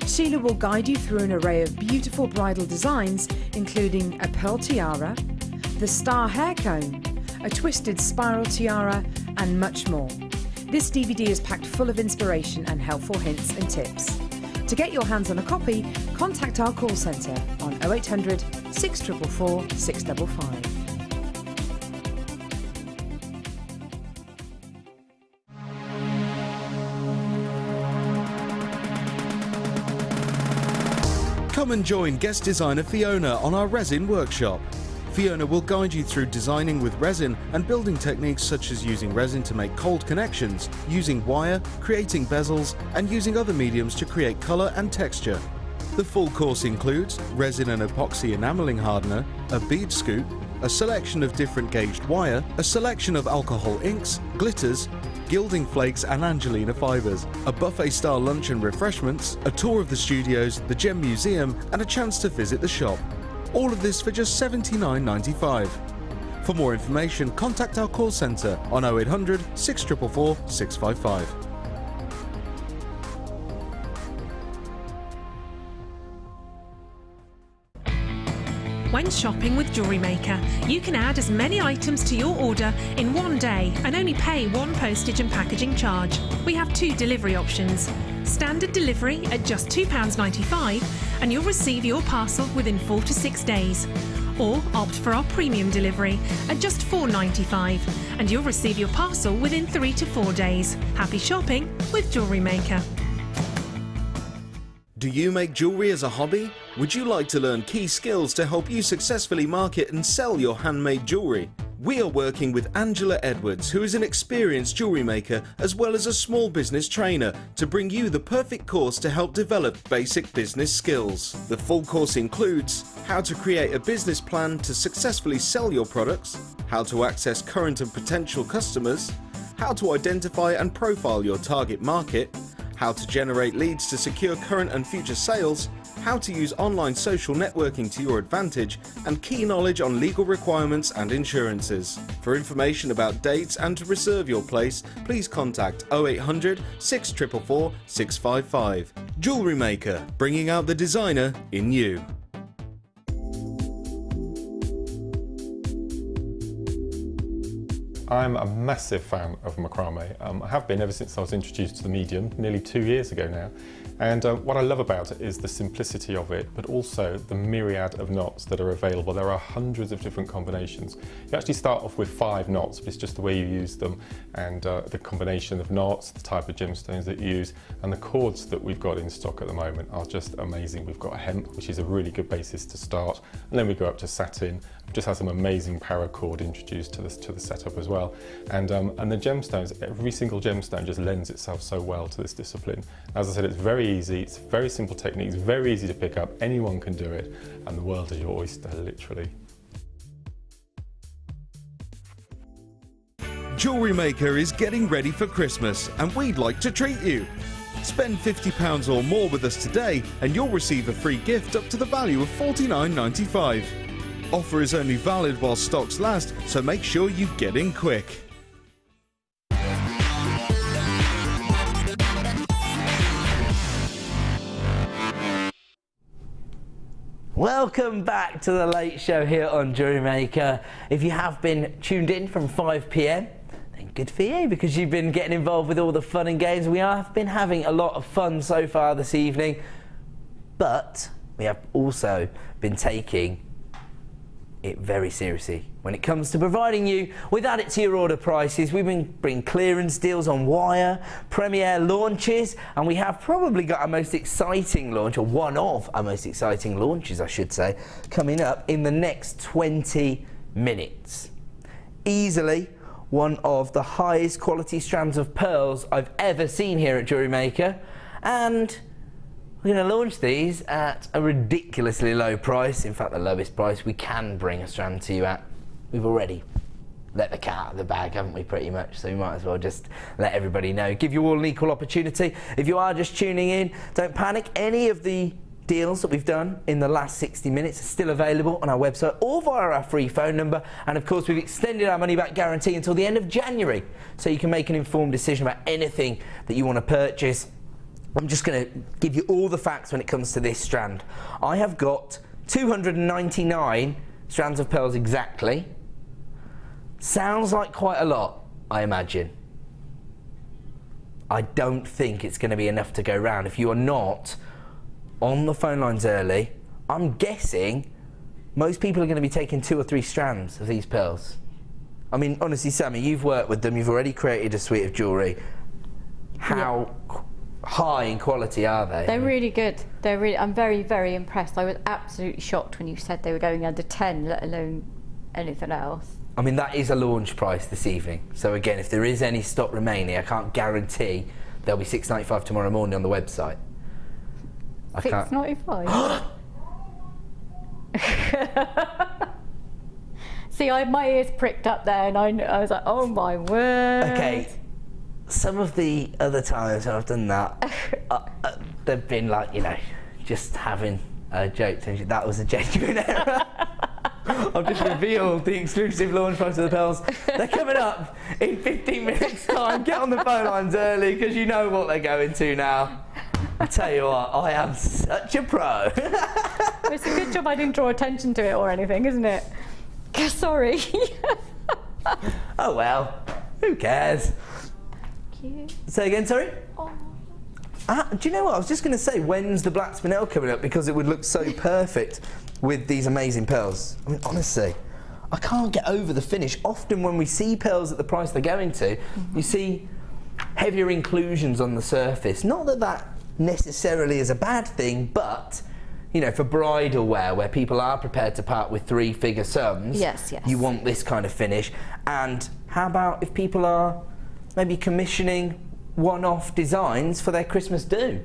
Sheila will guide you through an array of beautiful bridal designs, including a pearl tiara, the star hair cone, a twisted spiral tiara, and much more. This DVD is packed full of inspiration and helpful hints and tips. To get your hands on a copy, contact our call centre on 0800 644 655. Come and join guest designer Fiona on our resin workshop. Fiona will guide you through designing with resin and building techniques such as using resin to make cold connections, using wire, creating bezels, and using other mediums to create colour and texture. The full course includes resin and epoxy enamelling hardener, a bead scoop, a selection of different gauged wire, a selection of alcohol inks, glitters, gilding flakes and Angelina fibres, a buffet-style lunch and refreshments, a tour of the studios, the Gem Museum, and a chance to visit the shop. All of this for just $79.95. For more information, contact our call centre on 0800 644 655. When shopping with JewelleryMaker, you can add as many items to your order in one day and only pay one postage and packaging charge. We have 2 delivery options. Standard delivery at just £2.95 and you'll receive your parcel within 4 to 6 days. Or opt for our premium delivery at just £4.95 and you'll receive your parcel within 3 to 4 days. Happy shopping with JewelleryMaker. Do you make jewellery as a hobby? Would you like to learn key skills to help you successfully market and sell your handmade jewellery? We are working with Angela Edwards, who is an experienced jewellery maker as well as a small business trainer, to bring you the perfect course to help develop basic business skills. The full course includes how to create a business plan to successfully sell your products, how to access current and potential customers, how to identify and profile your target market, how to generate leads to secure current and future sales, how to use online social networking to your advantage, and key knowledge on legal requirements and insurances. For information about dates and to reserve your place, please contact 0800 644 655. JewelleryMaker, bringing out the designer in you. I'm a massive fan of macrame. I have been ever since I was introduced to the medium, nearly 2 years ago now. And what I love about it is the simplicity of it, but also the myriad of knots that are available. There are hundreds of different combinations. You actually start off with 5 knots, but it's just the way you use them, and the combination of knots, the type of gemstones that you use, and the cords that we've got in stock at the moment are just amazing. We've got hemp, which is a really good basis to start, and then we go up to satin. We've just had some amazing paracord introduced to the setup as well. And the gemstones, every single gemstone just lends itself so well to this discipline. As I said, it's very easy, it's very simple techniques, very easy to pick up, anyone can do it, and the world is your oyster, literally. JewelleryMaker is getting ready for Christmas, and we'd like to treat you. Spend £50 or more with us today and you'll receive a free gift up to the value of $49.95. Offer is only valid while stocks last, so make sure you get in quick. Welcome back to the Late Show here on JewelleryMaker. If you have been tuned in from 5 PM, then good for you, because you've been getting involved with all the fun and games. We have been having a lot of fun so far this evening, but we have also been taking it very seriously when it comes to providing you with added to your order prices. We've been bringing clearance deals on wire, premiere launches, and we have probably got our most exciting launch, or one of our most exciting launches I should say, coming up in the next 20 minutes. Easily one of the highest quality strands of pearls I've ever seen here at JewelleryMaker, and we're going to launch these at a ridiculously low price. In fact, the lowest price we can bring a strand to you at. We've already let the cat out of the bag, haven't we, pretty much? So we might as well just let everybody know. Give you all an equal opportunity. If you are just tuning in, don't panic. Any of the deals that we've done in the last 60 minutes are still available on our website or via our free phone number. And of course, we've extended our money back guarantee until the end of January, so you can make an informed decision about anything that you want to purchase. I'm just going to give you all the facts when it comes to this strand. I have got 299 strands of pearls exactly. Sounds like quite a lot, I imagine. I don't think it's going to be enough to go round. If you are not on the phone lines early, I'm guessing most people are going to be taking 2 or 3 strands of these pearls. I mean, honestly, Sammy, you've worked with them, you've already created a suite of jewellery. How high in quality are they? They're really good. They're really. I'm very, very impressed. I was absolutely shocked when you said they were going under 10, let alone anything else. I mean, that is a launch price this evening. So again, if there is any stock remaining, I can't guarantee there'll be $6.95 tomorrow morning on the website. $6.95. See, my ears pricked up there, and I was like, oh my word. Okay. Some of the other times when I've done that, they've been like, you know, just having a joke. That was a genuine error. I've just revealed the exclusive launch price of the pearls. They're coming up in 15 minutes time. Get on the phone lines early, because you know what they're going to now. I tell you what, I am such a pro. It's a good job I didn't draw attention to it or anything, isn't it? Sorry. Oh well, who cares? Cute. Say again, sorry? Oh. Do you know what? I was just going to say, when's the black spinel coming up? Because it would look so perfect with these amazing pearls. I mean, honestly, I can't get over the finish. Often when we see pearls at the price they're going to, you see heavier inclusions on the surface. Not that that necessarily is a bad thing, but you know, for bridal wear, where people are prepared to part with 3-figure sums, yes, you want this kind of finish. And how about if people are maybe commissioning one-off designs for their Christmas do?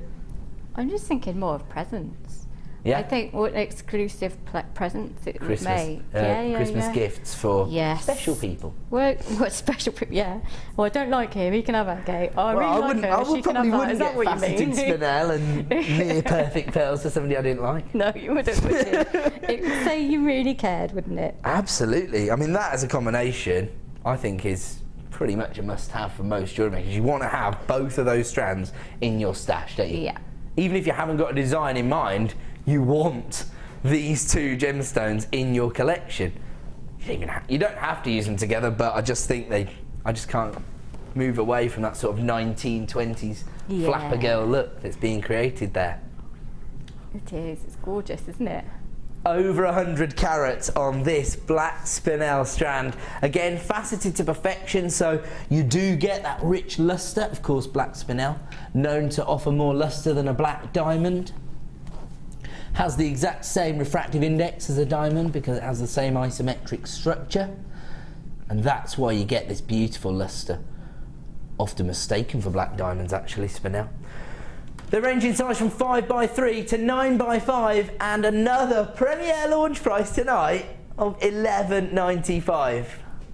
I'm just thinking more of presents. Yeah. I think what exclusive presents it Christmas, may. Christmas gifts for special people. What special people? Yeah. Well, I don't like him. He can have Agate. I really like her. I would probably wouldn't get what you mean? faceted spinel and near perfect pearls for somebody I didn't like. No, you wouldn't, would you? It would say you really cared, wouldn't it? Absolutely. I mean, that as a combination, I think is pretty much a must-have for most jewellery makers. You want to have both of those strands in your stash, don't you? Yeah. Even if you haven't got a design in mind, you want these 2 gemstones in your collection. you don't have to use them together, but I just think I just can't move away from that sort of 1920s flapper girl look that's being created there. It is. It's gorgeous, isn't it? Over 100 carats on this black spinel strand. Again, faceted to perfection, so you do get that rich luster. Of course, black spinel, known to offer more luster than a black diamond. Has the exact same refractive index as a diamond because it has the same isometric structure. And that's why you get this beautiful luster. Often mistaken for black diamonds, actually, spinel. They range in size from 5x3 to 9x5, and another premiere launch price tonight of $11.95.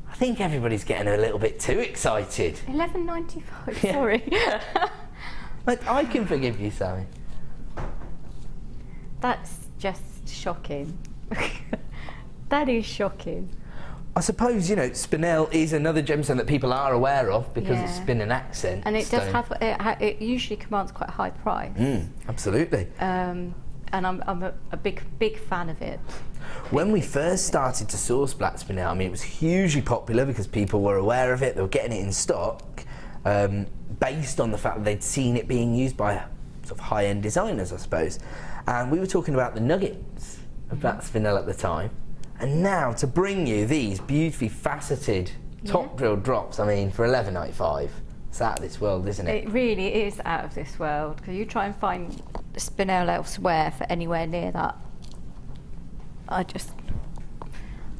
I think everybody's getting a little bit too excited. $11.95, Yeah. sorry. But I can forgive you, Sammy. That's just shocking. That is shocking. I suppose, you know, spinel is another gemstone that people are aware of because it's spin and accent. And it stone. does have, it usually commands quite a high price. Absolutely. And I'm a big fan of it. When we first started to source black spinel, I mean, it was hugely popular because people were aware of it, they were getting it in stock, based on the fact that they'd seen it being used by sort of high-end designers, I suppose. And we were talking about the nuggets of black spinel at the time. And now to bring you these beautifully faceted top drilled drops, I mean, for $11.95, it's out of this world, isn't it? It really is out of this world, because you try and find spinel elsewhere for anywhere near that. I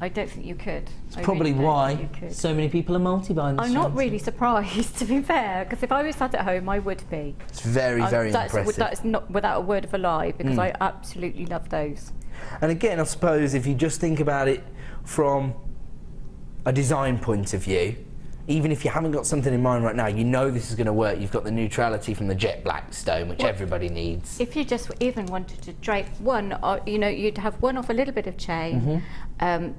don't think you could. It's probably why so many people are multi-buying this. I'm not really surprised, to be fair, because if I was sat at home, I would be. It's very, very impressive. That's not without a word of a lie, because I absolutely love those. And again, I suppose if you just think about it from a design point of view, even if you haven't got something in mind right now, you know this is going to work. You've got the neutrality from the jet black stone, which everybody needs. If you just even wanted to drape one, you know, you'd have one off a little bit of chain, and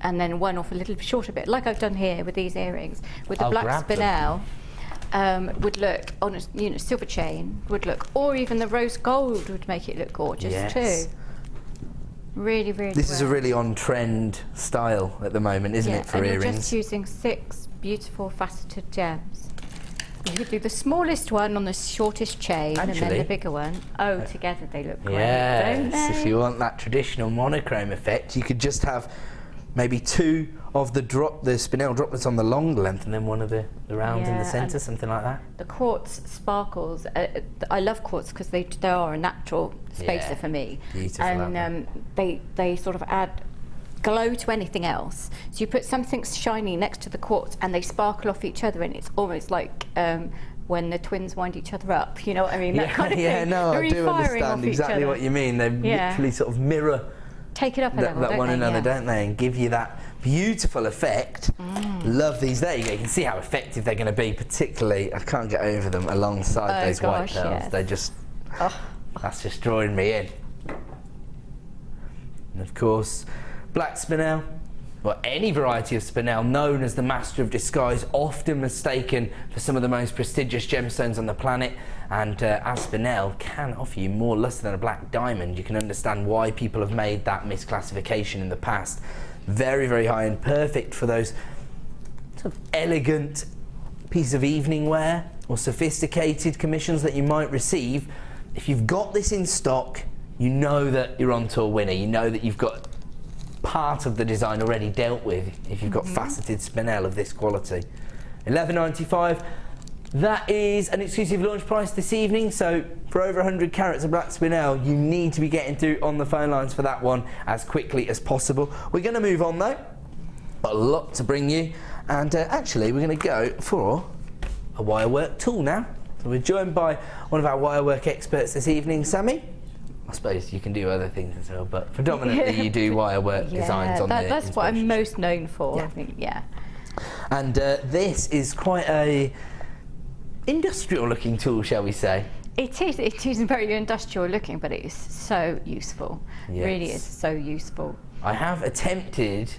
then one off a little shorter bit, like I've done here with these earrings. With the black spinel, would look on a silver chain would look, or even the rose gold would make it look gorgeous too. Really, really. This is a really on-trend style at the moment, isn't it, for and earrings? You're just using 6 beautiful faceted gems. You could do the smallest one on the shortest chain, and then the bigger one. Oh, together they look great, don't they? If you want that traditional monochrome effect, you could just have maybe 2 of the spinel droplets on the long length, and then one of the rounds in the centre, something like that. The quartz sparkles. I love quartz because they are a natural spacer for me. Beautiful. And they sort of add glow to anything else. So you put something shiny next to the quartz, and they sparkle off each other, and it's almost like when the twins wind each other up. You know what I mean? That kind of thing. No, They're I do understand exactly what you mean. They literally sort of mirror. Take it up a level, that one another, don't they? And give you that beautiful effect. Love these. There you go. You can see how effective they're going to be. Particularly, I can't get over them alongside those white pearls. They just, that's just drawing me in. And of course, black spinel, or any variety of spinel known as the master of disguise, often mistaken for some of the most prestigious gemstones on the planet. And as spinel can offer you more luster than a black diamond, you can understand why people have made that misclassification in the past. Very, very high and perfect for those sort of elegant pieces of evening wear or sophisticated commissions that you might receive. If you've got this in stock, you know that you're onto a winner. You know that you've got part of the design already dealt with if you've got faceted spinel of this quality. $11.95. That is an exclusive launch price this evening, so for over 100 carats of black spinel, you need to be getting through on the phone lines for that one as quickly as possible. We're going to move on though. Got a lot to bring you, and actually we're going to go for a wirework tool now. So we're joined by one of our wirework experts this evening, Sammy. I suppose you can do other things as well, but predominantly you do wirework designs on the that's what I'm most known for, I think, And this is quite a industrial looking tool, shall we say? It is very industrial looking, but it is so useful. Really is so useful. I have attempted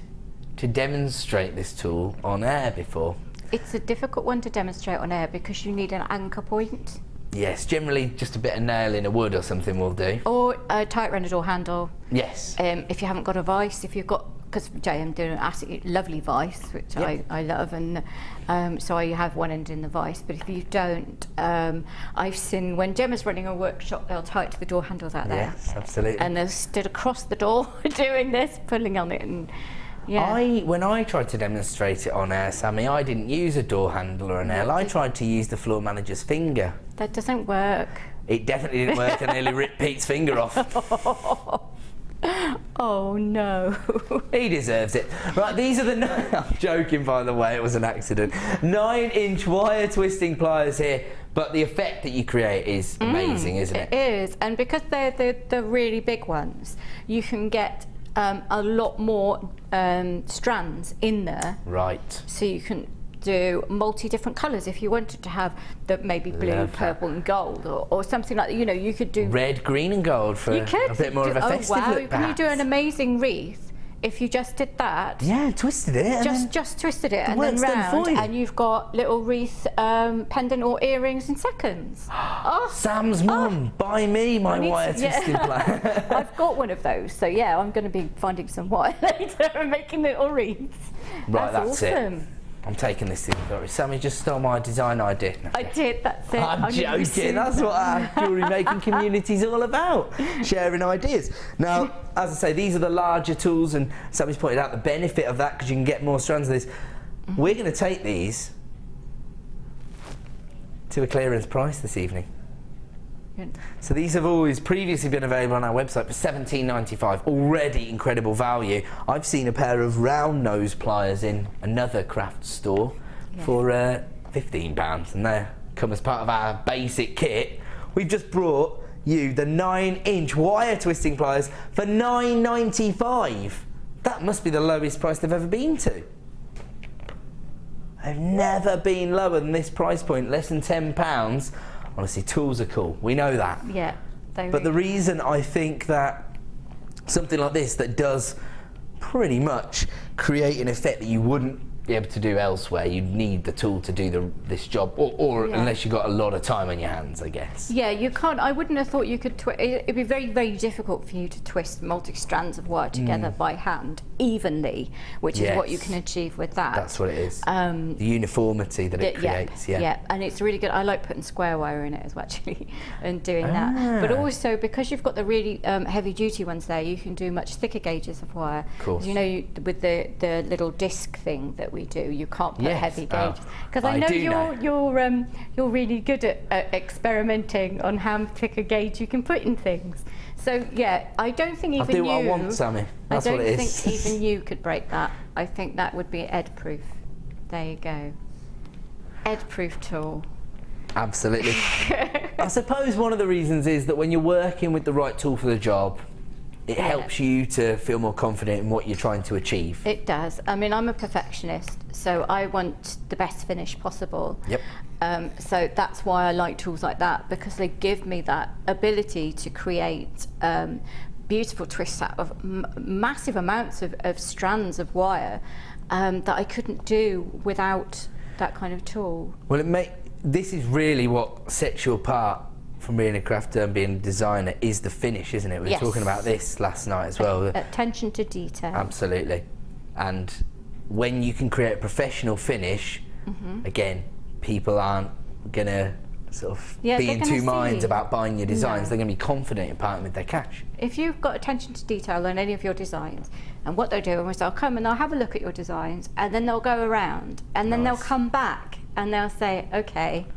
to demonstrate this tool on air before. It's a difficult one to demonstrate on air because you need an anchor point. Yes, generally just a bit of nail in a wood or something will do. Or a tight rendered or handle. Yes. If you haven't got a vise, if you've got because JM do an absolutely lovely vice, which I love, and so I have one end in the vice. But if you don't, I've seen when Gemma's running a workshop, they'll tie it to the door handles out there. Yes, absolutely. And they'll stood across the door doing this, pulling on it, and when I tried to demonstrate it on air, Sammy, I didn't use a door handle or a nail. I tried to use the floor manager's finger. That doesn't work. It definitely didn't work. I nearly ripped Pete's finger off. Oh no. He deserves it. Right, these are the... I'm joking, by the way, it was an accident. 9-inch wire twisting pliers here, but the effect that you create is amazing, isn't it? It is, and because they're the really big ones, you can get a lot more strands in there. Right. So you can do different colours if you wanted to have the maybe blue, purple and gold, or something like that. You know, you could do red, green and gold for a bit more of a festive look, can you do an amazing wreath if you just did that? Yeah, twisted it. Just twisted it and then round, and you've got little wreath, pendant or earrings in seconds. Sam's mum, buy me my wire twisting plan. I've got one of those, so yeah, I'm going to be finding some wire later and making little wreaths. Right, that's awesome. it. I'm taking this to the factory. Sammy just stole my design idea. I did, that's it. I'm joking, that's what our jewellery making community is all about, sharing ideas. Now, as I say, these are the larger tools, and Sammy's pointed out the benefit of that because you can get more strands of this. We're going to take these to a clearance price this evening. So these have always previously been available on our website for $17.95, already incredible value. I've seen a pair of round nose pliers in another craft store for £15, and they come as part of our basic kit. We've just brought you the 9-inch wire twisting pliers for $9.95. That must be the lowest price they've ever been to. They've never been lower than this price point, less than £10. Honestly, tools are cool. We know that. Yeah. But the reason I think that something like this that does pretty much create an effect that you wouldn't be able to do elsewhere, you need the tool to do this job, or unless you've got a lot of time on your hands, I guess. Yeah, you can't. I wouldn't have thought you could twist. It'd be very, very difficult for you to twist multi-strands of wire together by hand evenly, which is what you can achieve with that. That's what it is. The uniformity that it creates. Yeah, and it's really good. I like putting square wire in it as well, actually, and doing that. But also because you've got the really heavy-duty ones there, you can do much thicker gauges of wire. Of course. You know, with the little disc thing that we do, you can't put heavy gauges. Because I know you're really good at experimenting on how thick a gauge you can put in things. So yeah, I don't think even I'll do what I want, Sammy. That's what it is. I don't think even you could break that. I think that would be ed-proof. There you go. Ed-proof tool. Absolutely. I suppose one of the reasons is that when you're working with the right tool for the job, it helps you to feel more confident in what you're trying to achieve. It does. I mean, I'm a perfectionist, so I want the best finish possible. Yep. So that's why I like tools like that, because they give me that ability to create beautiful twists out of massive amounts of strands of wire that I couldn't do without that kind of tool. Well, this is really what sets you apart from being a crafter and being a designer, is the finish, isn't it? We were talking about this last night as well. Attention to detail. Absolutely. And when you can create a professional finish, again, people aren't going to sort of be in two minds about buying your designs. They're going to be confident in parting with their cash. If you've got attention to detail on any of your designs, and what they'll do is they'll come and they'll have a look at your designs, and then they'll go around, and then they'll come back and they'll say, okay,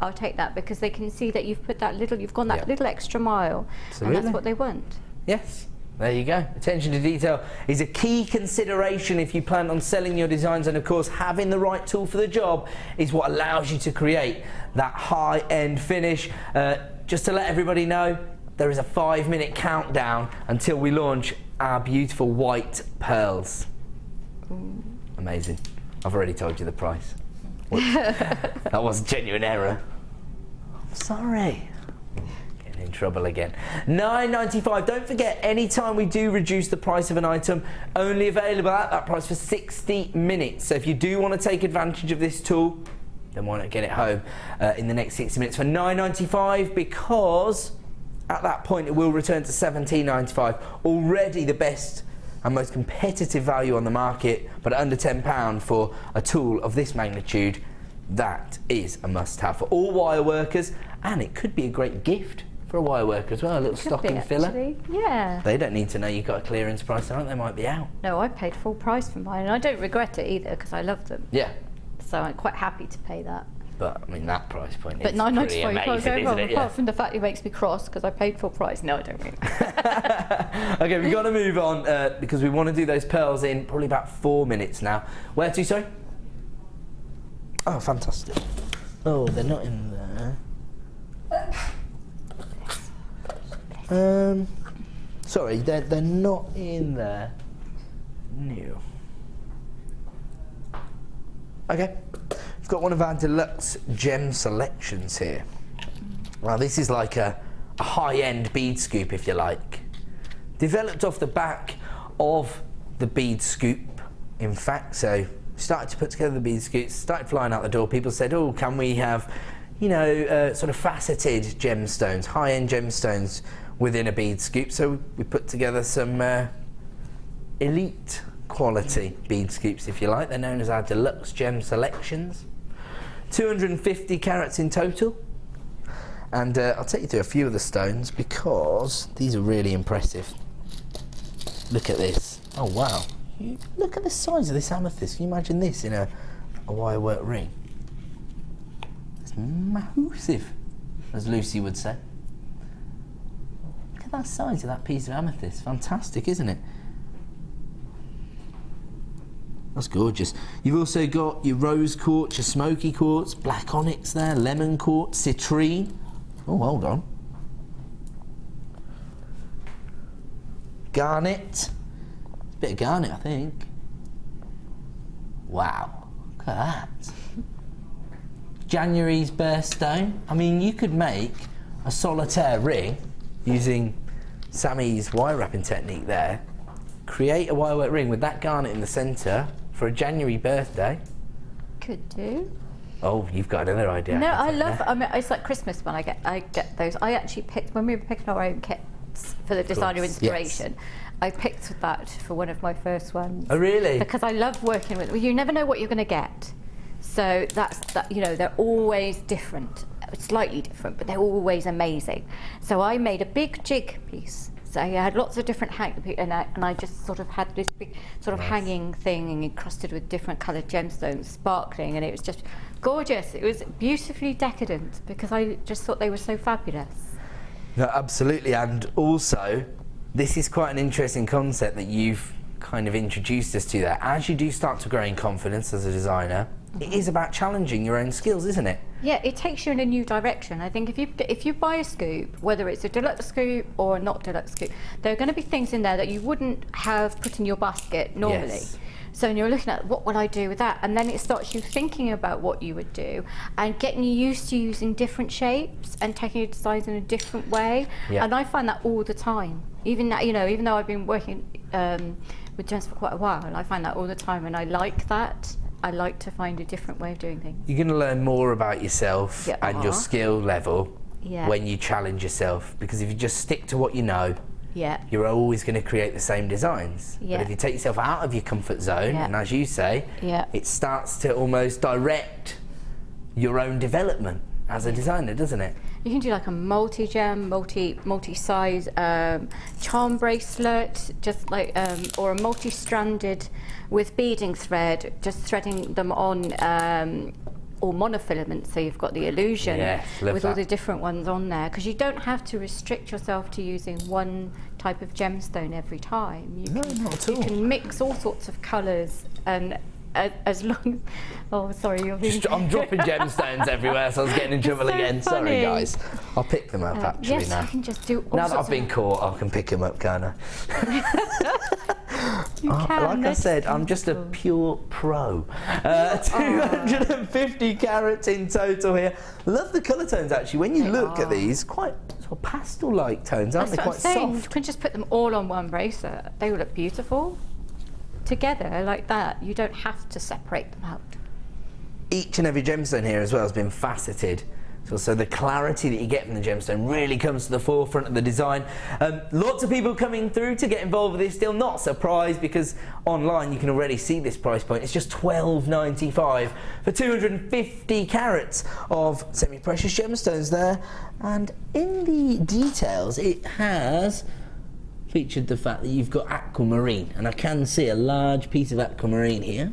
I'll take that, because they can see that you've put that little, you've gone that little extra mile, and that's what they want. Yes, there you go. Attention to detail is a key consideration if you plan on selling your designs, and of course having the right tool for the job is what allows you to create that high-end finish. Just to let everybody know, there is a 5-minute countdown until we launch our beautiful white pearls. Amazing. I've already told you the price. That was a genuine error. I'm sorry. Getting in trouble again. $9.95. Don't forget, anytime we do reduce the price of an item, only available at that price for 60 minutes. So if you do want to take advantage of this tool, then why not get it home in the next 60 minutes for $9.95, because at that point it will return to $17.95. Already the best and most competitive value on the market, but under £10 for a tool of this magnitude, that is a must-have for all wire workers, and it could be a great gift for a wire worker as well, a little stocking filler. Actually. Yeah. They don't need to know you've got a clearance price, they might be out. No, I paid full price for mine, and I don't regret it either because I love them. Yeah. So I'm quite happy to pay that. But I mean, that price point but is pretty amazing, isn't it? Apart from the fact it makes me cross because I paid full price. No, I don't really. Okay, we've got to move on because we want to do those pearls in probably about 4 minutes now. Where to, sorry? Oh, fantastic. Oh, they're not in there. Sorry, they're not in there. No. Okay, we've got one of our deluxe gem selections here. Well, this is like a high-end bead scoop, if you like. Developed off the back of the bead scoop, in fact. So started to put together the bead scoops, started flying out the door. People said, oh, can we have, you know, sort of faceted gemstones, high-end gemstones within a bead scoop? So we put together some elite quality bead scoops, if you like. They're known as our deluxe gem selections. 250 carats in total. And I'll take you through a few of the stones because these are really impressive. Look at this. Oh, wow. Look at the size of this amethyst. Can you imagine this in a wire work ring? It's massive, as Lucy would say. Look at that size of that piece of amethyst. Fantastic, isn't it? That's gorgeous. You've also got your rose quartz, your smoky quartz, black onyx there, lemon quartz, citrine. Oh, hold on. Garnet. A bit of garnet, I think. Wow, look at that. January's birthstone. I mean, you could make a solitaire ring using Sammy's wire wrapping technique there. Create a wire work ring with that garnet in the centre for a January birthday. Could do. Oh, you've got another idea. No, I love. I mean, it's like Christmas when I get those. I actually picked when we were picking our own kits for the designer inspiration. Yes. I picked that for one of my first ones. Oh, really? Because I love working with. Well, you never know what you're going to get, so that's that. You know, they're always different, slightly different, but they're always amazing. So I made a big jig piece. So I had lots of different and I just sort of had this big sort of hanging thing encrusted with different coloured gemstones, sparkling, and it was just gorgeous. It was beautifully decadent because I just thought they were so fabulous. No, absolutely, and also this is quite an interesting concept that you've kind of introduced us to there. As you do start to grow in confidence as a designer, it is about challenging your own skills, isn't it? Yeah, it takes you in a new direction. I think if you buy a scoop, whether it's a deluxe scoop or a not deluxe scoop, there are going to be things in there that you wouldn't have put in your basket normally. Yes. So when you're looking at what would I do with that, and then it starts you thinking about what you would do and getting you used to using different shapes and taking your designs in a different way. Yeah. And I find that all the time. Even that, you know, even though I've been working with gems for quite a while, I find that all the time, and I like that. I like to find a different way of doing things. You're going to learn more about yourself and your skill level when you challenge yourself, because if you just stick to what you know, you're always going to create the same designs. But if you take yourself out of your comfort zone, and as you say, it starts to almost direct your own development as a designer, doesn't it? You can do like a multi-gem, multi-size charm bracelet, just like, or a multi-stranded with beading thread, just threading them on, or monofilament, so you've got the illusion with all the different ones on there, because you don't have to restrict yourself to using one type of gemstone every time. You can mix all sorts of colours, and as long. Oh, sorry, you're being. I'm dropping gemstones everywhere, so I was getting in trouble again. Funny. Sorry, guys. I'll pick them up actually yes, now. I can just do. All now that I've been caught, I can pick them up, can't I? You can. Like I said, I'm just a pure pro. 250 carats in total here. Love the colour tones actually. When you look at these, quite sort of pastel-like tones, aren't they? Quite soft. You can just put them all on one bracelet. They will look beautiful together like that. You don't have to separate them out. Each and every gemstone here as well has been faceted So the clarity that you get from the gemstone really comes to the forefront of the design. Lots of people coming through to get involved with this deal. Not surprised, because online you can already see this price point. It's just $12.95 for 250 carats of semi-precious gemstones there. And in the details, it has featured the fact that you've got aquamarine, and I can see a large piece of aquamarine here.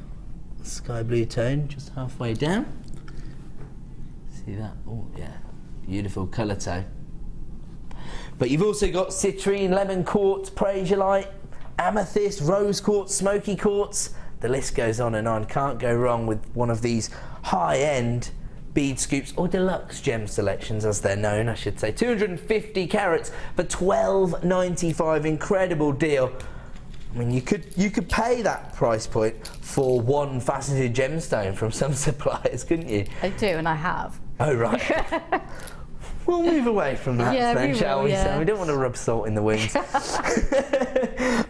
Sky blue tone, just halfway down. See that? Oh yeah, beautiful colour tone. But you've also got citrine, lemon quartz, praisiolite, amethyst, rose quartz, smoky quartz. The list goes on and on. Can't go wrong with one of these high-end bead scoops, or deluxe gem selections as they're known, I should say. 250 carats for $12.95. Incredible deal. I mean, you could pay that price point for one faceted gemstone from some suppliers, couldn't you? I do, and I have. Oh, right. We'll move away from that then, shall we? So we don't want to rub salt in the wounds.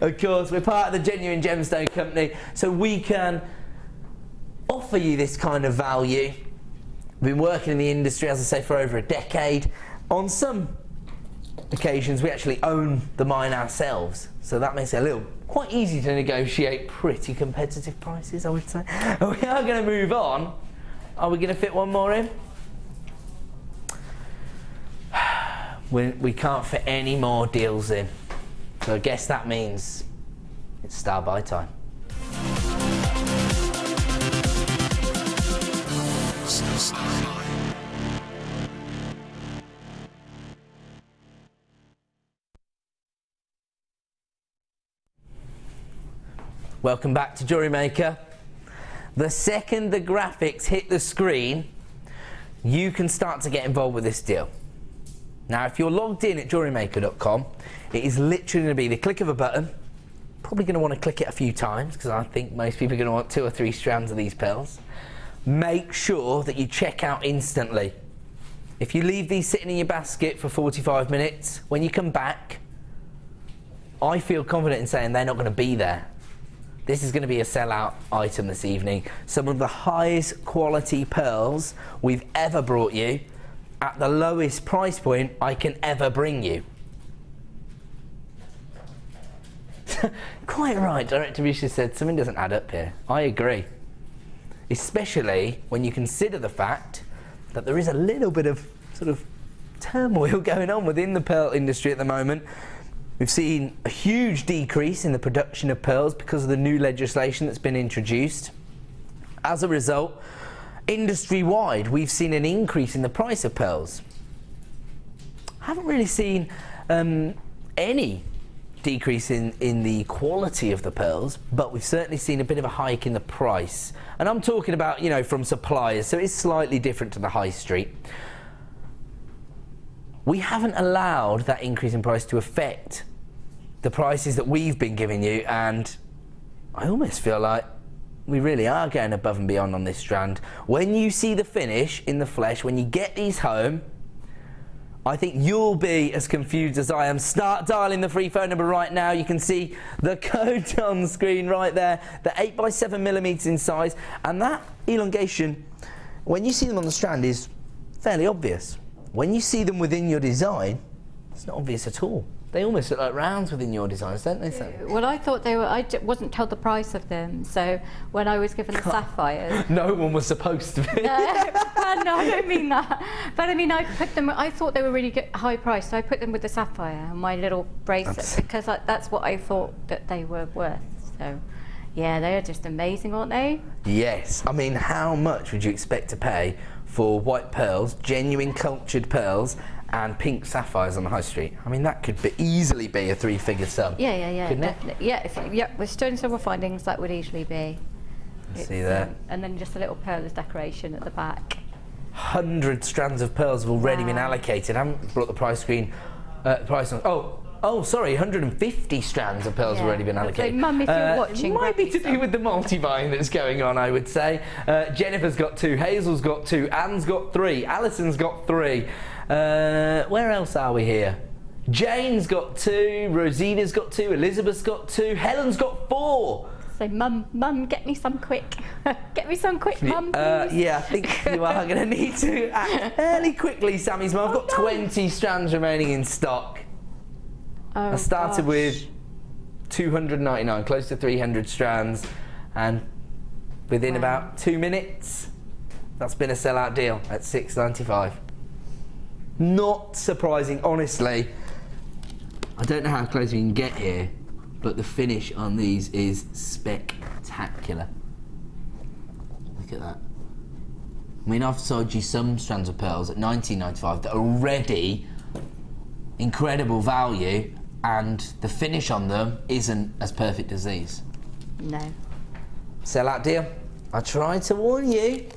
Of course, we're part of the Genuine Gemstone Company, so we can offer you this kind of value. We've been working in the industry, as I say, for over a decade. On some occasions, we actually own the mine ourselves, so that makes it quite easy to negotiate pretty competitive prices, I would say. We are going to move on. Are we going to fit one more in? We can't fit any more deals in, so I guess that means it's star buy time. Welcome back to Jewellery Maker. The second the graphics hit the screen, you can start to get involved with this deal. Now, if you're logged in at JewelleryMaker.com, it is literally going to be the click of a button. Probably going to want to click it a few times, because I think most people are going to want 2 or 3 strands of these pearls. Make sure that you check out instantly. If you leave these sitting in your basket for 45 minutes, when you come back, I feel confident in saying they're not going to be there. This is going to be a sellout item this evening. Some of the highest quality pearls we've ever brought you at the lowest price point I can ever bring you. Quite right, Director Misha said something doesn't add up here. I agree. Especially when you consider the fact that there is a little bit of sort of turmoil going on within the pearl industry at the moment. We've seen a huge decrease in the production of pearls because of the new legislation that's been introduced. As a result, industry-wide, we've seen an increase in the price of pearls. I haven't really seen any decrease in the quality of the pearls, but we've certainly seen a bit of a hike in the price. And I'm talking about, you know, from suppliers, so it's slightly different to the high street. We haven't allowed that increase in price to affect the prices that we've been giving you, and I almost feel like we really are going above and beyond on this strand. When you see the finish in the flesh, when you get these home, I think you'll be as confused as I am. Start dialing the free phone number right now. You can see the code on the screen right there, the 8x7mm in size, and that elongation, when you see them on the strand, is fairly obvious. When you see them within your design, it's not obvious at all. They almost look like rounds within your designs, don't they, Sam? Well, I thought they were. I wasn't told the price of them, so when I was given the sapphires, no one was supposed to be. No, I don't mean that. But I mean, I put them. I thought they were really good, high priced, so I put them with the sapphire and my little bracelet because that's what I thought that they were worth. So, yeah, they are just amazing, aren't they? Yes. I mean, how much would you expect to pay for white pearls, genuine cultured pearls, and pink sapphires on the high street? I mean, that could easily be a 3-figure sum. Yeah. Couldn't it? Yeah, with stone silver findings, that would easily be. See there. And then just a little pearl as decoration at the back. 100 strands of pearls have already been allocated. I haven't brought the price screen. Price on. Oh, sorry, 150 strands of pearls have already been allocated. So, Mum, if you're watching, it might be to do with the multi-buying that's going on, I would say. Jennifer's got 2, Hazel's got 2, Anne's got 3, Alison's got 3. Where else are we here? Jane's got 2, Rosina's got 2, Elizabeth's got 2, Helen's got 4. Say, Mum, get me some quick. Get me some quick, Mum, please. Yeah, I think you are going to need to act fairly quickly, Sammy's mum. I've got 20 strands remaining in stock. Oh, I started gosh. with 299, close to 300 strands, and within about 2 minutes, that's been a sellout deal at $6.95. Not surprising, honestly. I don't know how close we can get here, but the finish on these is spectacular. Look at that. I mean, I've sold you some strands of pearls at $19.95 that are already incredible value, and the finish on them isn't as perfect as these. No. Sellout deal. I tried to warn you.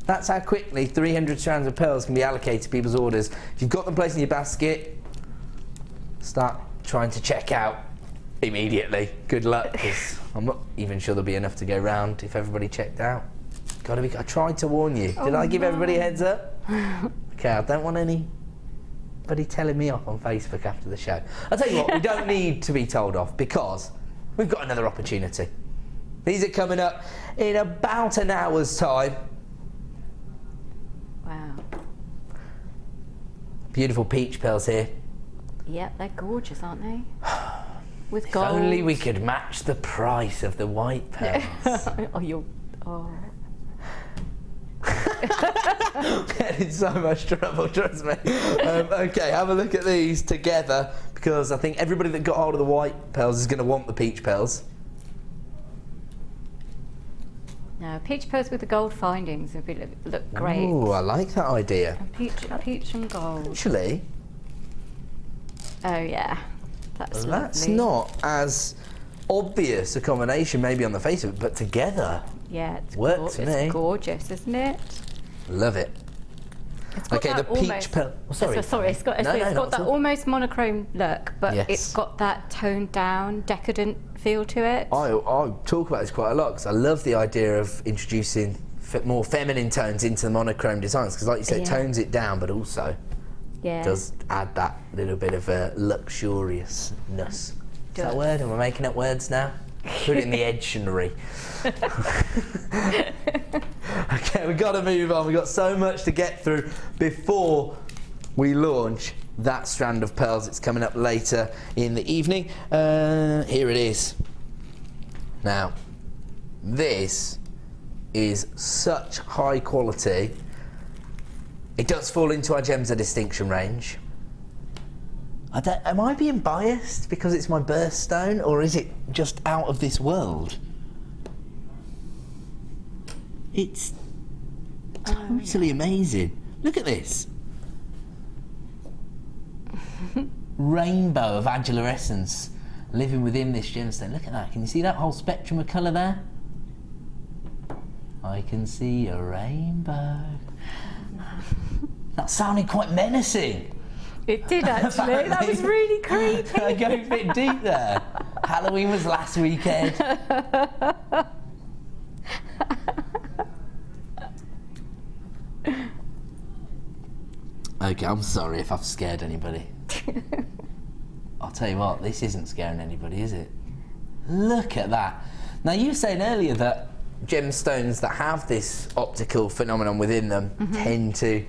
That's how quickly 300 strands of pearls can be allocated to people's orders. If you've got them placed in your basket, start trying to check out immediately. Good luck, because I'm not even sure there'll be enough to go round if everybody checked out. I tried to warn you. Did I give everybody a heads up? Okay, I don't want anybody telling me off on Facebook after the show. I'll tell you what, we don't need to be told off, because we've got another opportunity. These are coming up in about an hour's time. Wow. Beautiful peach pearls here. Yep, they're gorgeous, aren't they? With If gold. only we could match the price of the white pearls. Oh. Getting in so much trouble, trust me. Okay, have a look at these together, because I think everybody that got hold of the white pearls is going to want the peach pearls. No, peach pearls with the gold findings would look great. Ooh, I like that idea. Peach and gold. Actually, Oh yeah, that's lovely. not as obvious a combination maybe on the face of it, but together, Yeah, it's works for me. It's gorgeous, isn't it? Love it. It's got Okay, the that peach almost- pearl. Oh, sorry. It's got No, it's not got at that all. almost monochrome look, but Yes. it's got that toned down, decadent feel to it. I talk about this quite a lot, because I love the idea of introducing more feminine tones into the monochrome designs, because like you said, it Yeah. tones it down, but also Yeah. does add that little bit of luxuriousness. Is that a Does. word? Am I making up words now? Put it in the dictionary. Okay, we've got to move on. We've got so much to get through before we launch that strand of pearls. It's coming up later in the evening. Here it is. Now, this is such high quality. It does fall into our Gems of Distinction range. Am I being biased because it's my birthstone, or is it just out of this world? It's totally amazing. Look at this. Rainbow of Agate essence living within this gemstone. Look at that. Can you see that whole spectrum of colour there? I can see a rainbow. That sounded quite menacing. It did actually. That was really creepy. I go a bit deep there. Halloween was last weekend. Okay, I'm sorry if I've scared anybody. I'll tell you what, this isn't scaring anybody, is it? Look at that. Now, you were saying earlier that gemstones that have this optical phenomenon within them tend to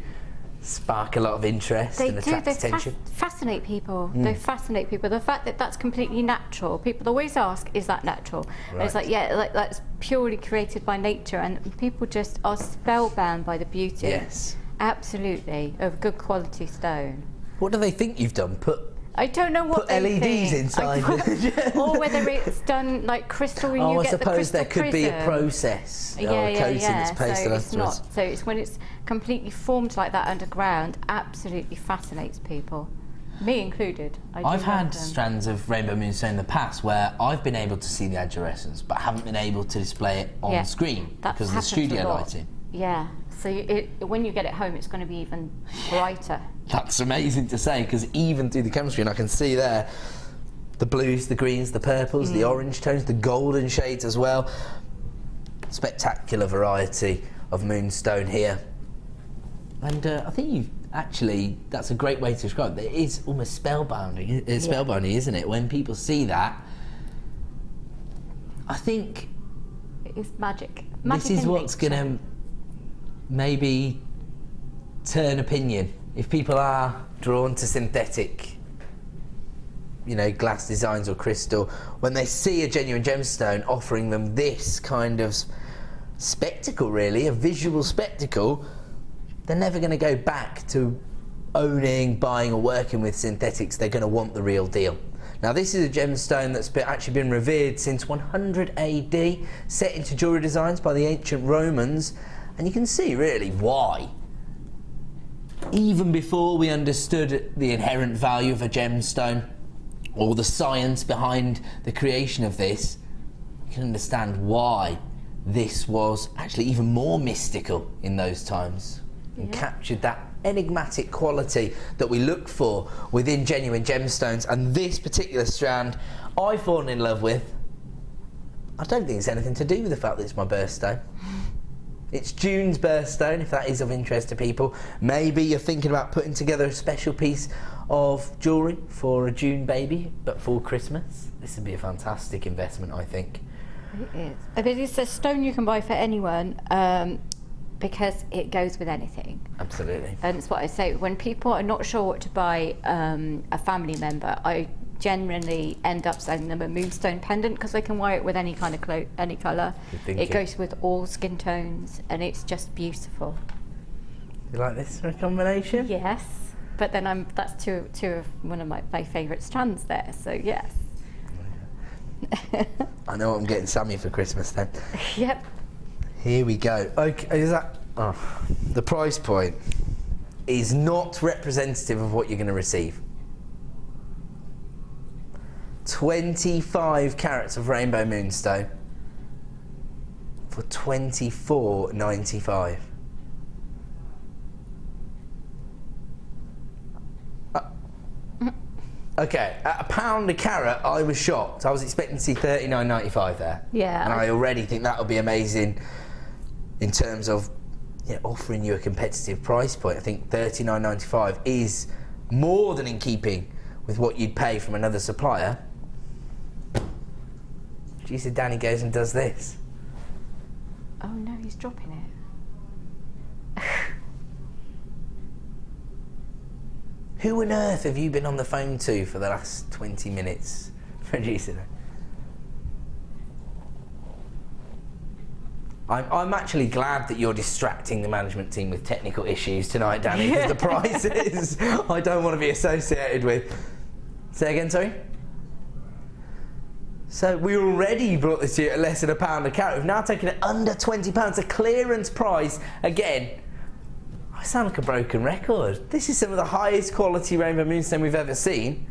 spark a lot of interest and attract attention. Fascinate people. They fascinate people. The fact that that's completely natural. People always ask, is that natural? And it's like, yeah, like, that's purely created by nature, and people just are spellbound by the beauty. Yes. Absolutely, of good quality stone. What do they think you've done? I don't know what Put they LEDs think. inside Or whether it's done like crystal when you I get the suppose crystal there could be a prism. process or a coating that's pasted so it's afterwards. not. So it's when it's completely formed like that underground, absolutely fascinates people. Me included. I've had strands of rainbow moonstone in the past where I've been able to see the adorescence but haven't been able to display it on screen because of the studio lighting. Yeah, so when you get it home, it's going to be even brighter. That's amazing to say, because even through the camera screen I can see there the blues, the greens, the purples, the orange tones, the golden shades as well. Spectacular variety of moonstone here. And I think you've actually, that's a great way to describe it. It is almost spellbinding, isn't it? When people see that, I think It's magic. this is what's going to maybe turn opinion. If people are drawn to synthetic, you know, glass designs or crystal, when they see a genuine gemstone offering them this kind of spectacle, really, a visual spectacle, they're never going to go back to owning, buying or working with synthetics. They're going to want the real deal. Now this is a gemstone that's actually been revered since 100 AD, set into jewellery designs by the ancient Romans, and you can see really why. Even before we understood the inherent value of a gemstone or the science behind the creation of this, you can understand why this was actually even more mystical in those times and captured that enigmatic quality that we look for within genuine gemstones. And this particular strand I've fallen in love with. I don't think it's anything to do with the fact that it's my birthstone. It's June's birthstone, if that is of interest to people. Maybe you're thinking about putting together a special piece of jewellery for a June baby, but for Christmas. This would be a fantastic investment, I think. It is. I mean, it's a stone you can buy for anyone, because it goes with anything. Absolutely. And it's what I say, when people are not sure what to buy a family member, I generally end up selling them a moonstone pendant because they can wear it with any kind of any colour. It goes with all skin tones and it's just beautiful. You like this for a combination? Yes, but then that's two of one of my favourite strands there, so yes. I know what I'm getting Sammy for Christmas then. Yep. Here we go. Okay, is that... Oh, the price point is not representative of what you're going to receive. 25 carats of rainbow moonstone for $24.95. Okay, at £1 a carat, I was shocked. I was expecting to see $39.95 there. Yeah. And I already think that would be amazing in terms of offering you a competitive price point. I think $39.95 is more than in keeping with what you'd pay from another supplier. Geez, if Danny goes and does this. Oh no, he's dropping it. Who on earth have you been on the phone to for the last 20 minutes producing it? I'm actually glad that you're distracting the management team with technical issues tonight, Danny, because the prices I don't want to be associated with. Say again, sorry? So we already brought this to you at less than £1 a carat. We've now taken it under £20, a clearance price. Again, I sound like a broken record. This is some of the highest quality rainbow moonstone we've ever seen.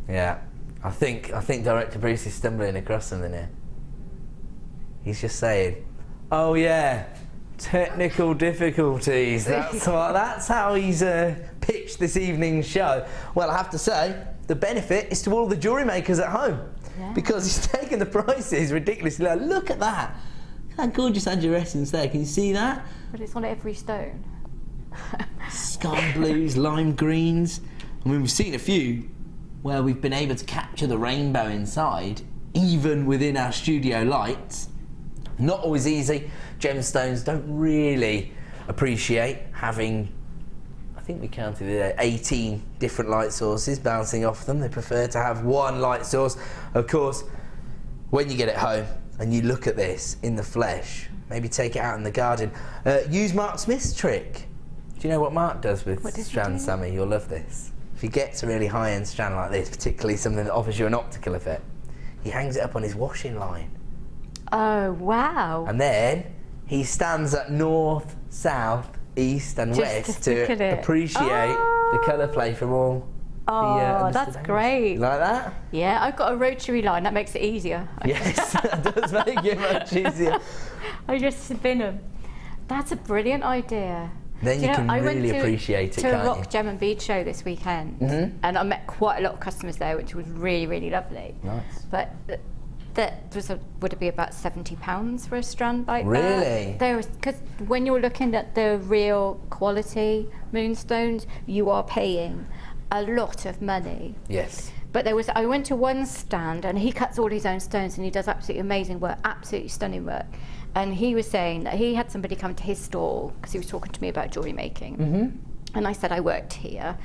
Yeah, I think Director Bruce is stumbling across something here. He's just saying, "Oh yeah, technical difficulties." That's how he's pitched this evening's show. Well, I have to say, the benefit is to all the jewellery makers at home. Yeah. Because he's taken the prices ridiculously low. Look at that. Look at that gorgeous angirescence there. Can you see that? But it's on every stone. Sky blues, lime greens. I mean, we've seen a few where we've been able to capture the rainbow inside, even within our studio lights. Not always easy. Gemstones don't really appreciate having, I think we counted 18 different light sources bouncing off them. They prefer to have one light source. Of course, when you get it home and you look at this in the flesh, maybe take it out in the garden, use Mark Smith's trick. Do you know what Mark does with strands, Sammy? You'll love this. If he gets a really high-end strand like this, particularly something that offers you an optical effect, he hangs it up on his washing line. Oh, wow. And then he stands at north, south, east and west to appreciate the colour play from all the that's great. You like that? Yeah, I've got a rotary line, that makes it easier. Yes, that does make it much easier. I just spin them. That's a brilliant idea. Then you can really appreciate it, can't you? I went to a can't Rock Gem and Bead show this weekend, and I met quite a lot of customers there, which was really, really lovely. Nice. But would it be about £70 for a strand like that? Really? Because when you're looking at the real quality moonstones, you are paying a lot of money. Yes. But I went to one stand, and he cuts all his own stones, and he does absolutely amazing work, absolutely stunning work. And he was saying that he had somebody come to his stall because he was talking to me about jewellery making. Mm-hmm. And I said I worked here,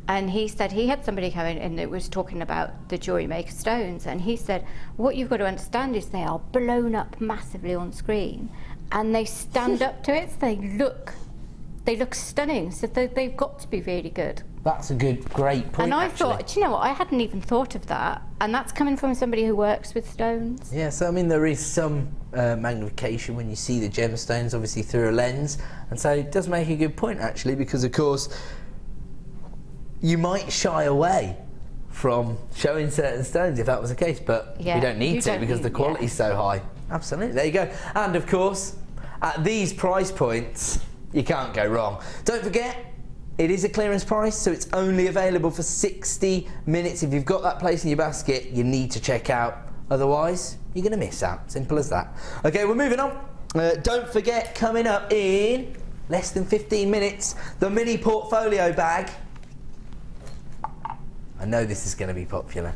and he said he had somebody come in and it was talking about the Jewellery Maker stones, and he said what you've got to understand is they are blown up massively on screen, and they stand up to it, so they look stunning, so they've got to be really good. That's a great point. And I actually thought, do you know what, I hadn't even thought of that, and that's coming from somebody who works with stones. Yeah, so I mean there is some magnification when you see the gemstones, obviously through a lens, and so it does make a good point actually, because of course you might shy away from showing certain stones if that was the case, but Yeah, you don't need you to don't because need- the quality's so high. Absolutely, there you go. And of course, at these price points, you can't go wrong. Don't forget, it is a clearance price, so it's only available for 60 minutes. If you've got that place in your basket, you need to check out. Otherwise, you're going to miss out. Simple as that. Okay, we're moving on. Don't forget, coming up in less than 15 minutes, the mini portfolio bag. I know this is going to be popular.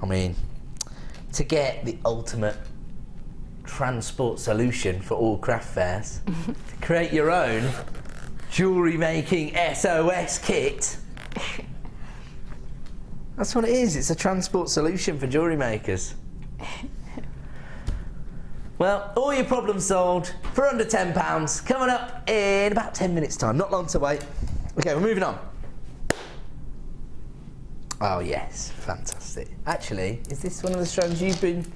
I mean, to get the ultimate transport solution for all craft fairs, to create your own jewellery making SOS kit. That's what it is, it's a transport solution for jewellery makers. Well, all your problems solved for under £10, coming up in about 10 minutes time, not long to wait. Okay, we're moving on. Oh yes, fantastic. Actually, is this one of the strands you've been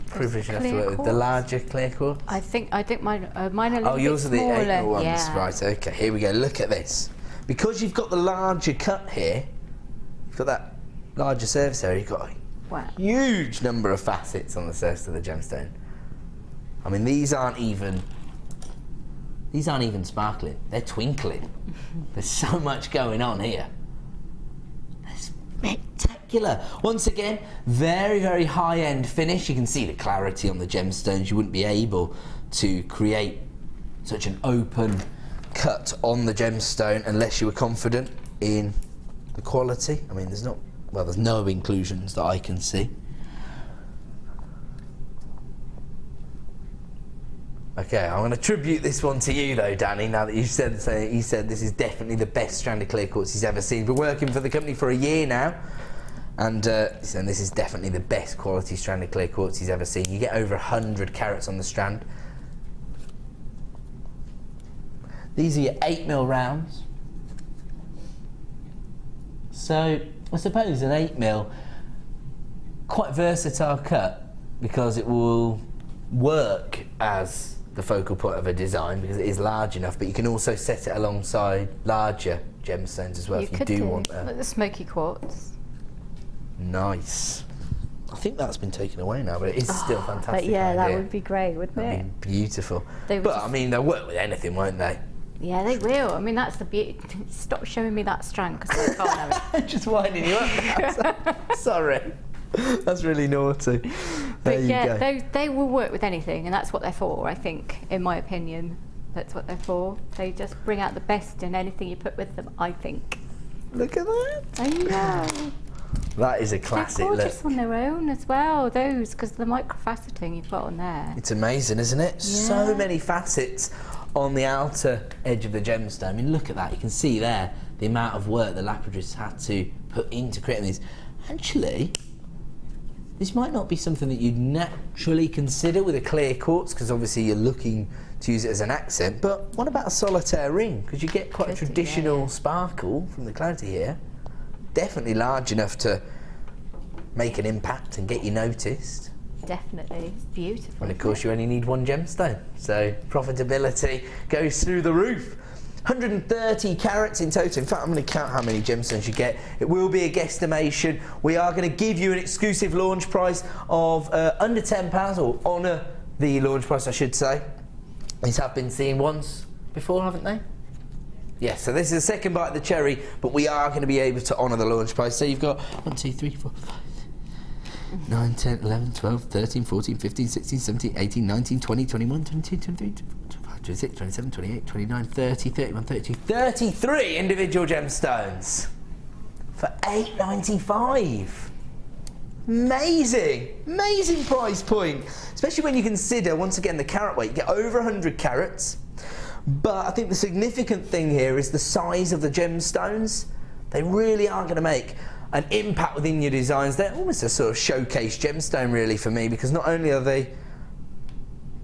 privileged enough to work with? The larger clear quartz? I think mine are a little Oh, yours are bit the smaller. 8mm ones. Yeah. Right, okay, here we go. Look at this. Because you've got the larger cut here, you've got that larger surface area, you've got Wow. a huge number of facets on the surface of the gemstone. I mean, these aren't even sparkling, they're twinkling. There's so much going on here. Spectacular. Once again, very, very high-end finish. You can see the clarity on the gemstones. You wouldn't be able to create such an open cut on the gemstone unless you were confident in the quality. I mean, there's no inclusions that I can see. Okay, I'm going to tribute this one to you though, Danny, now that you said this is definitely the best stranded clear quartz he's ever seen. Been working for the company for a year now, and this is definitely the best quality stranded clear quartz he's ever seen. You get over 100 carats on the strand. These are your 8mm rounds. So, I suppose an 8mm, quite versatile cut, because it will work as the focal point of a design because it is large enough, but you can also set it alongside larger gemstones as well if you do want that. Like the smoky quartz. Nice. I think that's been taken away now, but it is still fantastic. But yeah, that idea. would be great, wouldn't it? That'd be beautiful. They would But just- I mean, they'll work with anything, won't they? Yeah, they will. I mean, that's the beauty. Stop showing me that strand because I can't have it. Just winding you up. Sorry. That's really naughty. There But you yeah, go. they will work with anything, and that's what they're for, I think, in my opinion. That's what they're for. They just bring out the best in anything you put with them, I think. Look at that. I know. That is a classic They're look. gorgeous on their own as well, those, because the microfaceting you've got on there. It's amazing, isn't it? So many facets on the outer edge of the gemstone. I mean, look at that. You can see there the amount of work the lapidaries had to put into creating these. Actually, this might not be something that you'd naturally consider with a clear quartz, because obviously you're looking to use it as an accent, but what about a solitaire ring? Because you get quite a traditional sparkle from the clarity here. Definitely large enough to make an impact and get you noticed. Definitely. It's beautiful. And of course you only need one gemstone, so profitability goes through the roof. 130 carats in total. In fact, I'm going to count how many gemstones you get. It will be a guesstimation. We are going to give you an exclusive launch price of under £10, or honour the launch price, I should say. These have been seen once before, haven't they? Yes, so this is the second bite of the cherry, but we are going to be able to honour the launch price. So you've got 1, 2, 3, 4, 5, 9, 10, 11, 12, 13, 14, 15, 16, 17, 18, 19, 20, 21, 22, 23, 24, 25, 26, 27, 28, 29, 30, 31, 32, 33 individual gemstones for £8.95. Amazing, amazing price point, especially when you consider, once again, the carat weight. You get over 100 carats, but I think the significant thing here is the size of the gemstones. They really are going to make an impact within your designs. They're almost a sort of showcase gemstone really for me, because not only are they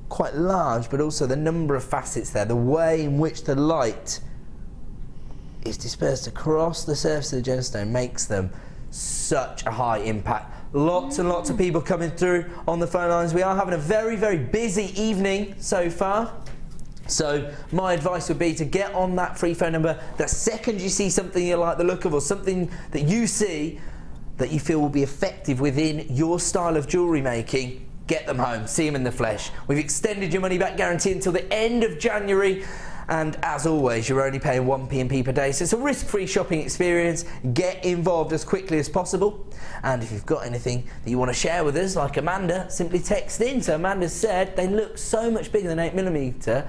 quite large, but also the number of facets there, the way in which the light is dispersed across the surface of the gemstone makes them such a high impact. Lots and lots of people coming through on the phone lines. We are having a very, very busy evening so far. So my advice would be to get on that free phone number. The second you see something you like the look of, or something that you see that you feel will be effective within your style of jewellery making, get them home, see them in the flesh. We've extended your money back guarantee until the end of January. And as always, you're only paying 1 P&P per day, so it's a risk-free shopping experience. Get involved as quickly as possible. And if you've got anything that you want to share with us, like Amanda, simply text in. So Amanda said they look so much bigger than 8mm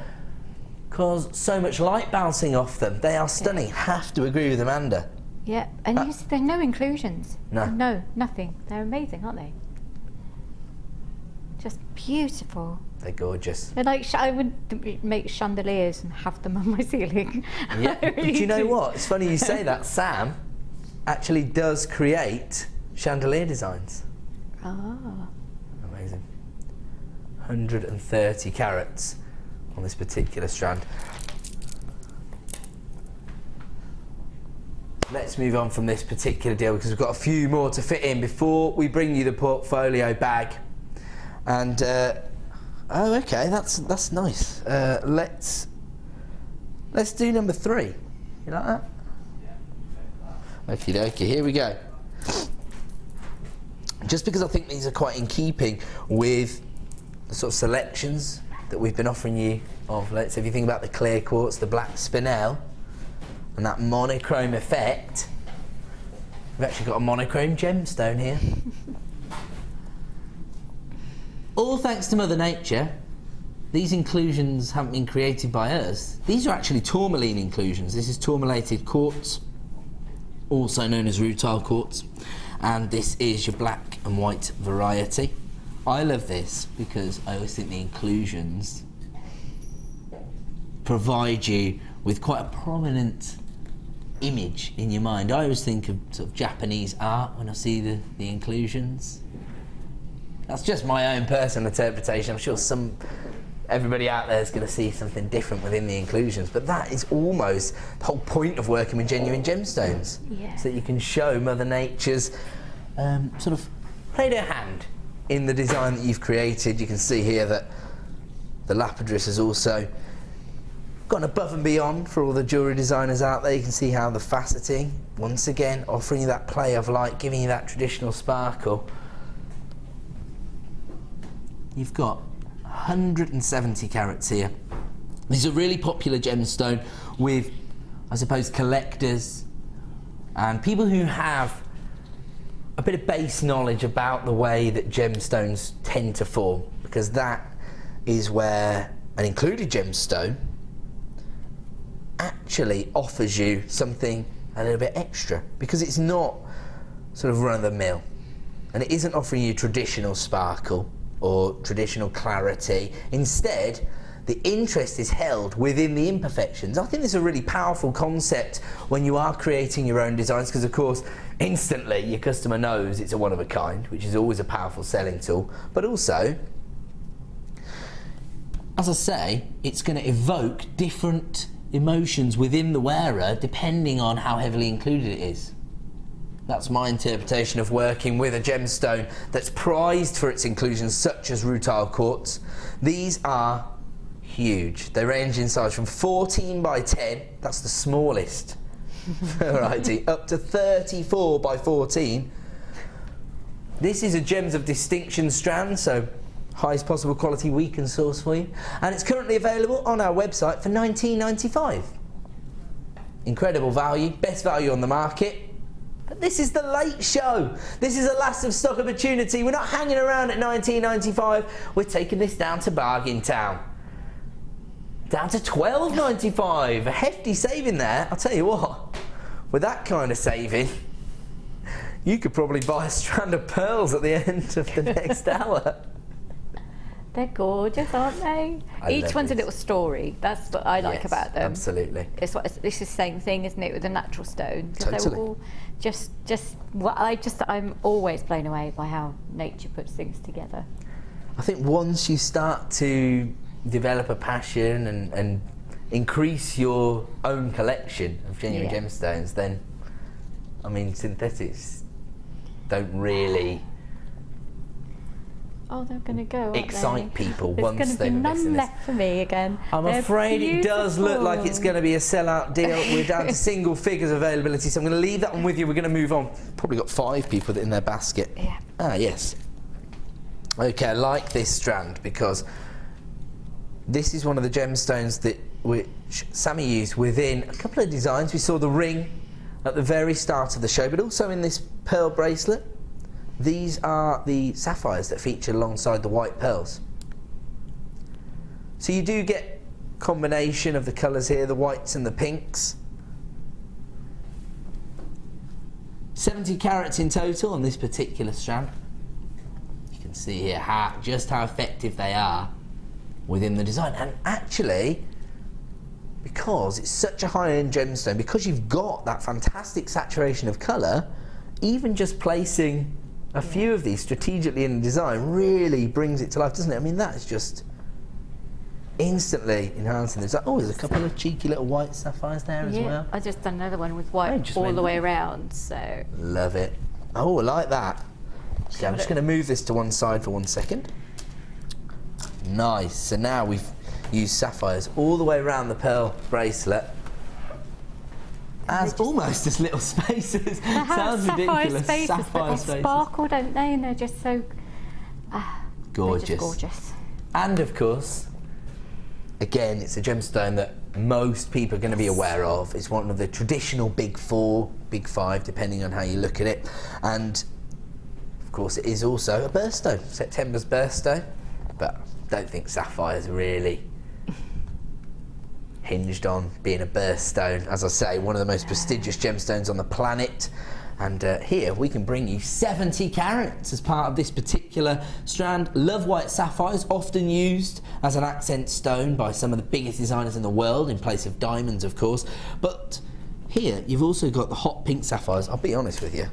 because so much light bouncing off them. They are stunning. Have to agree with Amanda. Yeah, and you see, there are no inclusions. No. No, nothing. They're amazing, aren't they? Just beautiful. They're gorgeous. They're like, I would make chandeliers and have them on my ceiling. Yeah. But do you know what? It's funny you say that. Sam actually does create chandelier designs. Ah. Amazing. 130 carats on this particular strand. Let's move on from this particular deal because we've got a few more to fit in before we bring you the portfolio bag. And oh, okay, that's nice. Let's do number 3. You like that? Okie dokie, here we go. Just because I think these are quite in keeping with the sort of selections that we've been offering you of late. So if you think about the clear quartz, the black spinel, and that monochrome effect, we've actually got a monochrome gemstone here. All thanks to Mother Nature. These inclusions haven't been created by us. These are actually tourmaline inclusions. This is tourmalated quartz, also known as rutile quartz, and this is your black and white variety. I love this because I always think the inclusions provide you with quite a prominent image in your mind. I always think of sort of Japanese art when I see the inclusions. That's just my own personal interpretation. I'm sure everybody out there is going to see something different within the inclusions, but that is almost the whole point of working with genuine gemstones. Yeah. So that you can show Mother Nature's sort of played her hand in the design that you've created. You can see here that the lapidus has also gone above and beyond for all the jewellery designers out there. You can see how the faceting, once again, offering you that play of light, giving you that traditional sparkle. You've got 170 carats here. This is a really popular gemstone with, I suppose, collectors and people who have a bit of base knowledge about the way that gemstones tend to form, because that is where an included gemstone actually offers you something a little bit extra, because it's not sort of run-of-the-mill and it isn't offering you traditional sparkle or traditional clarity. Instead, the interest is held within the imperfections. I think this is a really powerful concept when you are creating your own designs, because of course instantly your customer knows it's a one of a kind, which is always a powerful selling tool, but also, as I say, it's going to evoke different emotions within the wearer depending on how heavily included it is. That's my interpretation of working with a gemstone that's prized for its inclusions, such as rutile quartz. These are huge. They range in size from 14 by 10, that's the smallest variety, up to 34 by 14. This is a Gems of Distinction strand, so highest possible quality we can source for you, and it's currently available on our website for £19.95. Incredible value, best value on the market. But this is the late show. This is a last of stock opportunity. We're not hanging around at £19.95. We're taking this down to Bargain Town. down to $12.95. A hefty saving there. I'll tell you what, with that kind of saving, you could probably buy a strand of pearls at the end of the next hour. They're gorgeous, aren't they? Each one's a little story. That's what I like about them. Absolutely. It's this is the same thing, isn't it, with the natural stone? Totally. They're all I'm always blown away by how nature puts things together. I think once you start to develop a passion and increase your own collection of genuine gemstones, then, I mean, synthetics don't really they're going to go, excite people once There's they've going to be none invested in left for me again. I'm afraid it does look like it's going to be a sellout deal. We're down to single figures availability, so I'm going to leave that one with you. We're going to move on. Probably got 5 people in their basket. Yeah. Ah, yes. Okay, I like this strand because this is one of the gemstones which Sammy used within a couple of designs. We saw the ring at the very start of the show, but also in this pearl bracelet. These are the sapphires that feature alongside the white pearls. So you do get combination of the colours here, the whites and the pinks. 70 carats in total on this particular strand. You can see here just how effective they are within the design. And actually, because it's such a high-end gemstone, because you've got that fantastic saturation of colour, even just placing a few of these strategically in the design really brings it to life, doesn't it? I mean, that is just instantly enhancing this. Oh, there's a couple of cheeky little white sapphires there as well. I just done another one with white all the way around, so. Love it. Oh, I like that. Okay, I'm just going to move this to one side for 1 second. Nice. So now we've used sapphires all the way around the pearl bracelet. As almost as little spaces. Sounds ridiculous. Spaces, but they sparkle, don't they? And they're just so gorgeous. They're just gorgeous. And of course, again, it's a gemstone that most people are going to be aware of. It's one of the traditional big 4, big 5, depending on how you look at it. And of course, it is also a birthstone, September's birthstone. But I don't think sapphires really hinged on being a birthstone. As I say, one of the most prestigious gemstones on the planet. And here we can bring you 70 carats as part of this particular strand. Love white sapphires, often used as an accent stone by some of the biggest designers in the world, in place of diamonds, of course. But here you've also got the hot pink sapphires. I'll be honest with you,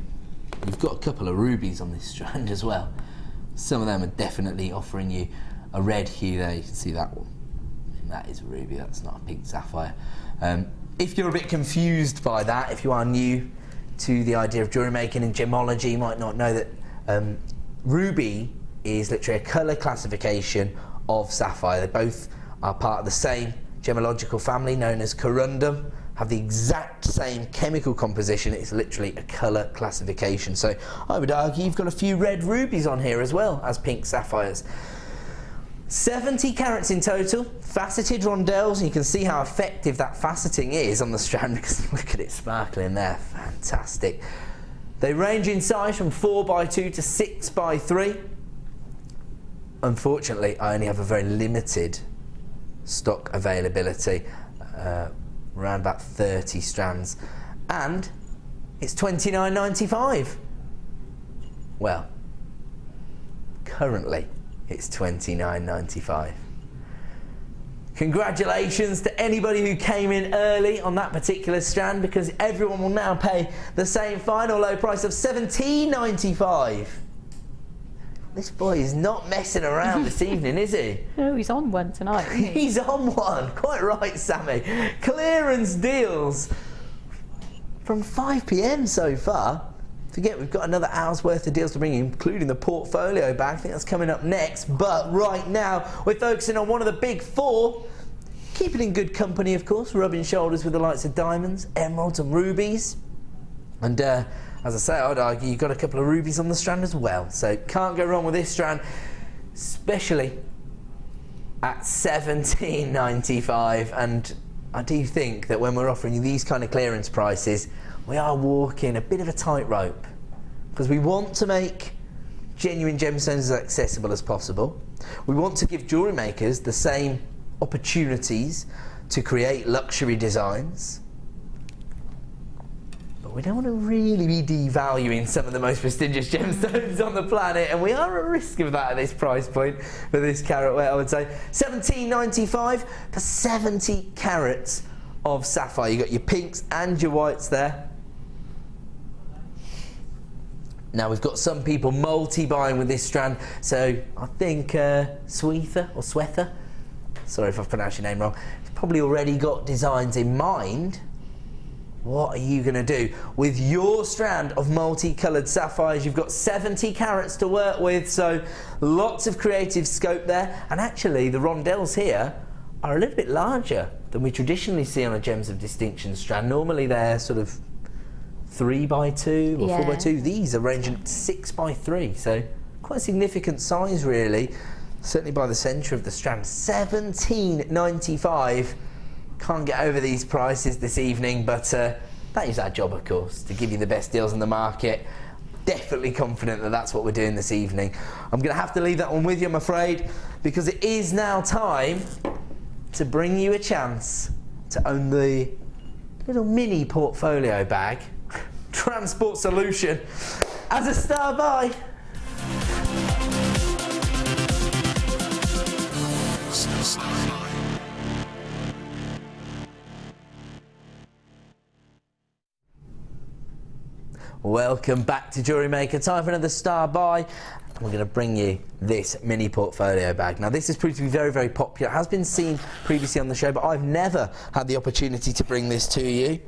you've got a couple of rubies on this strand as well. Some of them are definitely offering you a red hue there. You can see that one. That is a ruby, that's not a pink sapphire. If you're a bit confused by that, if you are new to the idea of jewellery making and gemology, you might not know that ruby is literally a colour classification of sapphire. They both are part of the same gemological family known as corundum, have the exact same chemical composition. It's literally a colour classification. So I would argue you've got a few red rubies on here as well as pink sapphires. 70 carats in total, faceted rondelles, and you can see how effective that faceting is on the strand because look at it sparkling there, fantastic. They range in size from 4x2 to 6x3. Unfortunately, I only have a very limited stock availability, around about 30 strands, and it's $29.95. Well, currently it's $29.95. Congratulations to anybody who came in early on that particular strand, because everyone will now pay the same final low price of $17.95. This boy is not messing around this evening, is he? No, he's on one tonight, isn't he? He's on one. Quite right, Sammy. Clearance deals from 5 PM so far. Forget, we've got another hour's worth of deals to bring you, including the portfolio bag. I think that's coming up next. But right now, we're focusing on one of the big 4. Keep it in good company, of course, rubbing shoulders with the likes of diamonds, emeralds and rubies. And as I say, I'd argue you've got a couple of rubies on the strand as well. So can't go wrong with this strand, especially at $17.95. And I do think that when we're offering you these kind of clearance prices, we are walking a bit of a tightrope, because we want to make genuine gemstones as accessible as possible. We want to give jewellery makers the same opportunities to create luxury designs. But we don't want to really be devaluing some of the most prestigious gemstones on the planet, and we are at risk of that at this price point for this carat weight, I would say. $17.95 for 70 carats of sapphire. You've got your pinks and your whites there. Now we've got some people multi-buying with this strand, so I think Swetha, sorry if I've pronounced your name wrong, you've probably already got designs in mind. What are you going to do with your strand of multicoloured sapphires? You've got 70 carats to work with, so lots of creative scope there. And actually the rondelles here are a little bit larger than we traditionally see on a Gems of Distinction strand. Normally they're sort of 3x2 or 4x2. These are ranging up to 6x3, so quite a significant size really, certainly by the centre of the strand. $17.95. Can't get over these prices this evening, but that is our job, of course, to give you the best deals in the market. Definitely confident that that's what we're doing this evening. I'm going to have to leave that one with you, I'm afraid, because it is now time to bring you a chance to own the little mini portfolio bag transport solution as a star buy. Welcome back to Jewellery Maker. Time for another star buy. We're going to bring you this mini portfolio bag. Now this has proved to be very, very popular. It has been seen previously on the show, but I've never had the opportunity to bring this to you.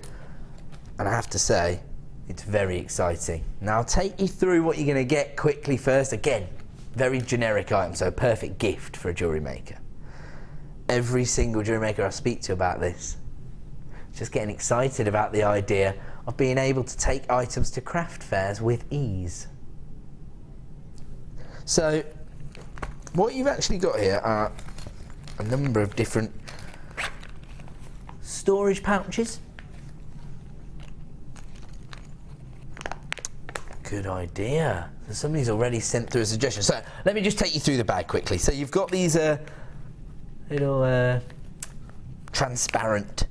And I have to say, it's very exciting. Now I'll take you through what you're going to get quickly first. Again, very generic item, so a perfect gift for a jewellery maker. Every single jewellery maker I speak to about this, just getting excited about the idea of being able to take items to craft fairs with ease. So what you've actually got here are a number of different storage pouches. Good idea. So somebody's already sent through a suggestion. So let me just take you through the bag quickly. So you've got these little transparent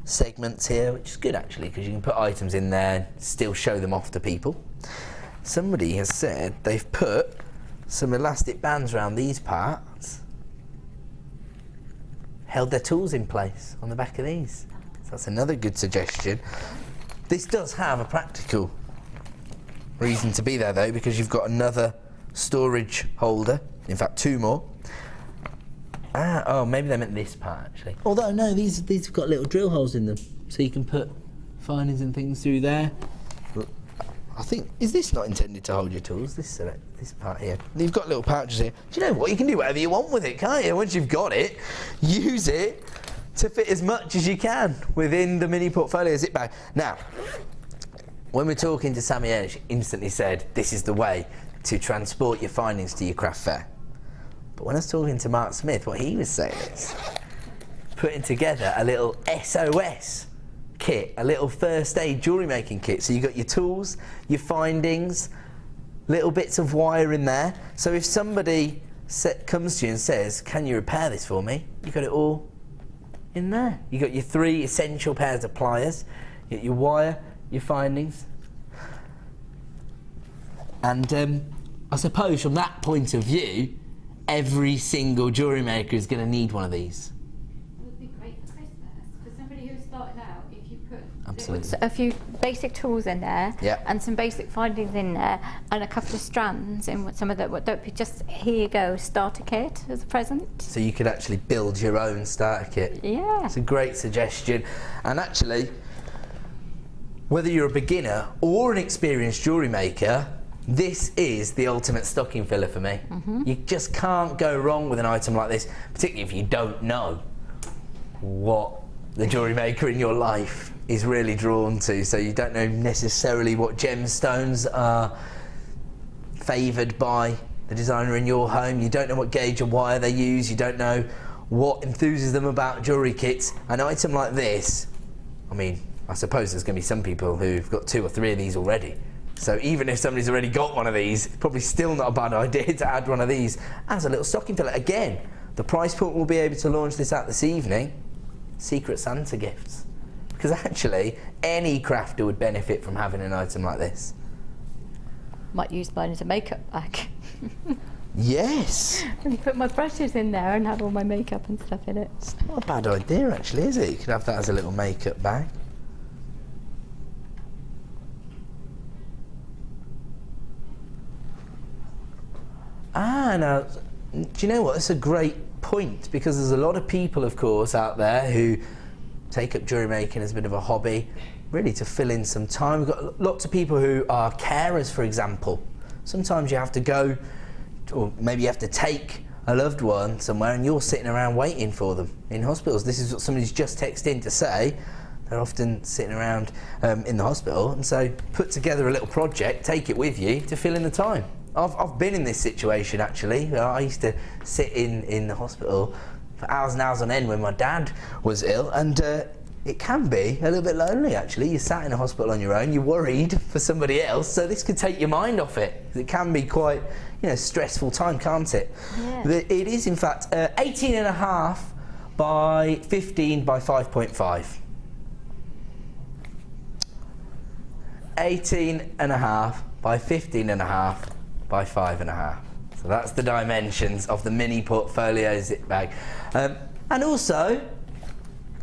segments here, which is good actually, because you can put items in there and still show them off to people. Somebody has said they've put some elastic bands around these parts, held their tools in place on the back of these. So that's another good suggestion. This does have a practical reason to be there though, because you've got another storage holder, in fact two more. Oh, maybe they meant this part actually. Although no, these have got little drill holes in them, so you can put findings and things through there. I think, is this not intended to hold your tools? This part here. You've got little pouches here. Do you know what? You can do whatever you want with it, can't you? Once you've got it, use it to fit as much as you can within the mini portfolio zip bag. Now, when we're talking to Sammy Edge, instantly said this is the way to transport your findings to your craft fair. But when I was talking to Mark Smith, what he was saying is putting together a little SOS kit, a little first aid jewellery making kit. So you've got your tools, your findings, little bits of wire in there. So if somebody comes to you and says, can you repair this for me? You've got it all in there. You've got your 3 essential pairs of pliers, you got your wire, your findings. And I suppose from that point of view, every single jewellery maker is going to need one of these. It would be great for Christmas. For somebody who's starting out, if you put Absolutely. a few basic tools in there, yeah, and some basic findings in there, and a couple of strands in some of the, don't be just, here you go, starter kit as a present. So you could actually build your own starter kit. Yeah. It's a great suggestion. And actually, whether you're a beginner or an experienced jewellery maker, this is the ultimate stocking filler for me. You just can't go wrong with an item like this, particularly if you don't know what the jewellery maker in your life is really drawn to. So you don't know necessarily what gemstones are favoured by the designer in your home. You don't know what gauge of wire they use. You don't know what enthuses them about jewellery kits. An item like this, I mean, I suppose there's going to be some people who've got 2 or 3 of these already. So even if somebody's already got one of these, it's probably still not a bad idea to add one of these as a little stocking filler. Again, The price point we'll be able to launch this at this evening, Secret Santa gifts. Because actually, any crafter would benefit from having an item like this. Might use mine as a makeup bag. Yes! And put my brushes in there and have all my makeup and stuff in it. It's not a bad idea actually, is it? You could have that as a little makeup bag. Now, do you know what? That's a great point, because there's a lot of people, of course, out there who take up jewellery making as a bit of a hobby, really to fill in some time. We've got lots of people who are carers, for example. Sometimes you have to go, or maybe you have to take a loved one somewhere and you're sitting around waiting for them in hospitals. This is what somebody's just texted in to say. They're often sitting around in the hospital, and so put together a little project, take it with you to fill in the time. I've been in this situation actually. I used to sit in the hospital for hours and hours on end when my dad was ill, and it can be a little bit lonely actually. You're sat in a hospital on your own, you're worried for somebody else, so this could take your mind off it. It can be quite, you know, stressful time, can't it? Yeah. It is in fact 18.5 by 15 by 5.5. 18.5 by 15.5 by 5.5. So that's the dimensions of the mini portfolio zip bag. And also,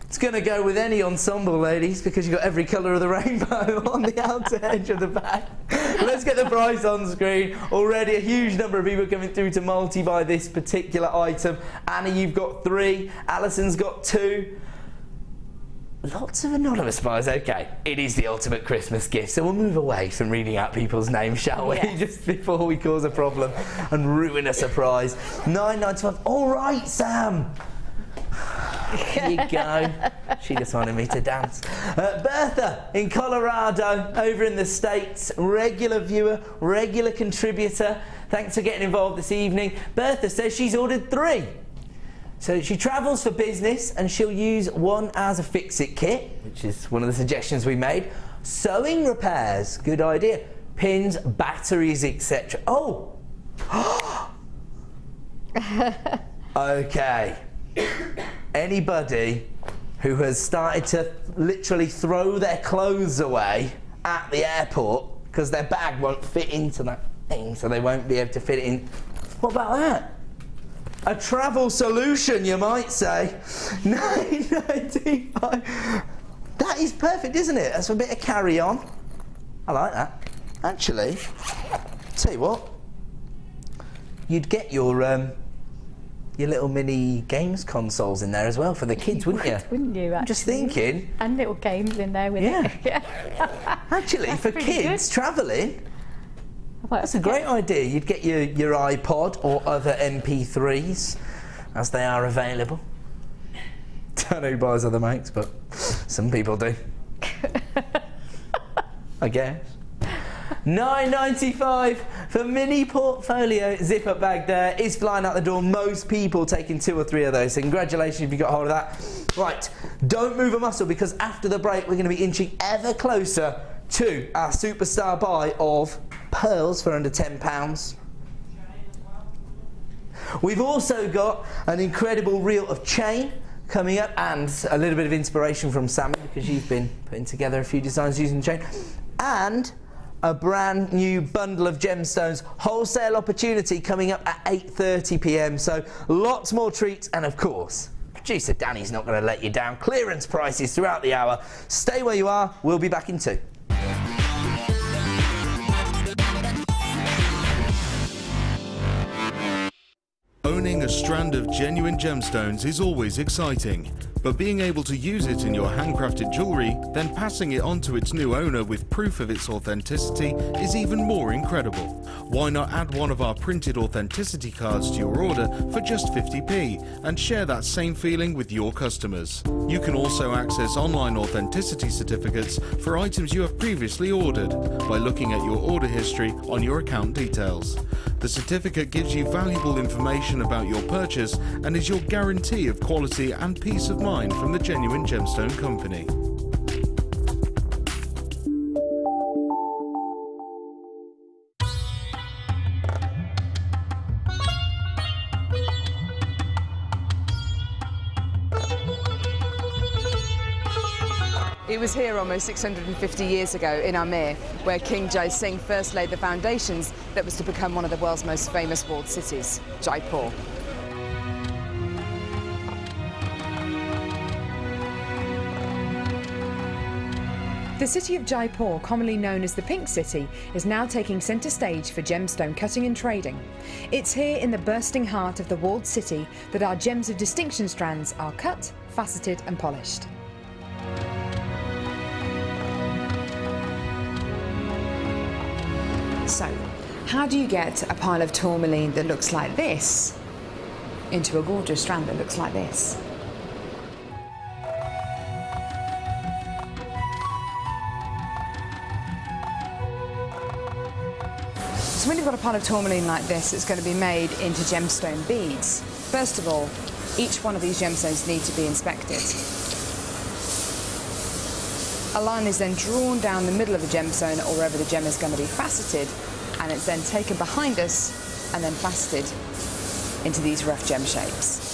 it's going to go with any ensemble, ladies, because you've got every colour of the rainbow on the outer edge of the bag. Let's get the price on screen. Already a huge number of people coming through to multi-buy this particular item. Anna, you've got 3. Alison's got 2. Lots of anonymous buyers. Okay, it is the ultimate Christmas gift, so we'll move away from reading out people's names, shall we? Yes. Just before we cause a problem and ruin a surprise. $9.95. All right, Sam. Here you go. She just wanted me to dance. Bertha in Colorado, over in the States, regular viewer, regular contributor. Thanks for getting involved this evening. Bertha says she's ordered 3. So she travels for business and she'll use one as a fix-it kit, which is one of the suggestions we made. Sewing repairs, good idea. Pins, batteries, etc. Oh! Okay. Anybody who has started to literally throw their clothes away at the airport because their bag won't fit into that thing, so they won't be able to fit it in. What about that? A travel solution, you might say. $9.95. That is perfect, isn't it? That's a bit of carry-on. I like that. Actually, tell you what, you'd get your little mini games consoles in there as well for the kids, wouldn't you? Wouldn't you, actually? I'm just thinking. And little games in there with it. Yeah. Actually, that's for kids travelling, that's a great idea. You'd get your iPod or other MP3s, as they are available. Don't know who buys other makes, but some people do. I guess. $9.95 for mini portfolio zip-up bag there. Is flying out the door. Most people taking 2 or 3 of those. So congratulations if you got hold of that. Right, don't move a muscle, because after the break we're going to be inching ever closer to our superstar buy of pearls for under £10. We've also got an incredible reel of chain coming up, and a little bit of inspiration from Sammy, because you've been putting together a few designs using chain, and a brand new bundle of gemstones wholesale opportunity coming up at 8:30 p.m. So lots more treats, and of course producer Danny's not going to let you down. Clearance prices throughout the hour. Stay where you are. We'll be back in 2. Owning a strand of genuine gemstones is always exciting, but being able to use it in your handcrafted jewellery, then passing it on to its new owner with proof of its authenticity is even more incredible. Why not add one of our printed authenticity cards to your order for just 50p and share that same feeling with your customers? You can also access online authenticity certificates for items you have previously ordered by looking at your order history on your account details. The certificate gives you valuable information about your purchase and is your guarantee of quality and peace of mind from the Genuine Gemstone Company. It was here almost 650 years ago in Amir, where King Jai Singh first laid the foundations that was to become one of the world's most famous walled cities, Jaipur. The city of Jaipur, commonly known as the Pink City, is now taking centre stage for gemstone cutting and trading. It's here in the bursting heart of the walled city that our gems of distinction strands are cut, faceted and polished. So, how do you get a pile of tourmaline that looks like this into a gorgeous strand that looks like this? So when you've got a pile of tourmaline like this, it's going to be made into gemstone beads. First of all, each one of these gemstones need to be inspected. A line is then drawn down the middle of the gemstone or wherever the gem is going to be faceted, and it's then taken behind us and then faceted into these rough gem shapes.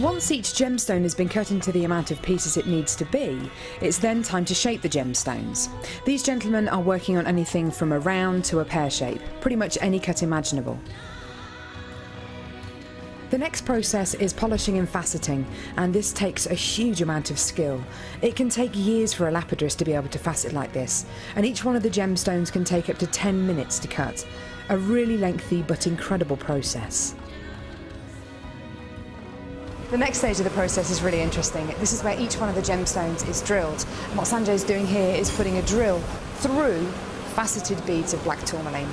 Once each gemstone has been cut into the amount of pieces it needs to be, it's then time to shape the gemstones. These gentlemen are working on anything from a round to a pear shape, pretty much any cut imaginable. The next process is polishing and faceting, and this takes a huge amount of skill. It can take years for a lapidress to be able to facet like this, and each one of the gemstones can take up to 10 minutes to cut. A really lengthy but incredible process. The next stage of the process is really interesting. This is where each one of the gemstones is drilled. And what Sanjay's doing here is putting a drill through faceted beads of black tourmaline.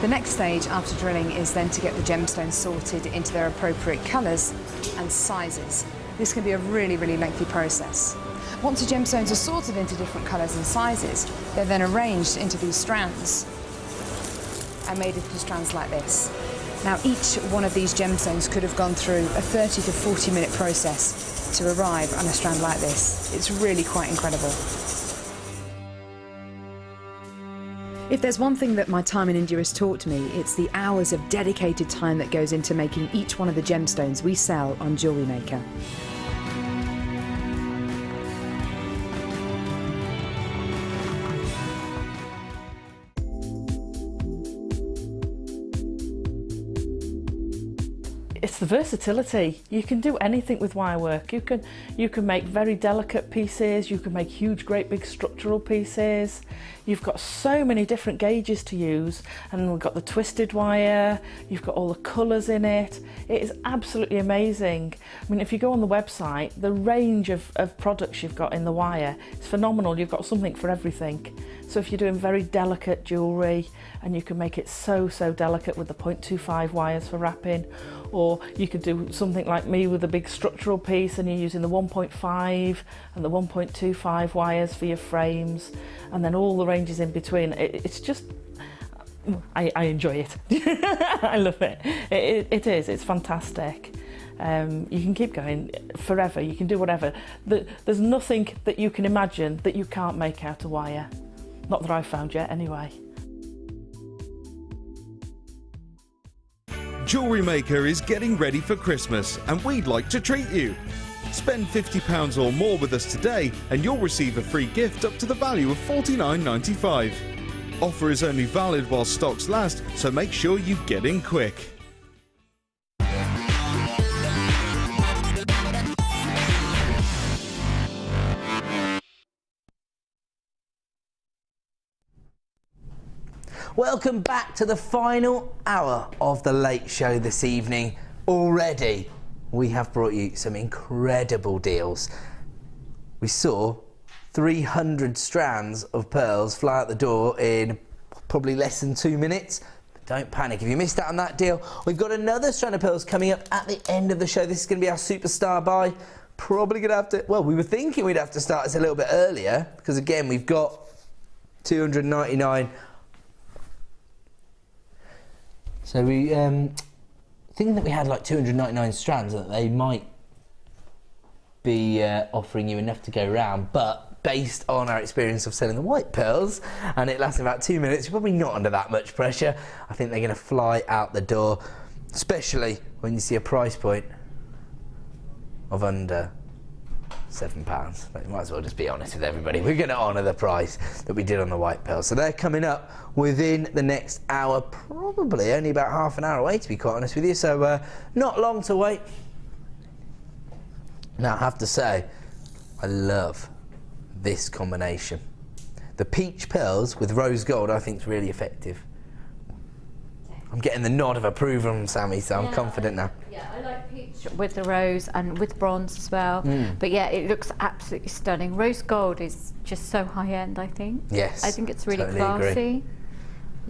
The next stage after drilling is then to get the gemstones sorted into their appropriate colours and sizes. This can be a really, really lengthy process. Once the gemstones are sorted into different colours and sizes, they're then arranged into these strands and made into strands like this. Now each one of these gemstones could have gone through a 30 to 40 minute process to arrive on a strand like this. It's really quite incredible. If there's one thing that my time in India has taught me, it's the hours of dedicated time that goes into making each one of the gemstones we sell on JewelleryMaker. It's the versatility. You can do anything with wire work. You can make very delicate pieces, you can make huge, great big structural pieces. You've got so many different gauges to use, and we've got the twisted wire, you've got all the colours in it. It is absolutely amazing. I mean, if you go on the website, the range of products you've got in the wire is phenomenal. You've got something for everything. So if you're doing very delicate jewellery, and you can make it so delicate with the 0.25 wires for wrapping, or you could do something like me with a big structural piece and you're using the 1.5 and the 1.25 wires for your frames, and then all the ranges in between. It's just, I enjoy it. I love it. It is, it's fantastic. You can keep going forever, you can do whatever. There's nothing that you can imagine that you can't make out of wire. Not that I've found yet, anyway. JewelleryMaker is getting ready for Christmas, and we'd like to treat you. Spend £50 or more with us today and you'll receive a free gift up to the value of $49.95. Offer is only valid while stocks last, so make sure you get in quick. Welcome back to the final hour of the late show this evening. Already, we have brought you some incredible deals. We saw 300 strands of pearls fly out the door in probably less than 2 minutes. But don't panic if you missed out on that deal. We've got another strand of pearls coming up at the end of the show. This is going to be our superstar buy. Probably going to have to, well, we were thinking we'd have to start this a little bit earlier because again, we've got 299. So we thinking that we had like 299 strands, and that they might be offering you enough to go round, but based on our experience of selling the white pearls, and it lasted about 2 minutes, you're probably not under that much pressure. I think they're going to fly out the door, especially when you see a price point of under £7. But you might as well just be honest with everybody. We're going to honour the price that we did on the white pearls. So they're coming up within the next hour, probably only about half an hour away, to be quite honest with you. So not long to wait. Now I have to say, I love this combination. The peach pearls with rose gold I think is really effective. I'm getting the nod of approval from Sammy, so I'm confident now. Yeah, I like peach with the rose and with bronze as well. But yeah, it looks absolutely stunning. Rose gold is just so high end, I think. Yes, I think it's really totally classy. agree.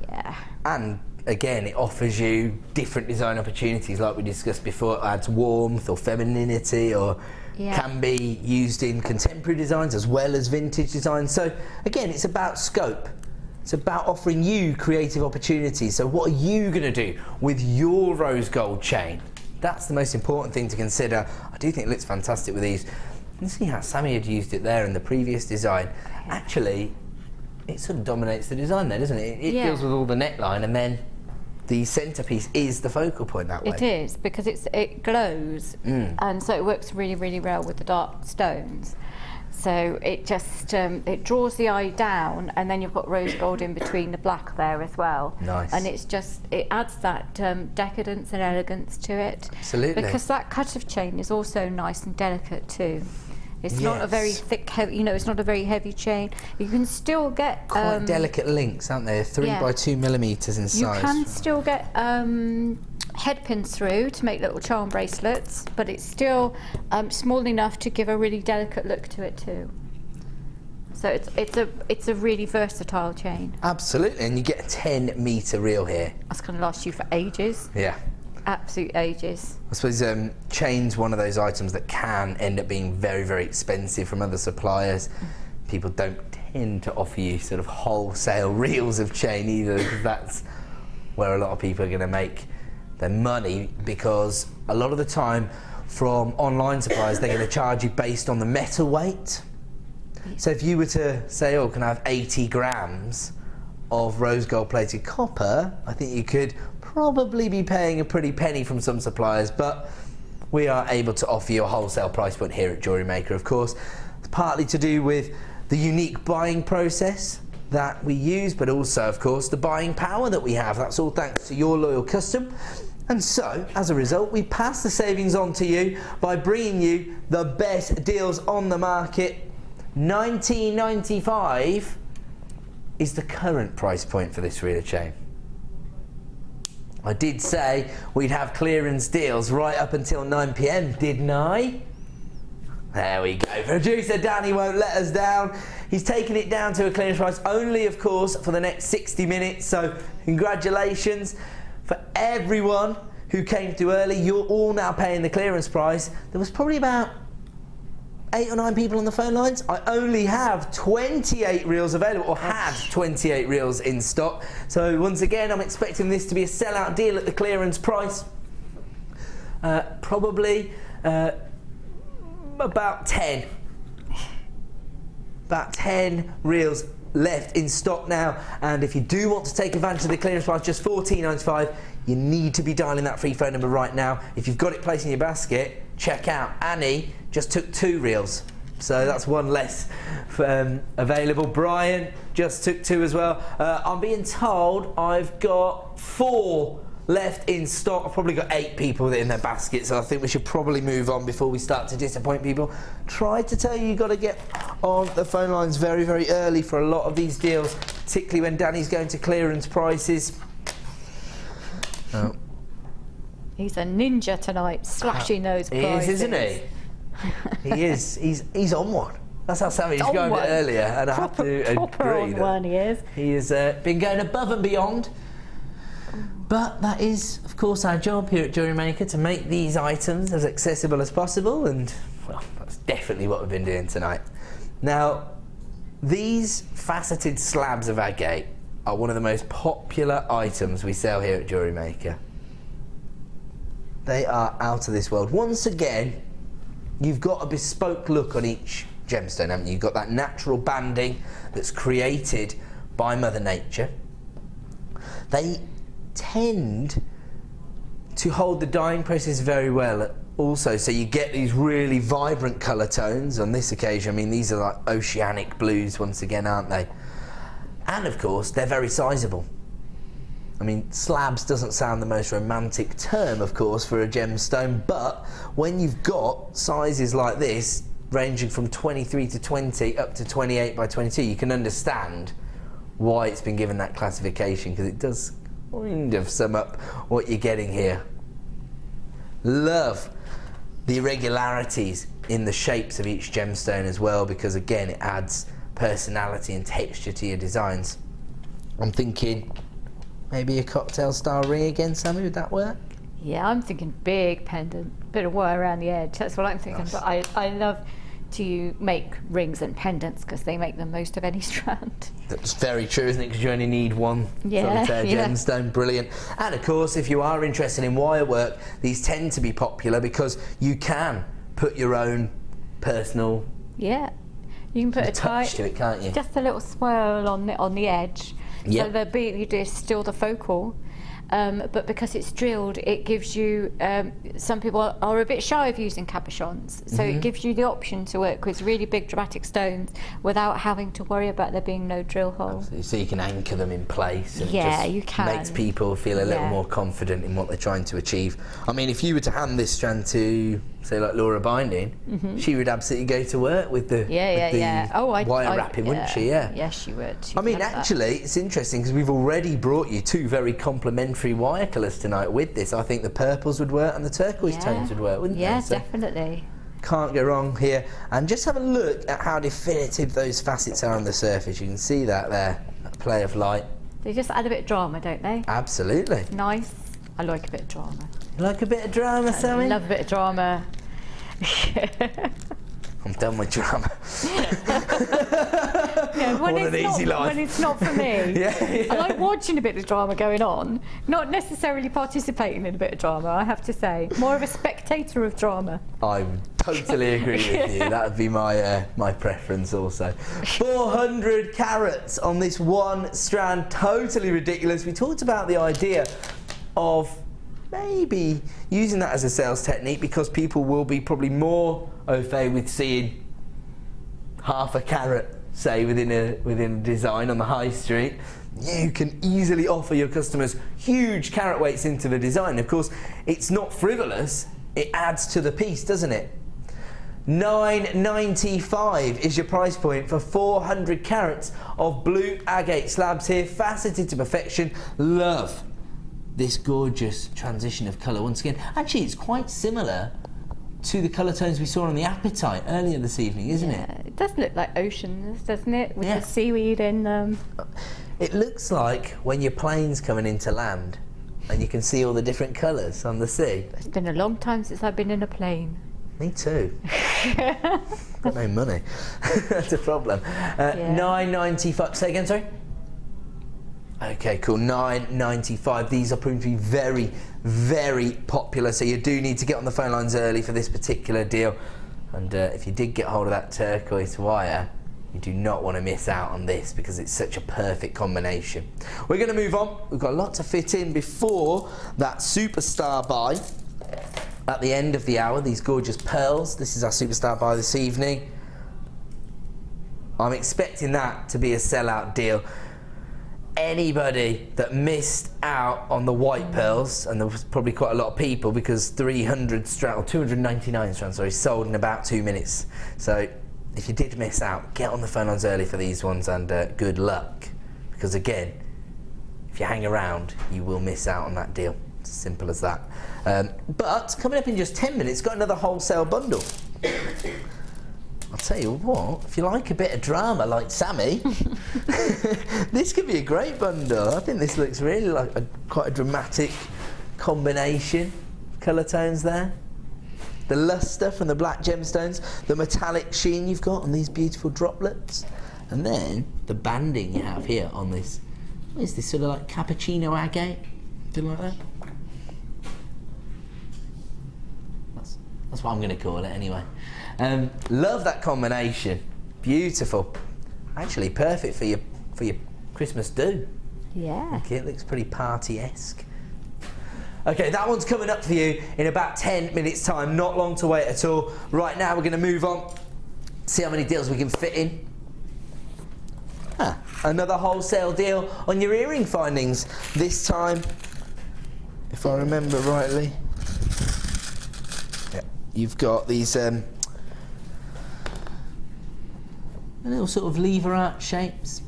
Yeah. And again, it offers you different design opportunities, like we discussed before. It adds warmth or femininity, or can be used in contemporary designs as well as vintage designs. So again, it's about scope. It's about offering you creative opportunities. So what are you going to do with your rose gold chain? That's the most important thing to consider. I do think it looks fantastic with these. You can see how Sammy had used it there in the previous design. Actually, it sort of dominates the design there, doesn't it? It deals with all the neckline, and then the centerpiece is the focal point that way. It is, because it glows, and so it works really, really well with the dark stones. So it just it draws the eye down, and then you've got rose gold in between the black there as well. Nice. And it's just, it adds that decadence and elegance to it. Absolutely. Because that cut of chain is also nice and delicate too. It's not a very thick, heavy, you know, it's not a very heavy chain. You can still get quite delicate links, aren't they? 3 by 2 millimeters in size. You can still get head pins through to make little charm bracelets, but it's still small enough to give a really delicate look to it too. So it's a really versatile chain. Absolutely, and you get a 10-meter reel here. That's going to last you for ages. Yeah. Absolute ages. I suppose chain's one of those items that can end up being very, very expensive from other suppliers. People don't tend to offer you sort of wholesale reels of chain either, because that's where a lot of people are going to make their money, because a lot of the time from online suppliers they're going to charge you based on the metal weight. So if you were to say, oh, can I have 80 grams of rose gold plated copper, I think you could probably be paying a pretty penny from some suppliers, but we are able to offer you a wholesale price point here at JewelleryMaker, of course. It's partly to do with the unique buying process that we use, but also, of course, the buying power that we have. That's all thanks to your loyal custom. And so, as a result, we pass the savings on to you by bringing you the best deals on the market. $19.95 is the current price point for this reader chain. I did say we'd have clearance deals right up until 9 PM, didn't I? There we go. Producer Danny won't let us down. He's taken it down to a clearance price only, of course, for the next 60 minutes. So congratulations for everyone who came too early. You're all now paying the clearance price. There was probably about 8 or 9 people on the phone lines. I only have 28 reels available, or had 28 reels in stock. So once again, I'm expecting this to be a sellout deal at the clearance price. Probably about 10. About 10 reels left in stock now, and if you do want to take advantage of the clearance price, just $14.95, you need to be dialing that free phone number right now. If you've got it placed in your basket, check out Annie just took 2 reels, so that's 1 less available. Brian just took 2 as well. I'm being told I've got 4 left in stock. I've probably got 8 people in their basket, so I think we should probably move on before we start to disappoint people. Tried to tell you, you've got to get on the phone lines very, very early for a lot of these deals, particularly when Danny's going to clearance prices. Oh. He's a ninja tonight, slashing those prices. He is, isn't he? He is. He's on one. That's how Sammy described it earlier, and I have to agree. On one he is. He has been going above and beyond. But that is, of course, our job here at JewelleryMaker, to make these items as accessible as possible, and well, that's definitely what we've been doing tonight. Now, these faceted slabs of agate are one of the most popular items we sell here at JewelleryMaker. They are out of this world. Once again, you've got a bespoke look on each gemstone, haven't you? You've got that natural banding that's created by Mother Nature. They tend to hold the dyeing process very well also, so you get these really vibrant colour tones. On this occasion, I mean, these are like oceanic blues once again, aren't they? And of course, they're very sizable. I mean, slabs doesn't sound the most romantic term, of course, for a gemstone, but when you've got sizes like this, ranging from 23 to 20 up to 28 by 22, you can understand why it's been given that classification, because it does kind of sum up what you're getting here. Love the irregularities in the shapes of each gemstone as well, because again, it adds personality and texture to your designs. I'm thinking maybe a cocktail style ring again, Sammy, would that work? Yeah, I'm thinking big pendant, bit of wire around the edge. That's what I'm thinking. Nice. But I love to make rings and pendants because they make the most of any strand. That's very true, isn't it? Because you only need one solitaire gemstone. Brilliant. And of course, if you are interested in wire work, these tend to be popular because you can put your own personal you can put a touch to it, can't you? Just a little swirl on the edge. So the beat you do is still the focal. But because it's drilled, it gives you, some people are a bit shy of using cabochons, so it gives you the option to work with really big dramatic stones without having to worry about there being no drill hole. Absolutely. So you can anchor them in place, and it just you can. Makes people feel a little more confident in what they're trying to achieve. I mean, if you were to hand this strand to, say, like Laura Binding, she would absolutely go to work with the, wire wrapping, wouldn't she? Yes, she would. I mean, actually, it's interesting because we've already brought you two very complementary wire colours tonight with this. I think the purples would work and the turquoise tones would work, wouldn't they? Yeah, definitely. Can't go wrong here. And just have a look at how definitive those facets are on the surface. You can see that there, that play of light. They just add a bit of drama, don't they? Absolutely. Nice. I like a bit of drama. You like a bit of drama, Sammy? I love a bit of drama. I'm done with drama. When it's not for me. I like watching a bit of drama going on, not necessarily participating in a bit of drama, I have to say. More of a spectator of drama. I totally agree with you. That would be my my preference also. 400 carats on this one strand, totally ridiculous. We talked about the idea of maybe using that as a sales technique because people will be probably more au fait with seeing half a carat, say, within a design on the high street. You can easily offer your customers huge carat weights into the design. Of course, it's not frivolous, it adds to the piece, doesn't it? $9.95 is your price point for 400 carats of blue agate slabs here, faceted to perfection. Love this gorgeous transition of colour once again. Actually, it's quite similar to the colour tones we saw on the Appetite earlier this evening, isn't it? It does look like oceans, doesn't it? With the seaweed in them. It looks like when your plane's coming into land and you can see all the different colours on the sea. It's been a long time since I've been in a plane. Me too. Got no money. That's a problem. $9.95. Say again, sorry? Okay, cool. $9.95. These are proving to be very, very popular, so you do need to get on the phone lines early for this particular deal. And if you did get hold of that turquoise wire, you do not want to miss out on this because it's such a perfect combination. We're going to move on. We've got a lot to fit in before that superstar buy at the end of the hour. These gorgeous pearls. This is our superstar buy this evening. I'm expecting that to be a sellout deal. Anybody that missed out on the white pearls, and there was probably quite a lot of people because 299 strands, sorry, sold in about 2 minutes. So if you did miss out, get on the phone lines early for these ones, and good luck, because again, if you hang around, you will miss out on that deal. It's as simple as that. But coming up in just 10 minutes, got another wholesale bundle. I'll tell you what, if you like a bit of drama like Sammy, this could be a great bundle. I think this looks really like quite a dramatic combination. Colour tones there. The lustre from the black gemstones, the metallic sheen you've got on these beautiful droplets, and then the banding you have here on this. What is this, sort of like cappuccino agate? Something like that? That's what I'm going to call it anyway. Love that combination. Beautiful. Actually, perfect for your Christmas do. Yeah. Okay, it looks pretty party-esque. Okay, that one's coming up for you in about 10 minutes time. Not long to wait at all. Right now, we're going to move on. See how many deals we can fit in. Another wholesale deal on your earring findings. This time, if I remember rightly, you've got these little sort of lever arch shapes.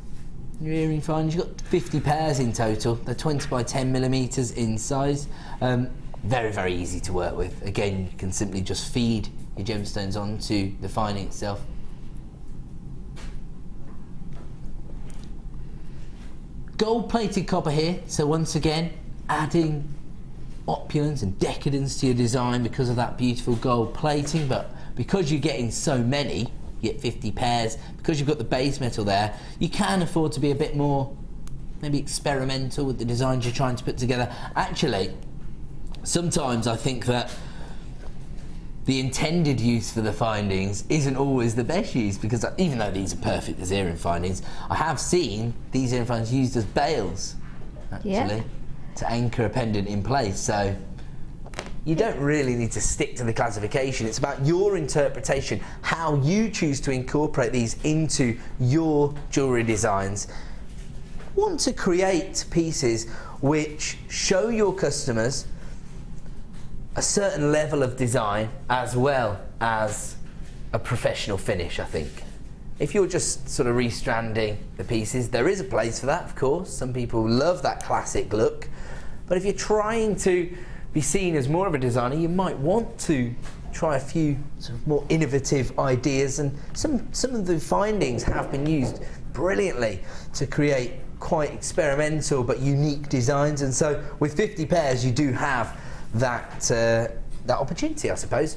Your earring findings. You've got 50 pairs in total. They're 20 by 10 millimeters in size. Very, very easy to work with. Again, you can simply just feed your gemstones onto the finding itself. Gold-plated copper here. So once again, adding opulence and decadence to your design because of that beautiful gold plating. But because you're getting so many, you get 50 pairs, because you've got the base metal there, you can afford to be a bit more maybe experimental with the designs you're trying to put together. Actually, sometimes I think that the intended use for the findings isn't always the best use, because even though these are perfect as earring findings, I have seen these earring findings used as bails, actually, to anchor a pendant in place. So you don't really need to stick to the classification. It's about your interpretation, how you choose to incorporate these into your jewellery designs. Want to create pieces which show your customers a certain level of design as well as a professional finish, I think. If you're just sort of restranding the pieces, there is a place for that, of course. Some people love that classic look. But if you're trying to be seen as more of a designer, you might want to try a few sort of more innovative ideas, and some of the findings have been used brilliantly to create quite experimental but unique designs. And so with 50 pairs you do have that opportunity, I suppose.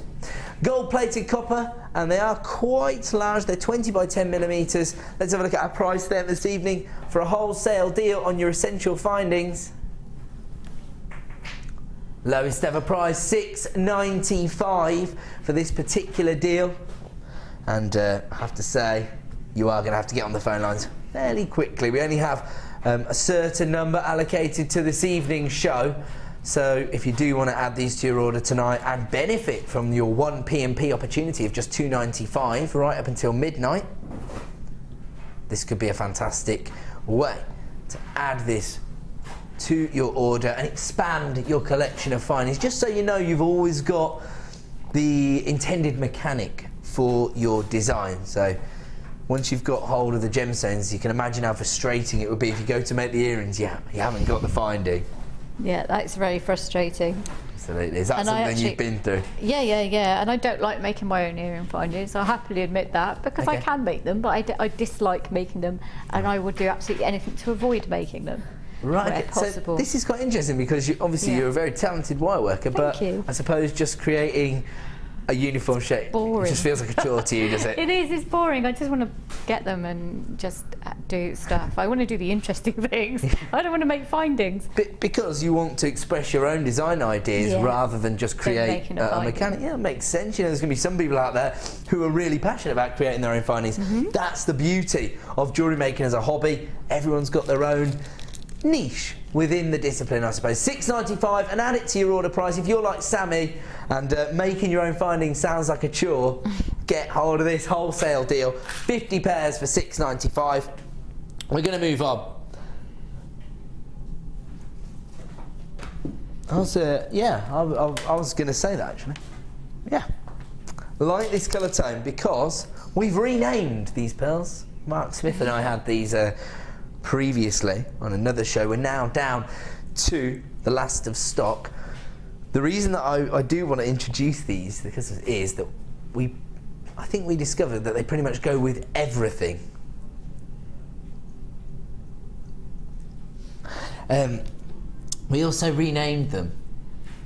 Gold-plated copper, and they are quite large. They're 20 by 10 millimeters. Let's have a look at our price there this evening for a wholesale deal on your essential findings. Lowest ever price, $6.95 for this particular deal. And I have to say, you are going to have to get on the phone lines fairly quickly. We only have a certain number allocated to this evening's show. So if you do want to add these to your order tonight and benefit from your 1 P&P opportunity of just $2.95 right up until midnight, this could be a fantastic way to add this to your order and expand your collection of findings, just so you know you've always got the intended mechanic for your design. So once you've got hold of the gemstones, you can imagine how frustrating it would be if you go to make the earrings, you haven't got the finding. Yeah, that's very frustrating. Absolutely. Is that something you've been through? Yeah. And I don't like making my own earring findings. I happily admit that, because I can make them, but I dislike making them, and I would do absolutely anything to avoid making them. Right, where possible. So this is quite interesting, because obviously you're a very talented wire worker, but I suppose just creating a uniform shape, boring. It just feels like a chore to you, does it? It is, it's boring. I just want to get them and just do stuff. I want to do the interesting things. I don't want to make findings. Because you want to express your own design ideas rather than just create a mechanic. Yeah, it makes sense. You know, there's going to be some people out there who are really passionate about creating their own findings. That's the beauty of jewellery making as a hobby. Everyone's got their own niche within the discipline, I suppose. $6.95, and add it to your order price. If you're like Sammy and making your own findings sounds like a chore, get hold of this wholesale deal. 50 pairs for $6.95. We're going to move on. I was going to say that, actually. Yeah. Like this colour tone, because we've renamed these pearls. Mark Smith and I had these previously on another show. We're now down to the last of stock. The reason that I do want to introduce these is that I think we discovered that they pretty much go with everything. We also renamed them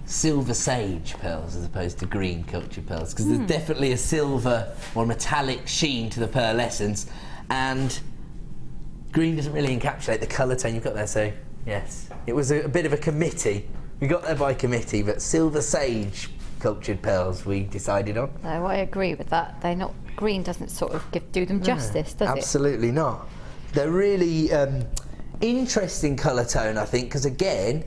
silver sage pearls as opposed to green culture pearls, because there's definitely a silver or metallic sheen to the pearl essence, and green doesn't really encapsulate the colour tone you've got there. So yes, it was a bit of a committee. We got there by committee, but silver sage cultured pearls we decided on. No, I agree with that. They're not, green doesn't sort of do them justice, does it? Absolutely not. They're really interesting colour tone, I think, because again,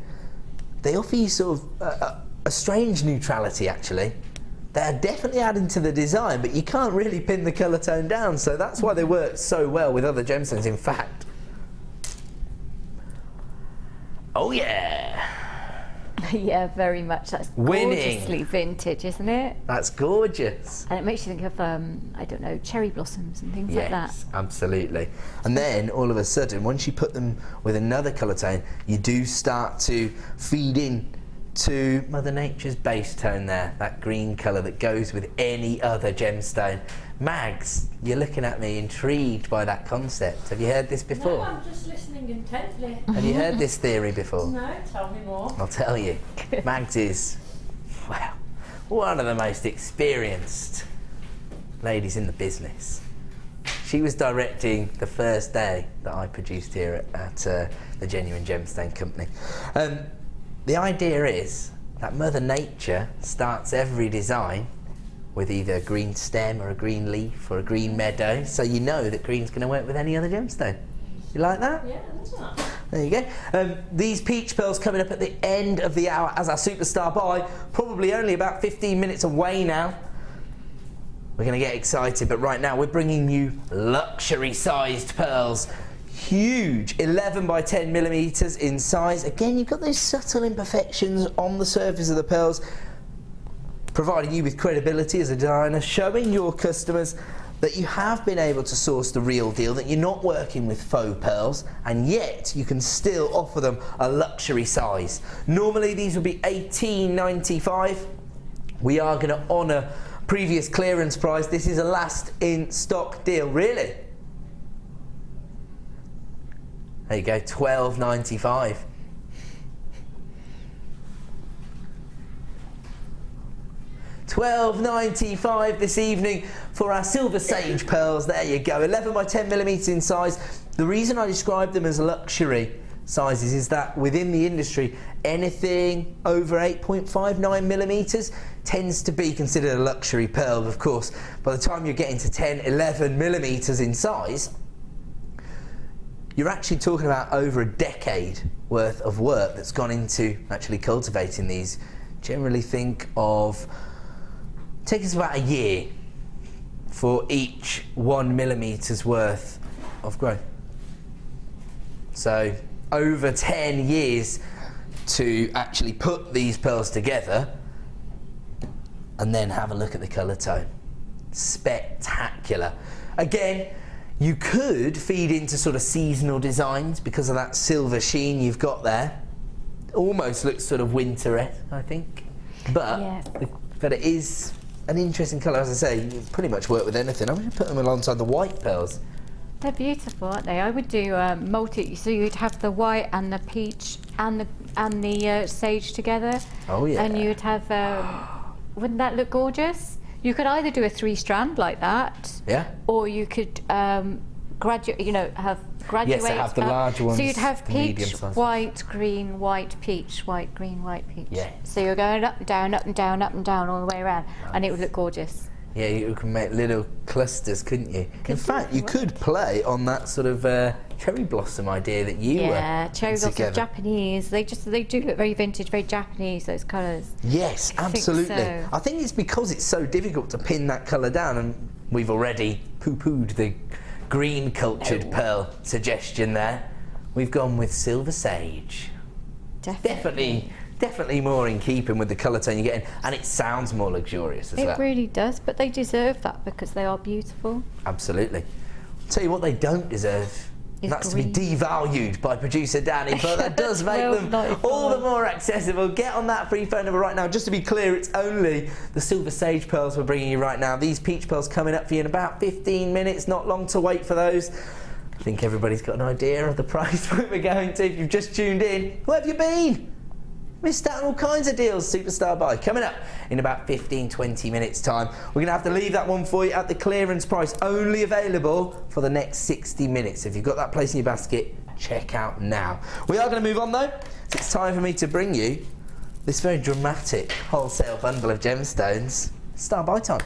they offer you sort of a strange neutrality, actually. They're definitely adding to the design, but you can't really pin the colour tone down, so that's why they work so well with other gemstones, in fact. Oh yeah! Yeah, very much. That's gorgeously vintage, isn't it? That's gorgeous. And it makes you think of, I don't know, cherry blossoms and things like that. Yes, absolutely. And then, all of a sudden, once you put them with another colour tone, you do start to feed in to Mother Nature's base tone there, that green colour that goes with any other gemstone. Mags, you're looking at me intrigued by that concept. Have you heard this before? No, I'm just listening intently. Have you heard this theory before? No, tell me more. I'll tell you. Mags is, well, one of the most experienced ladies in the business. She was directing the first day that I produced here at the Genuine Gemstone Company. The idea is that Mother Nature starts every design with either a green stem or a green leaf or a green meadow, so you know that green's going to work with any other gemstone. You like that? Yeah, that's that. There you go. These peach pearls coming up at the end of the hour as our superstar buy, probably only about 15 minutes away now. We're going to get excited, but right now we're bringing you luxury-sized pearls. Huge, 11 by 10 millimeters in size. Again, you've got those subtle imperfections on the surface of the pearls, providing you with credibility as a designer, showing your customers that you have been able to source the real deal, that you're not working with faux pearls, and yet you can still offer them a luxury size. Normally these would be $18.95. We are going to honour previous clearance price. This is a last in stock deal. Really? There you go, $12.95. $12.95 this evening for our silver sage pearls. There you go, 11 by 10 millimeters in size. The reason I describe them as luxury sizes is that within the industry, anything over 8.59 millimeters tends to be considered a luxury pearl. Of course, by the time you're getting to 10, 11 millimeters in size, you're actually talking about over a decade worth of work that's gone into actually cultivating these. Generally think of, take us about a year for each 1 millimeter's worth of growth. So over 10 years to actually put these pearls together and then have a look at the colour tone. Spectacular. Again, you could feed into sort of seasonal designs because of that silver sheen you've got there. Almost looks sort of winter-esque, I think. But, Yeah. but it is an interesting colour. As I say, you can pretty much work with anything. I'm going to put them alongside the white pearls. They're beautiful, aren't they? I would do multi, so you'd have the white and the peach and the sage together. Oh yeah. And you'd have, wouldn't that look gorgeous? You could either do a 3-strand like that. Yeah. Or you could graduate, have graduate. Yes, I have the large ones. So you'd have the medium peach, size. white, green, white, peach, white, green, white, peach. Yeah. So you're going up and down, up and down, up and down all the way around, and it would look gorgeous. Yeah, you can make little clusters, couldn't you? In fact, you could play on that sort of cherry blossom idea that you Yeah, cherry blossom, together. Japanese. They do look very vintage, very Japanese. Those colours. Yes, I think absolutely. so. I think it's because it's so difficult to pin that colour down, and we've already poo-pooed the green cultured pearl suggestion there. We've gone with silver sage. Definitely more in keeping with the colour tone you're getting, and it sounds more luxurious as well. It really does, but they deserve that because they are beautiful. Absolutely. I'll tell you what they don't deserve. Is That's green. to be devalued by producer Danny, but that does make them all the more accessible. Get on that free phone number right now. Just to be clear, it's only the silver sage pearls we're bringing you right now. These peach pearls coming up for you in about 15 minutes. Not long to wait for those. I think everybody's got an idea of the price point we're going to. If you've just tuned in, where have you been? Missed out on all kinds of deals. Superstar buy coming up in about 15-20 minutes time. We're going to have to leave that one for you at the clearance price, only available for the next 60 minutes. If you've got that place in your basket, check out now. We are going to move on though. It's time for me to bring you this very dramatic wholesale bundle of gemstones. Star buy time.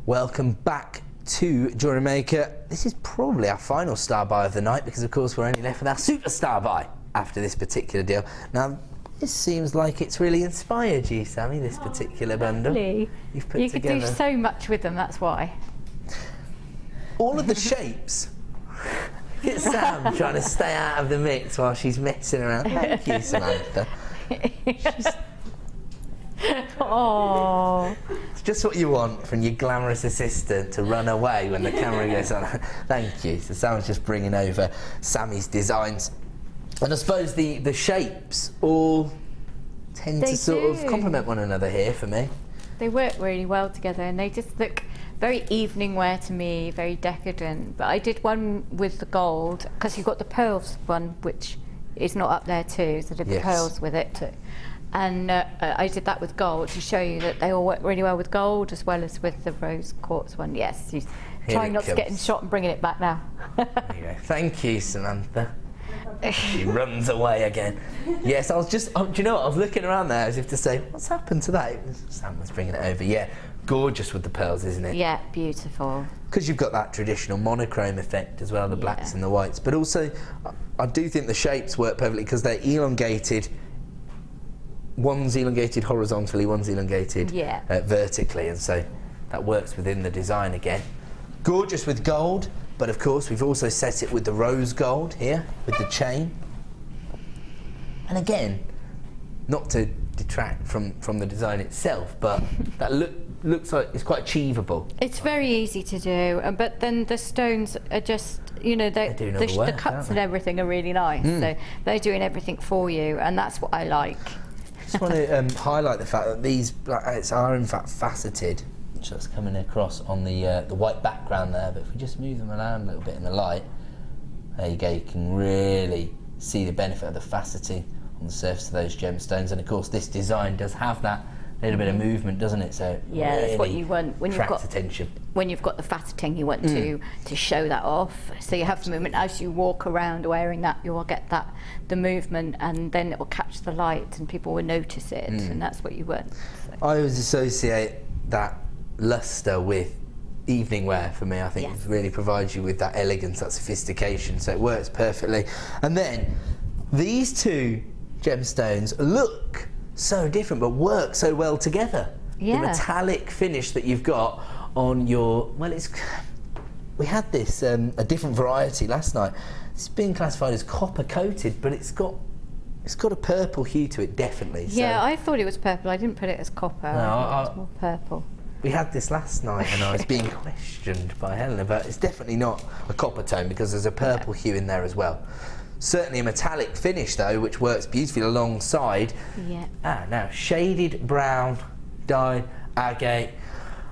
Welcome back to JewelleryMaker. This is probably our final star buy of the night because of course we're only left with our superstar buy after this particular deal. Now this seems like it's really inspired you, Sammy, this particular bundle. Lovely. You've put you together. could do so much with them, that's why. All of the shapes. Get Sam trying to stay out of the mix while she's messing around. Thank you, Samantha. Oh, it's just what you want from your glamorous assistant to run away when the camera goes on. Thank you. So Sam's just bringing over Sammy's designs. And I suppose the shapes all tend to sort of complement one another here for me. They work really well together and they just look very evening wear to me, very decadent. But I did one with the gold, because you've got the pearls one, which is not up there too, so I did the pearls with it too. And I did that with gold to show you that they all work really well with gold as well as with the rose quartz one. Yes, trying not to get in shot and bringing it back now. There you go. Thank you, Samantha. She runs away again. Yes, I was just, do you know what, I was looking around there as if to say, what's happened to that? Sam was bringing it over. Yeah, gorgeous with the pearls, isn't it? Yeah, beautiful. Because you've got that traditional monochrome effect as well, the blacks and the whites. But also, I do think the shapes work perfectly because they're elongated. One's elongated horizontally, one's elongated vertically, and so that works within the design again. Gorgeous with gold, but of course we've also set it with the rose gold here, with the chain. And again, not to detract from the design itself, but that looks like it's quite achievable. It's very easy to do, but then the stones are just, you know, the cuts and everything are really nice. So they're doing everything for you, and that's what I like. I just want to highlight the fact that these blacklights are in fact faceted, which that's coming across on the white background there, but if we just move them around a little bit in the light, there you go, you can really see the benefit of the faceting on the surface of those gemstones. And of course this design does have that little bit of movement, doesn't it? So yeah, really that's what you want when you've got attention. When you've got the faceting, you want to show that off. So you have the movement as you walk around wearing that. You will get the movement, and then it will catch the light, and people will notice it, and that's what you want. So. I always associate that luster with evening wear for me. I think it really provides you with that elegance, that sophistication. So it works perfectly. And then these two gemstones look so different but work so well together. The metallic finish that you've got on your, well, we had this a different variety last night. It's been classified as copper coated, but it's got a purple hue to it, definitely. Yeah, so I thought it was purple. I didn't put it as copper. No, I thought it was more purple. We had this last night and I was being questioned by Helena, but it's definitely not a copper tone because there's a purple hue in there as well. Certainly a metallic finish though, which works beautifully alongside. Yeah. Now shaded brown, dyed agate.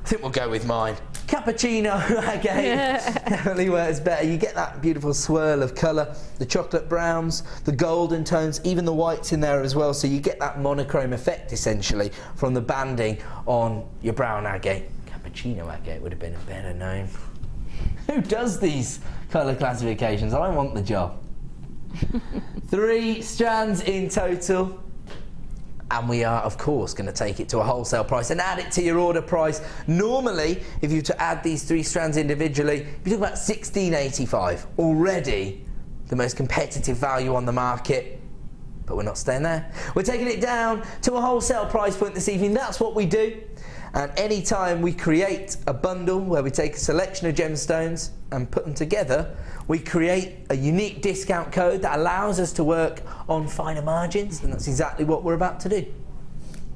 I think we'll go with mine. Cappuccino agate definitely works better. You get that beautiful swirl of colour, the chocolate browns, the golden tones, even the whites in there as well. So you get that monochrome effect essentially from the banding on your brown agate. Cappuccino agate would have been a better name. Who does these colour classifications? I want the job. 3 strands in total. And we are, of course, going to take it to a wholesale price and add it to your order price. Normally, if you were to add these 3 strands individually, you're talking about $16.85. Already the most competitive value on the market. But we're not staying there. We're taking it down to a wholesale price point this evening. That's what we do. And any time we create a bundle where we take a selection of gemstones and put them together, we create a unique discount code that allows us to work on finer margins, and that's exactly what we're about to do.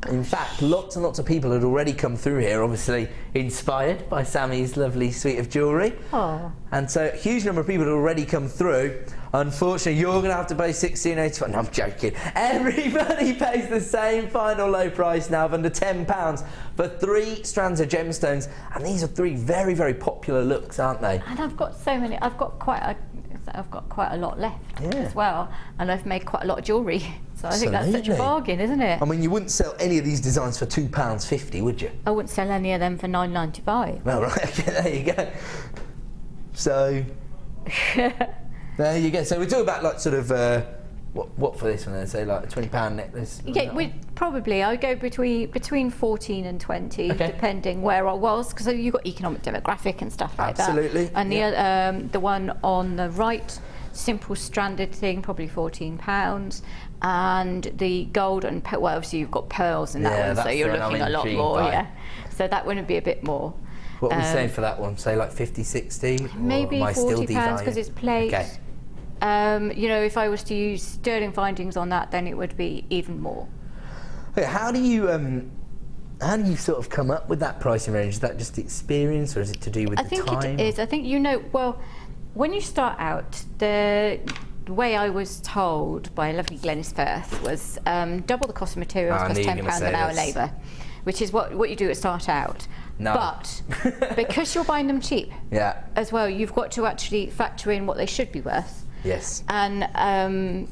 In fact, lots and lots of people had already come through here, obviously inspired by Sammy's lovely suite of jewellery. Oh. And so a huge number of people had already come through. Unfortunately, you're going to have to pay $16.85. No, I'm joking. Everybody pays the same final low price now of under £10 for 3 strands of gemstones. And these are 3 very, very popular looks, aren't they? And I've got so many. I've got quite I've got quite a lot left as well, and I've made quite a lot of jewellery. So I think that's such a Absolutely. bargain, isn't it? I mean, you wouldn't sell any of these designs for £2.50, would you? I wouldn't sell any of them for £9.95. Well, right, okay, there you go. So, there you go. So we're talking about like sort of, what for this one? I'd say like a £20 necklace. Yeah, I go between 14 and 20, depending where I was, because you've got economic demographic and stuff like Absolutely. that. And the one on the right, simple stranded thing, probably £14, and the gold and well, obviously you've got pearls in that one, so you're looking a lot more. Yeah, so that wouldn't be a bit more. What are we saying for that one? Say like 50, 60? Maybe £40 because it's plate. Okay. You know, if I was to use sterling findings on that, then it would be even more. Okay, how do you sort of come up with that pricing range? Is that just experience, or is it to do with the time? I think it is. I think, you know, well, when you start out, the way I was told by lovely Glenys Firth was double the cost of materials plus £10 an hour labour, which is what you do at start out. No. But because you're buying them cheap as well, you've got to actually factor in what they should be worth. Yes. And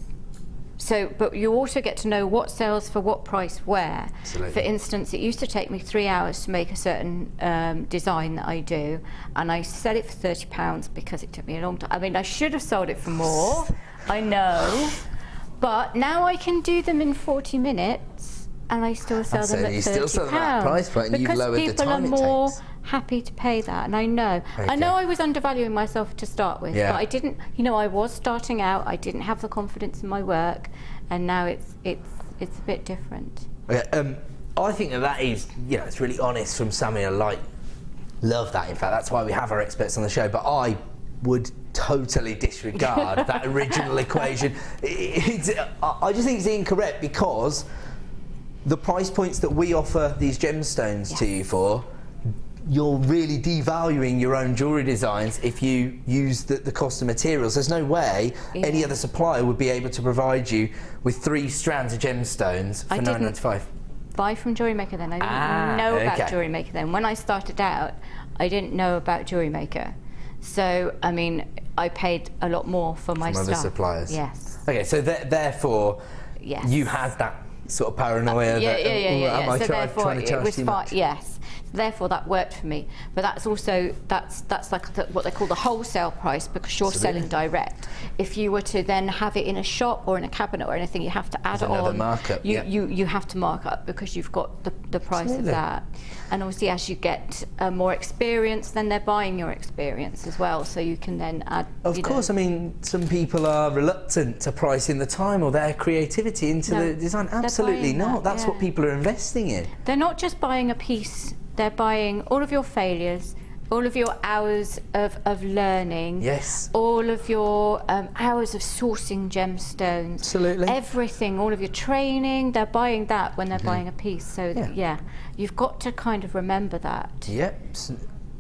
but you also get to know what sells for what price where. Absolutely. For instance, it used to take me 3 hours to make a certain design that I do, and I sell it for £30 because it took me a long time. I mean, I should have sold it for more, I know, but now I can do them in 40 minutes, and I still sell them at £30. You still sell them at that price point, and you've lowered the time it takes. Because people are more happy to pay that, and I know. Okay. I know I was undervaluing myself to start with, but I didn't. You know, I was starting out. I didn't have the confidence in my work, and now it's a bit different. Okay, I think that is, you know, it's really honest from Sammy. I love that. In fact, that's why we have our experts on the show. But I would totally disregard that original equation. I just think it's incorrect, because the price points that we offer these gemstones to you for, you're really devaluing your own jewellery designs if you use the cost of materials. There's no way any other supplier would be able to provide you with 3 strands of gemstones for £9.95. Buy from JewelleryMaker then. I didn't know about JewelleryMaker then. When I started out, I didn't know about JewelleryMaker. So, I mean, I paid a lot more for my stuff. From other suppliers? Yes. Okay, so therefore, you had that sort of paranoia am I trying to charge too much? Yes. Therefore, that worked for me. But that's also that's like what they call the wholesale price, because you're selling direct. If you were to then have it in a shop or in a cabinet or anything, you have to add on. Markup. You have to mark up, because you've got the price of that. And obviously, as you get more experience, then they're buying your experience as well. So you can then add. Of course, I mean, some people are reluctant to price in the time or their creativity into the design. Absolutely not. That's what people are investing in. They're not just buying a piece. They're buying all of your failures, all of your hours of learning, all of your hours of sourcing gemstones, absolutely, everything, all of your training. They're buying that when they're buying a piece. So you've got to kind of remember that. Yep.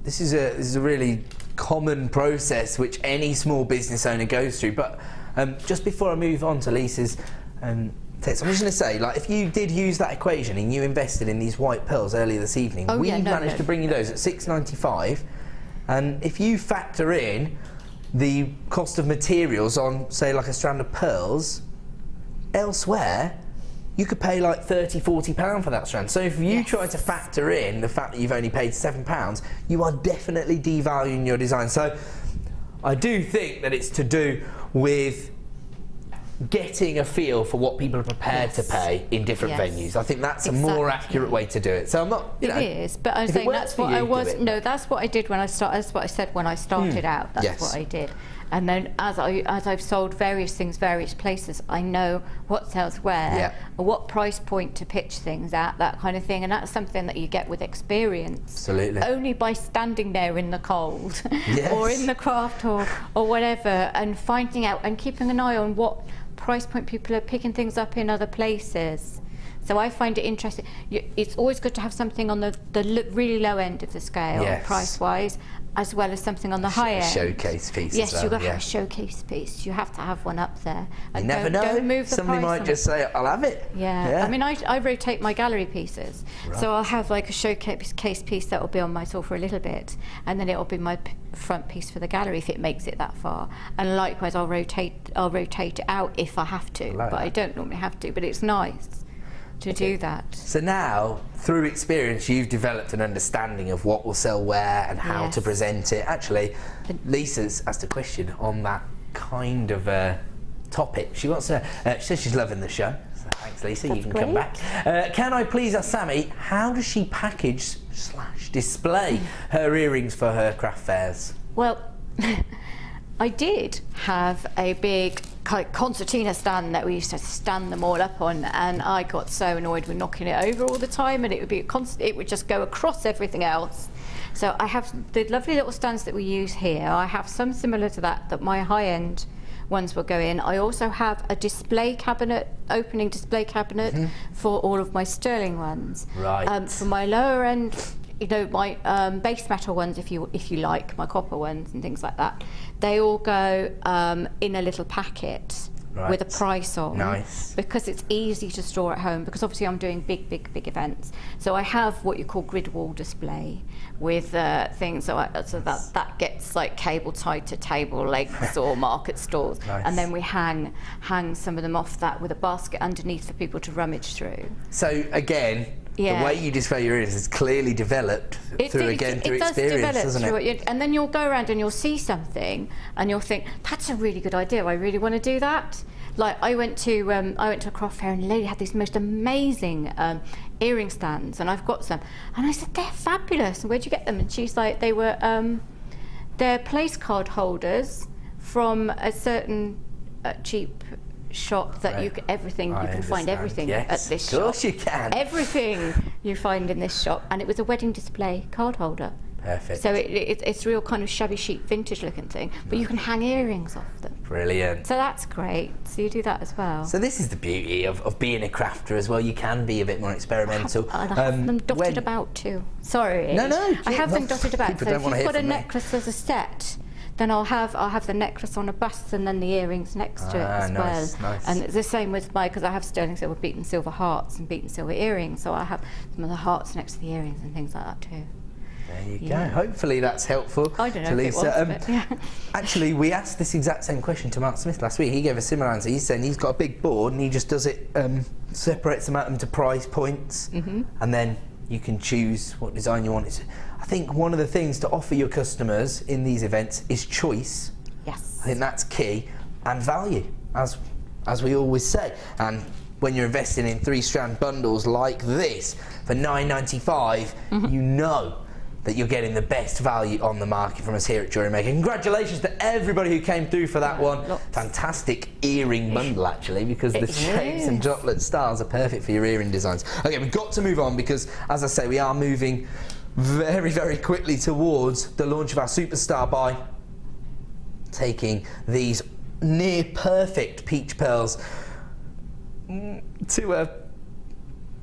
This is a really common process which any small business owner goes through. But just before I move on to Lisa's tips, I'm just going to say, like, if you did use that equation and you invested in these white pearls earlier this evening, we managed to bring you those at £6.95, and if you factor in the cost of materials on, say, like a strand of pearls, elsewhere you could pay like £30–40 for that strand. So if you try to factor in the fact that you've only paid £7, you are definitely devaluing your design. So I do think that it's to do with getting a feel for what people are prepared to pay in different venues. I think that's a more accurate way to do it. So I'm not, you know, it is, but I'm saying that's what I was. No, that's what I did when I started. That's what I said when I started out. That's what I did. And then as I've sold various things, various places, I know what sells where, what price point to pitch things at, that kind of thing. And that's something that you get with experience. Absolutely. Only by standing there in the cold or in the craft or whatever, and finding out and keeping an eye on what price point people are picking things up in other places. So I find it interesting. It's always good to have something on the really low end of the scale, Yes. price-wise, as well as something on the high end. Showcase piece. Yes, as well, you've got to yeah. have a showcase piece. You have to have one up there. You And never don't know. move the Somebody price might on just it. say, "I'll have it." Yeah. I mean, I rotate my gallery pieces. Right. So I'll have like a showcase piece that will be on my tool for a little bit, and then it'll be my front piece for the gallery if it makes it that far. And likewise, I'll rotate it out if I have to, Like but that. I don't normally have to. But it's nice to do that. So now, through experience, you've developed an understanding of what will sell where and how to Yes. present it. Actually, Lisa's asked a question on that kind of topic. She wants to. She says she's loving the show. So thanks, Lisa. You can come back. Can I please ask Sammy, how does she package / display her earrings for her craft fairs? Well, I did have a big concertina stand that we used to stand them all up on, and I got so annoyed with knocking it over all the time, and it would be it would just go across everything else. So I have the lovely little stands that we use here. I have some similar to that my high-end ones will go in. I also have a display cabinet, opening display cabinet for all of my sterling ones. Right. For my lower end, you know, my base metal ones, if you like, my copper ones and things like that, they all go in a little packet with a price on. Nice. Because it's easy to store at home, because obviously I'm doing big events. So I have what you call grid wall display with things, so that gets like cable tied to table legs or market stalls. Nice. And then we hang some of them off that with a basket underneath for people to rummage through. So again, the way you display your earrings is clearly developed through experience, doesn't it? And then you'll go around and you'll see something and you'll think, that's a really good idea, I really want to do that. Like I went to a craft fair and a lady had these most amazing earring stands, and I've got some, and I said, they're fabulous, and where'd you get them? And she's like, they were they're place card holders from a certain cheap shop that you can find everything at this shop. Of course you can. Everything you find in this shop, and it was a wedding display card holder. Perfect. So it's real kind of shabby chic vintage looking thing, but you can hang earrings off them. Brilliant. So that's great. So you do that as well. So this is the beauty of being a crafter as well. You can be a bit more experimental. I have them dotted about too. Sorry. No. I have them dotted about. People So don't if want to you've hear got a from me. necklace as a set, then I'll have the necklace on a bust and then the earrings next to it as nice, well. nice. And it's the same with because I have sterling silver beaten silver hearts and beaten silver earrings, so I have some of the hearts next to the earrings and things like that too. There you go. Hopefully that's helpful. I don't know to if Lisa. it was, but yeah. Actually, we asked this exact same question to Mark Smith last week. He gave a similar answer. He's saying he's got a big board and he just does it, separates them out into price points, and then you can choose what design you want. I think one of the things to offer your customers in these events is choice. Yes. I think that's key, and value, as we always say. And when you're investing in 3-strand bundles like this for $9.95, you know that you're getting the best value on the market from us here at JewelleryMaker. Congratulations to everybody who came through for that one. Fantastic earring bundle, actually, because the shapes and dotlet styles are perfect for your earring designs. Okay, we've got to move on because, as I say, we are moving very, very quickly towards the launch of our Superstar buy, taking these near perfect peach pearls to a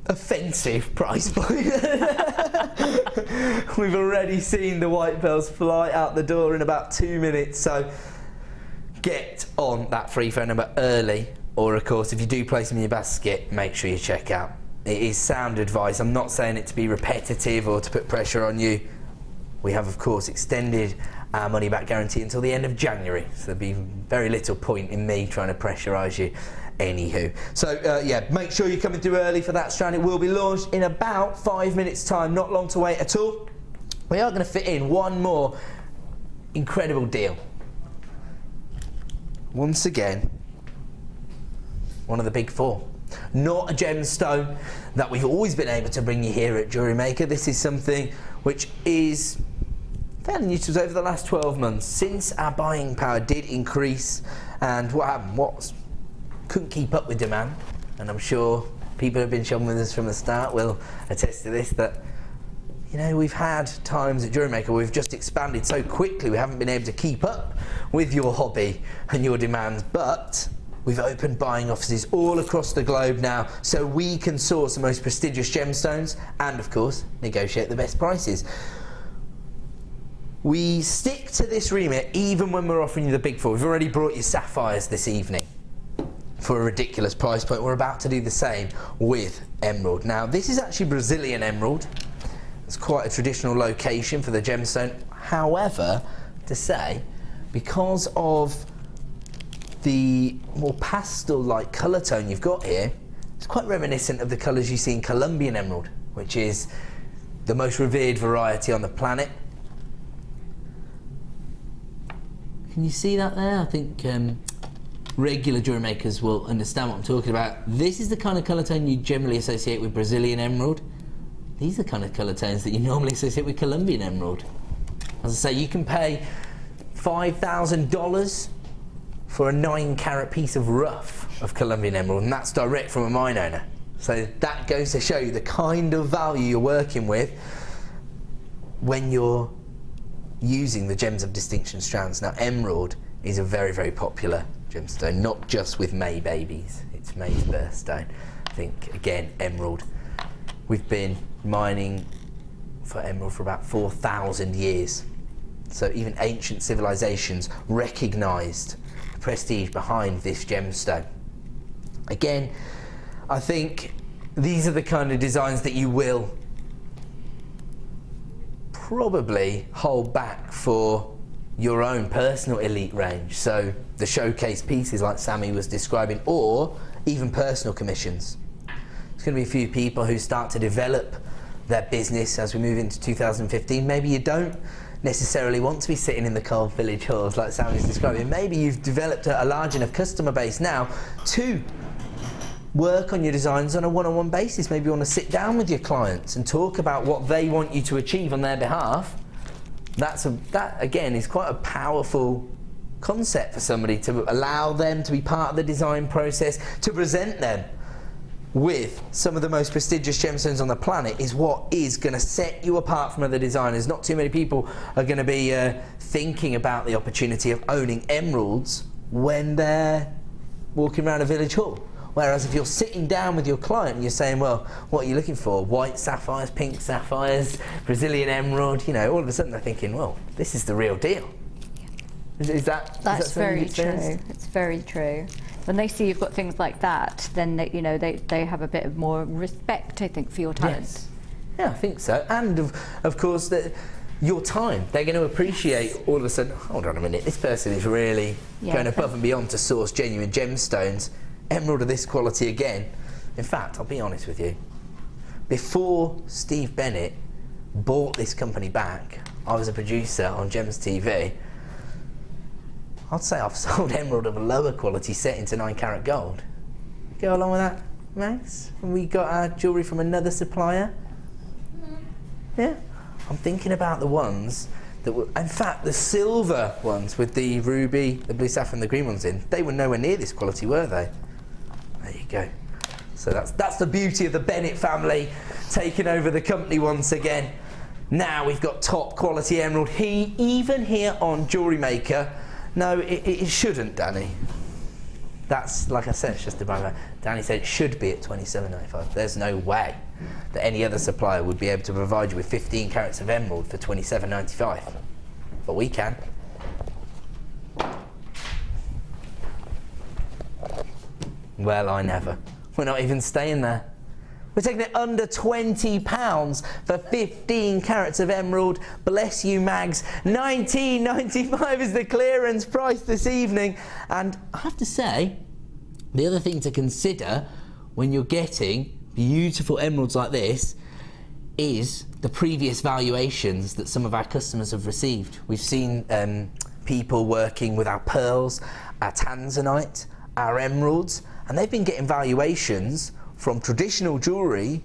offensive price point. We've already seen the white pearls fly out the door in about 2 minutes, so get on that free phone number early, or of course if you do place them in your basket, make sure you check out. It is sound advice. I'm not saying it to be repetitive or to put pressure on you. We have of course extended our money back guarantee until the end of January, so there'll be very little point in me trying to pressurise you. Anywho, so yeah, make sure you're coming through early for that strand. It will be launched in about 5 minutes time, not long to wait at all. We are going to fit in one more incredible deal. Once again, one of the big four. Not a gemstone that we've always been able to bring you here at JewelleryMaker. This is something which is fairly new to us over the last 12 months, since our buying power did increase, and what happened? Couldn't keep up with demand, and I'm sure people who have been shopping with us from the start will attest to this, that you know, we've had times at JewelleryMaker where we've just expanded so quickly we haven't been able to keep up with your hobby and your demands, but We've opened buying offices all across the globe now, so we can source the most prestigious gemstones and, of course, negotiate the best prices. We stick to this remit even when we're offering you the big four. We've already brought you sapphires this evening for a ridiculous price point. We're about to do the same with emerald. Now, this is actually Brazilian emerald. It's quite a traditional location for the gemstone. However, to say, because of the more pastel-like colour tone you've got here, it's quite reminiscent of the colours you see in Colombian emerald, which is the most revered variety on the planet. Can you see that there? I think regular jewellery makers will understand what I'm talking about. This is the kind of colour tone you generally associate with Brazilian emerald. These are the kind of colour tones that you normally associate with Colombian emerald. As I say, you can pay $5,000 for a 9-carat piece of rough of Colombian emerald, and that's direct from a mine owner. So that goes to show you the kind of value you're working with when you're using the gems of distinction strands. Now, emerald is a very, very popular gemstone, not just with May babies. It's May's birthstone. I think, again, emerald. We've been mining for emerald for about 4,000 years. So even ancient civilizations recognised the prestige behind this gemstone. Again, I think these are the kind of designs that you will probably hold back for your own personal elite range. So the showcase pieces like Sammy was describing, or even personal commissions. There's going to be a few people who start to develop their business as we move into 2015. Maybe you don't necessarily want to be sitting in the cold village halls like Sam is describing. Maybe you've developed a large enough customer base now to work on your designs on a one-on-one basis. Maybe you want to sit down with your clients and talk about what they want you to achieve on their behalf. That again is quite a powerful concept for somebody, to allow them to be part of the design process, to present them with some of the most prestigious gemstones on the planet is what is going to set you apart from other designers. Not too many people are going to be thinking about the opportunity of owning emeralds when they're walking around a village hall. Whereas if you're sitting down with your client and you're saying, well, what are you looking for? White sapphires, pink sapphires, Brazilian emerald, you know, all of a sudden they're thinking, well, this is the real deal. That's very true. It's very true. When they see you've got things like that, then they have a bit of more respect, I think, for your talent. Yes. Yeah, I think so. And of course, your time. They're going to appreciate all of a sudden, hold on a minute, this person is really going above and beyond to source genuine gemstones. Emerald of this quality again. In fact, I'll be honest with you, before Steve Bennett bought this company back, I was a producer on Gems TV. I'd say I've sold emerald of a lower quality set into 9-carat gold. Go along with that, Max? And we got our jewellery from another supplier. Yeah? I'm thinking about the ones that were, in fact, the silver ones with the ruby, the blue sapphire and the green ones in, they were nowhere near this quality, were they? There you go. So that's the beauty of the Bennett family taking over the company once again. Now we've got top quality emerald. Even here on JewelleryMaker, no, it shouldn't, Danny. That's, like I said, it's just about that. Danny said it should be at $27.95. There's no way that any other supplier would be able to provide you with 15 carats of emerald for $27.95. But we can. Well, I never. We're not even staying there. We're taking it under £20 for 15 carats of emerald. Bless you, Mags. $19.95 is the clearance price this evening. And I have to say, the other thing to consider when you're getting beautiful emeralds like this is the previous valuations that some of our customers have received. We've seen people working with our pearls, our tanzanite, our emeralds, and they've been getting valuations from traditional jewellery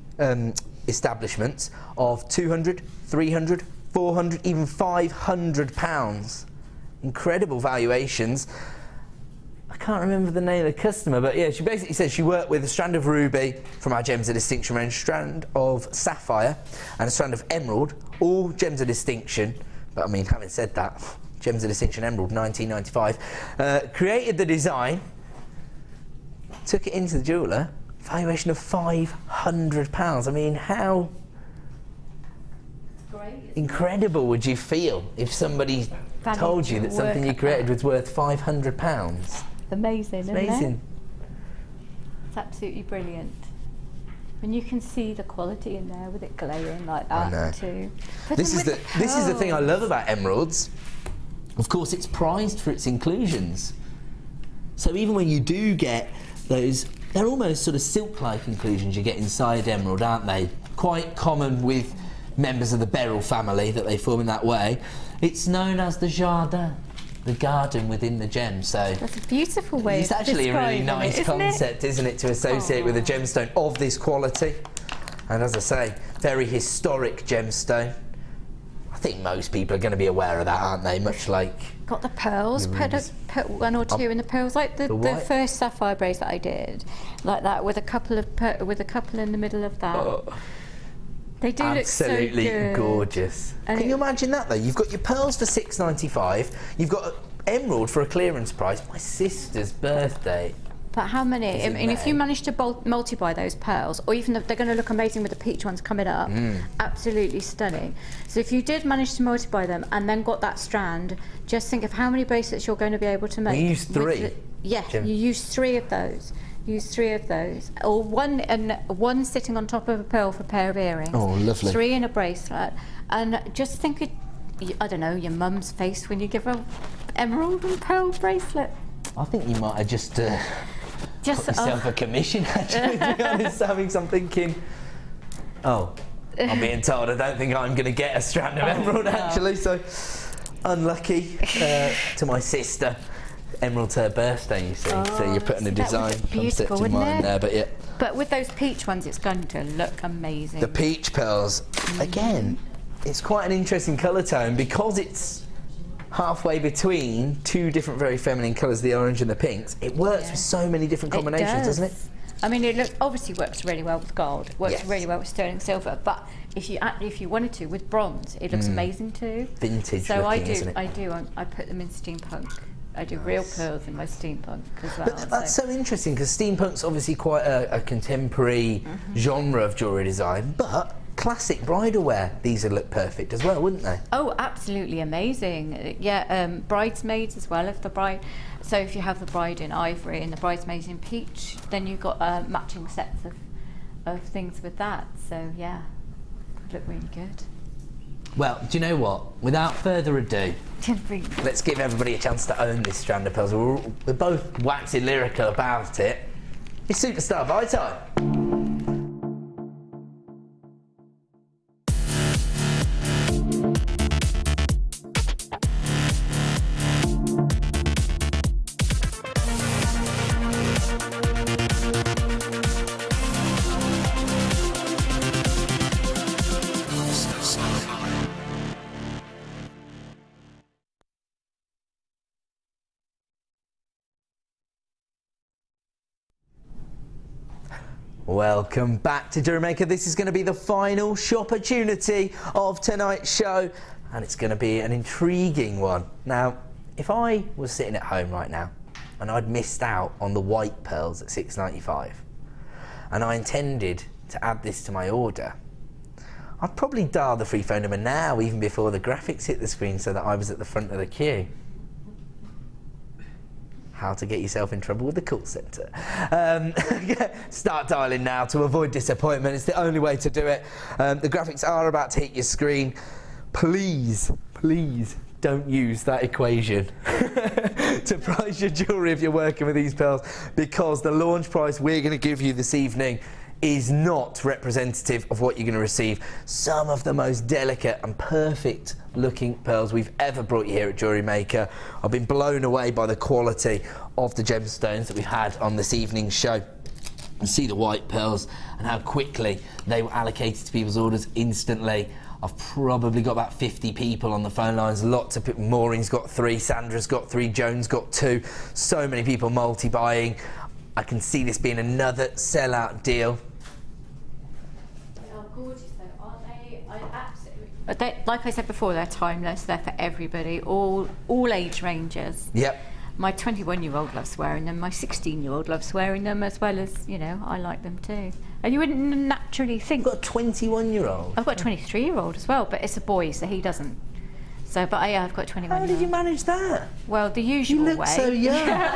establishments of £200, £300, £400, even £500. Incredible valuations. I can't remember the name of the customer, but yeah, she basically said she worked with a strand of ruby from our Gems of Distinction range, strand of sapphire and a strand of emerald, all Gems of Distinction. But I mean, having said that, Gems of Distinction emerald, $19.95. Created the design, took it into the jeweller, valuation of £500. I mean, how incredible would you feel if somebody told you that something you created was worth £500? Amazing, it's isn't amazing. it? It's absolutely brilliant. And you can see the quality in there with it glowing like that. I know. Too. This is the thing I love about emeralds. Of course, it's prized for its inclusions. So even when you do get those, they're almost sort of silk-like inclusions you get inside emerald, aren't they? Quite common with members of the beryl family that they form in that way. It's known as the jardin, the garden within the gem. So that's a beautiful way. It's actually a really nice concept, isn't it, to associate with a gemstone of this quality. And as I say, very historic gemstone. I think most people are going to be aware of that, aren't they? Much like got the pearls. Put one or two in the pearls, like the first sapphire bracelet I did, like that with a couple in the middle of that. Oh. They do look so good. Absolutely gorgeous. And can you imagine that though? You've got your pearls for £6.95. You've got emerald for a clearance price. My sister's birthday. But how many? I mean, if you manage to multiply those pearls, or even they're going to look amazing with the peach ones coming up, absolutely stunning. So if you did manage to multiply them and then got that strand, just think of how many bracelets you're going to be able to make. You use 3. You use 3 of those. Use 3 of those, or one sitting on top of a pearl for a pair of earrings. Oh, lovely. 3 in a bracelet, and just think of, I don't know, your mum's face when you give her emerald and pearl bracelet. I think you might have just put yourself a commission, actually, to be honest, having some thinking, oh, I'm being told I don't think I'm going to get a strand of emerald, actually, so unlucky to my sister. Emerald's her birthday, you see, so you're putting a design concept in mind there, but yeah. But with those peach ones, it's going to look amazing. The peach pearls, again, it's quite an interesting colour tone because it's halfway between 2 different very feminine colours, the orange and the pinks. It works with so many different combinations, doesn't it? I mean, it obviously works really well with gold. It works really well with sterling silver. But if you wanted to with bronze, it looks amazing too. Vintage. So looking, isn't it? I put them in steampunk. I do real pearls in my steampunk as well. But that's so interesting because steampunk's obviously quite a contemporary genre of jewellery design, but classic bridal wear, these would look perfect as well, wouldn't they? Oh, absolutely amazing. Yeah, bridesmaids as well. So if you have the bride in ivory and the bridesmaids in peach, then you've got matching sets of things with that. So yeah, look really good. Well, do you know what? Without further ado, let's give everybody a chance to own this strand of pearls. We're both waxing lyrical about it. It's Superstar Buy Time. Welcome back to JewelleryMaker. This is going to be the final shop-opportunity of tonight's show, and it's going to be an intriguing one. Now, if I was sitting at home right now and I'd missed out on the white pearls at £6.95 and I intended to add this to my order, I'd probably dial the free phone number now, even before the graphics hit the screen, so that I was at the front of the queue. How to get yourself in trouble with the call centre. Start dialing now to avoid disappointment. It's the only way to do it. The graphics are about to hit your screen. Please, please don't use that equation to price your jewellery if you're working with these pearls, because the launch price we're going to give you this evening is not representative of what you're going to receive. Some of the most delicate and perfect looking pearls we've ever brought you here at JewelleryMaker. I've been blown away by the quality of the gemstones that we've had on this evening's show. You see the white pearls and how quickly they were allocated to people's orders instantly. I've probably got about 50 people on the phone lines, lots of people. Maureen's got 3, Sandra's got 3, Joan's got 2. So many people multi-buying. I can see this being another sellout deal. They are gorgeous though, aren't they? Absolutely. Like I said before, they're timeless. They're for everybody, all age ranges. Yep. My 21-year-old loves wearing them. My 16-year-old loves wearing them, as well as, you know, I like them too. And you wouldn't naturally think. You've got a 21-year-old? I've got a 23-year-old as well, but it's a boy, so he doesn't. So, but yeah, I've got 21. How did you manage that? Well, the usual way. You look so young.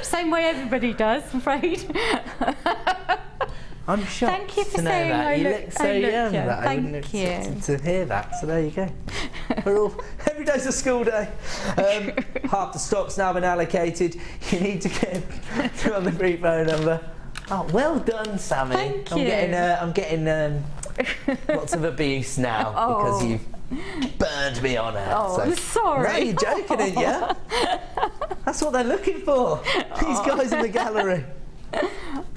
Same way everybody does, I'm afraid. I'm shocked. Thank you for to know saying that. I You look look so young. young. That I wouldn't Thank you. expect to hear that. So there you go. We're all, every day's a school day. Half the stock's now been allocated. You need to get on the free phone number. Oh, well done, Sammy. Thank you. I'm getting lots of abuse now because you've burned me on her. Oh, I'm sorry. No, you're joking, aren't you? That's what they're looking for. These guys in the gallery.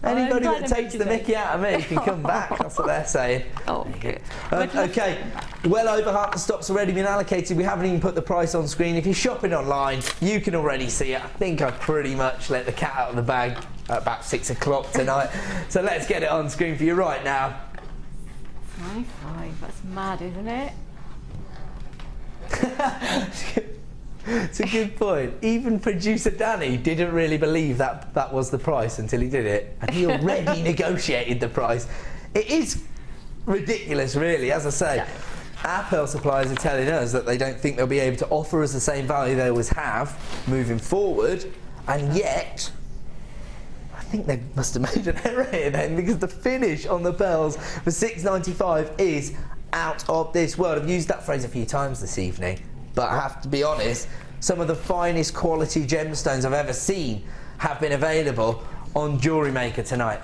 Anybody that takes the mickey out of me can come back. That's what they're saying. Oh, good. Okay, well over half the stock's already been allocated. We haven't even put the price on screen. If you're shopping online, you can already see it. I think I've pretty much let the cat out of the bag at about 6 o'clock tonight. So let's get it on screen for you right now. 95, that's mad, isn't it? It's a good point. Even producer Danny didn't really believe that was the price until he did it, and he already negotiated the price. It is ridiculous, really. As I say, yeah. Our pearl suppliers are telling us that they don't think they'll be able to offer us the same value they always have moving forward, and yet I think they must have made an error here then, because the finish on the pearls for $6.95 is out of this world. I've used that phrase a few times this evening, but I have to be honest, some of the finest quality gemstones I've ever seen have been available on JewelleryMaker tonight.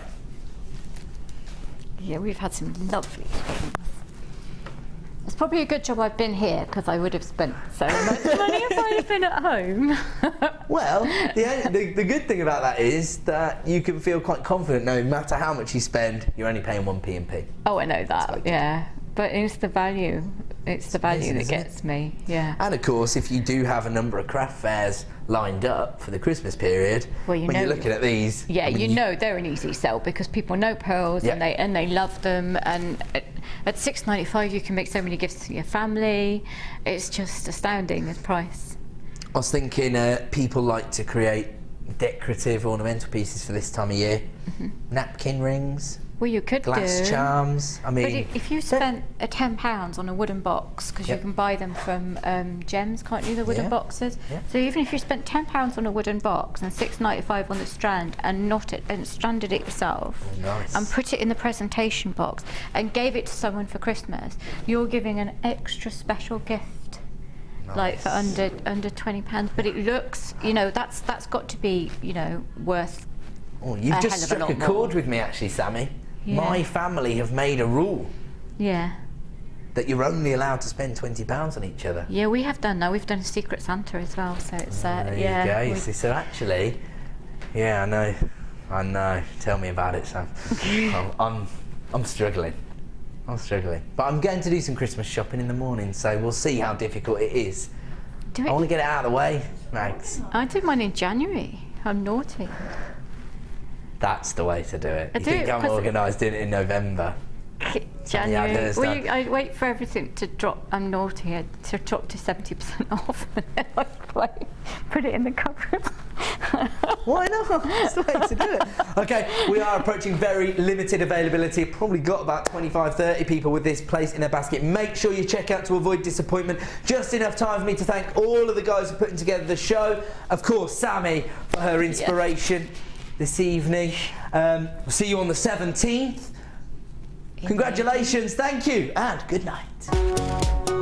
Yeah, we've had some lovely things. It's probably a good job I've been here, because I would have spent so much money if I'd have been at home. Well, the good thing about that is that you can feel quite confident no matter how much you spend, you're only paying one P&P. Oh, I know that, yeah. But it's the value. It's the value that gets me, yeah. And of course, if you do have a number of craft fairs lined up for the Christmas period, well, when you're looking at these, yeah, I mean, you know they're an easy sell because people know pearls, yeah, and they love them. And at $6.95, you can make so many gifts to your family. It's just astounding, the price. I was thinking people like to create decorative ornamental pieces for this time of year. Mm-hmm. Napkin rings. Well, you could glass charms. I mean, but if you spent £10 on a wooden box, because you can buy them from Gems, can't you? The wooden boxes. Yeah. So even if you spent £10 on a wooden box and $6.95 on the strand, and stranded it yourself, and put it in the presentation box and gave it to someone for Christmas, you're giving an extra special gift, like for under £20. But it looks, you know, that's got to be, you know, worth. Oh, you've just struck a chord with me, actually, Sammy. Yeah. My family have made a rule. Yeah. That you're only allowed to spend £20 on each other. Yeah, we have done. Now we've done a Secret Santa as well, so it's there yeah. You go. So actually, yeah, I know. Tell me about it, Sam. I'm struggling. But I'm going to do some Christmas shopping in the morning, so we'll see how difficult it is. I want to get it out of the way, Mags. I did mine in January. I'm naughty. That's the way to do it. You think I'm organised doing it in November? January. Yeah, well, I wait for everything to drop. I'm naughty. To drop to 70% off, and then I put it in the cupboard. Why not? That's the way to do it. Okay, we are approaching very limited availability. Probably got about 25, 30 people with this placed in their basket. Make sure you check out to avoid disappointment. Just enough time for me to thank all of the guys who are putting together the show. Of course, Sammy for her inspiration. Yeah. This evening. We'll see you on the 17th. Congratulations, thank you, and good night.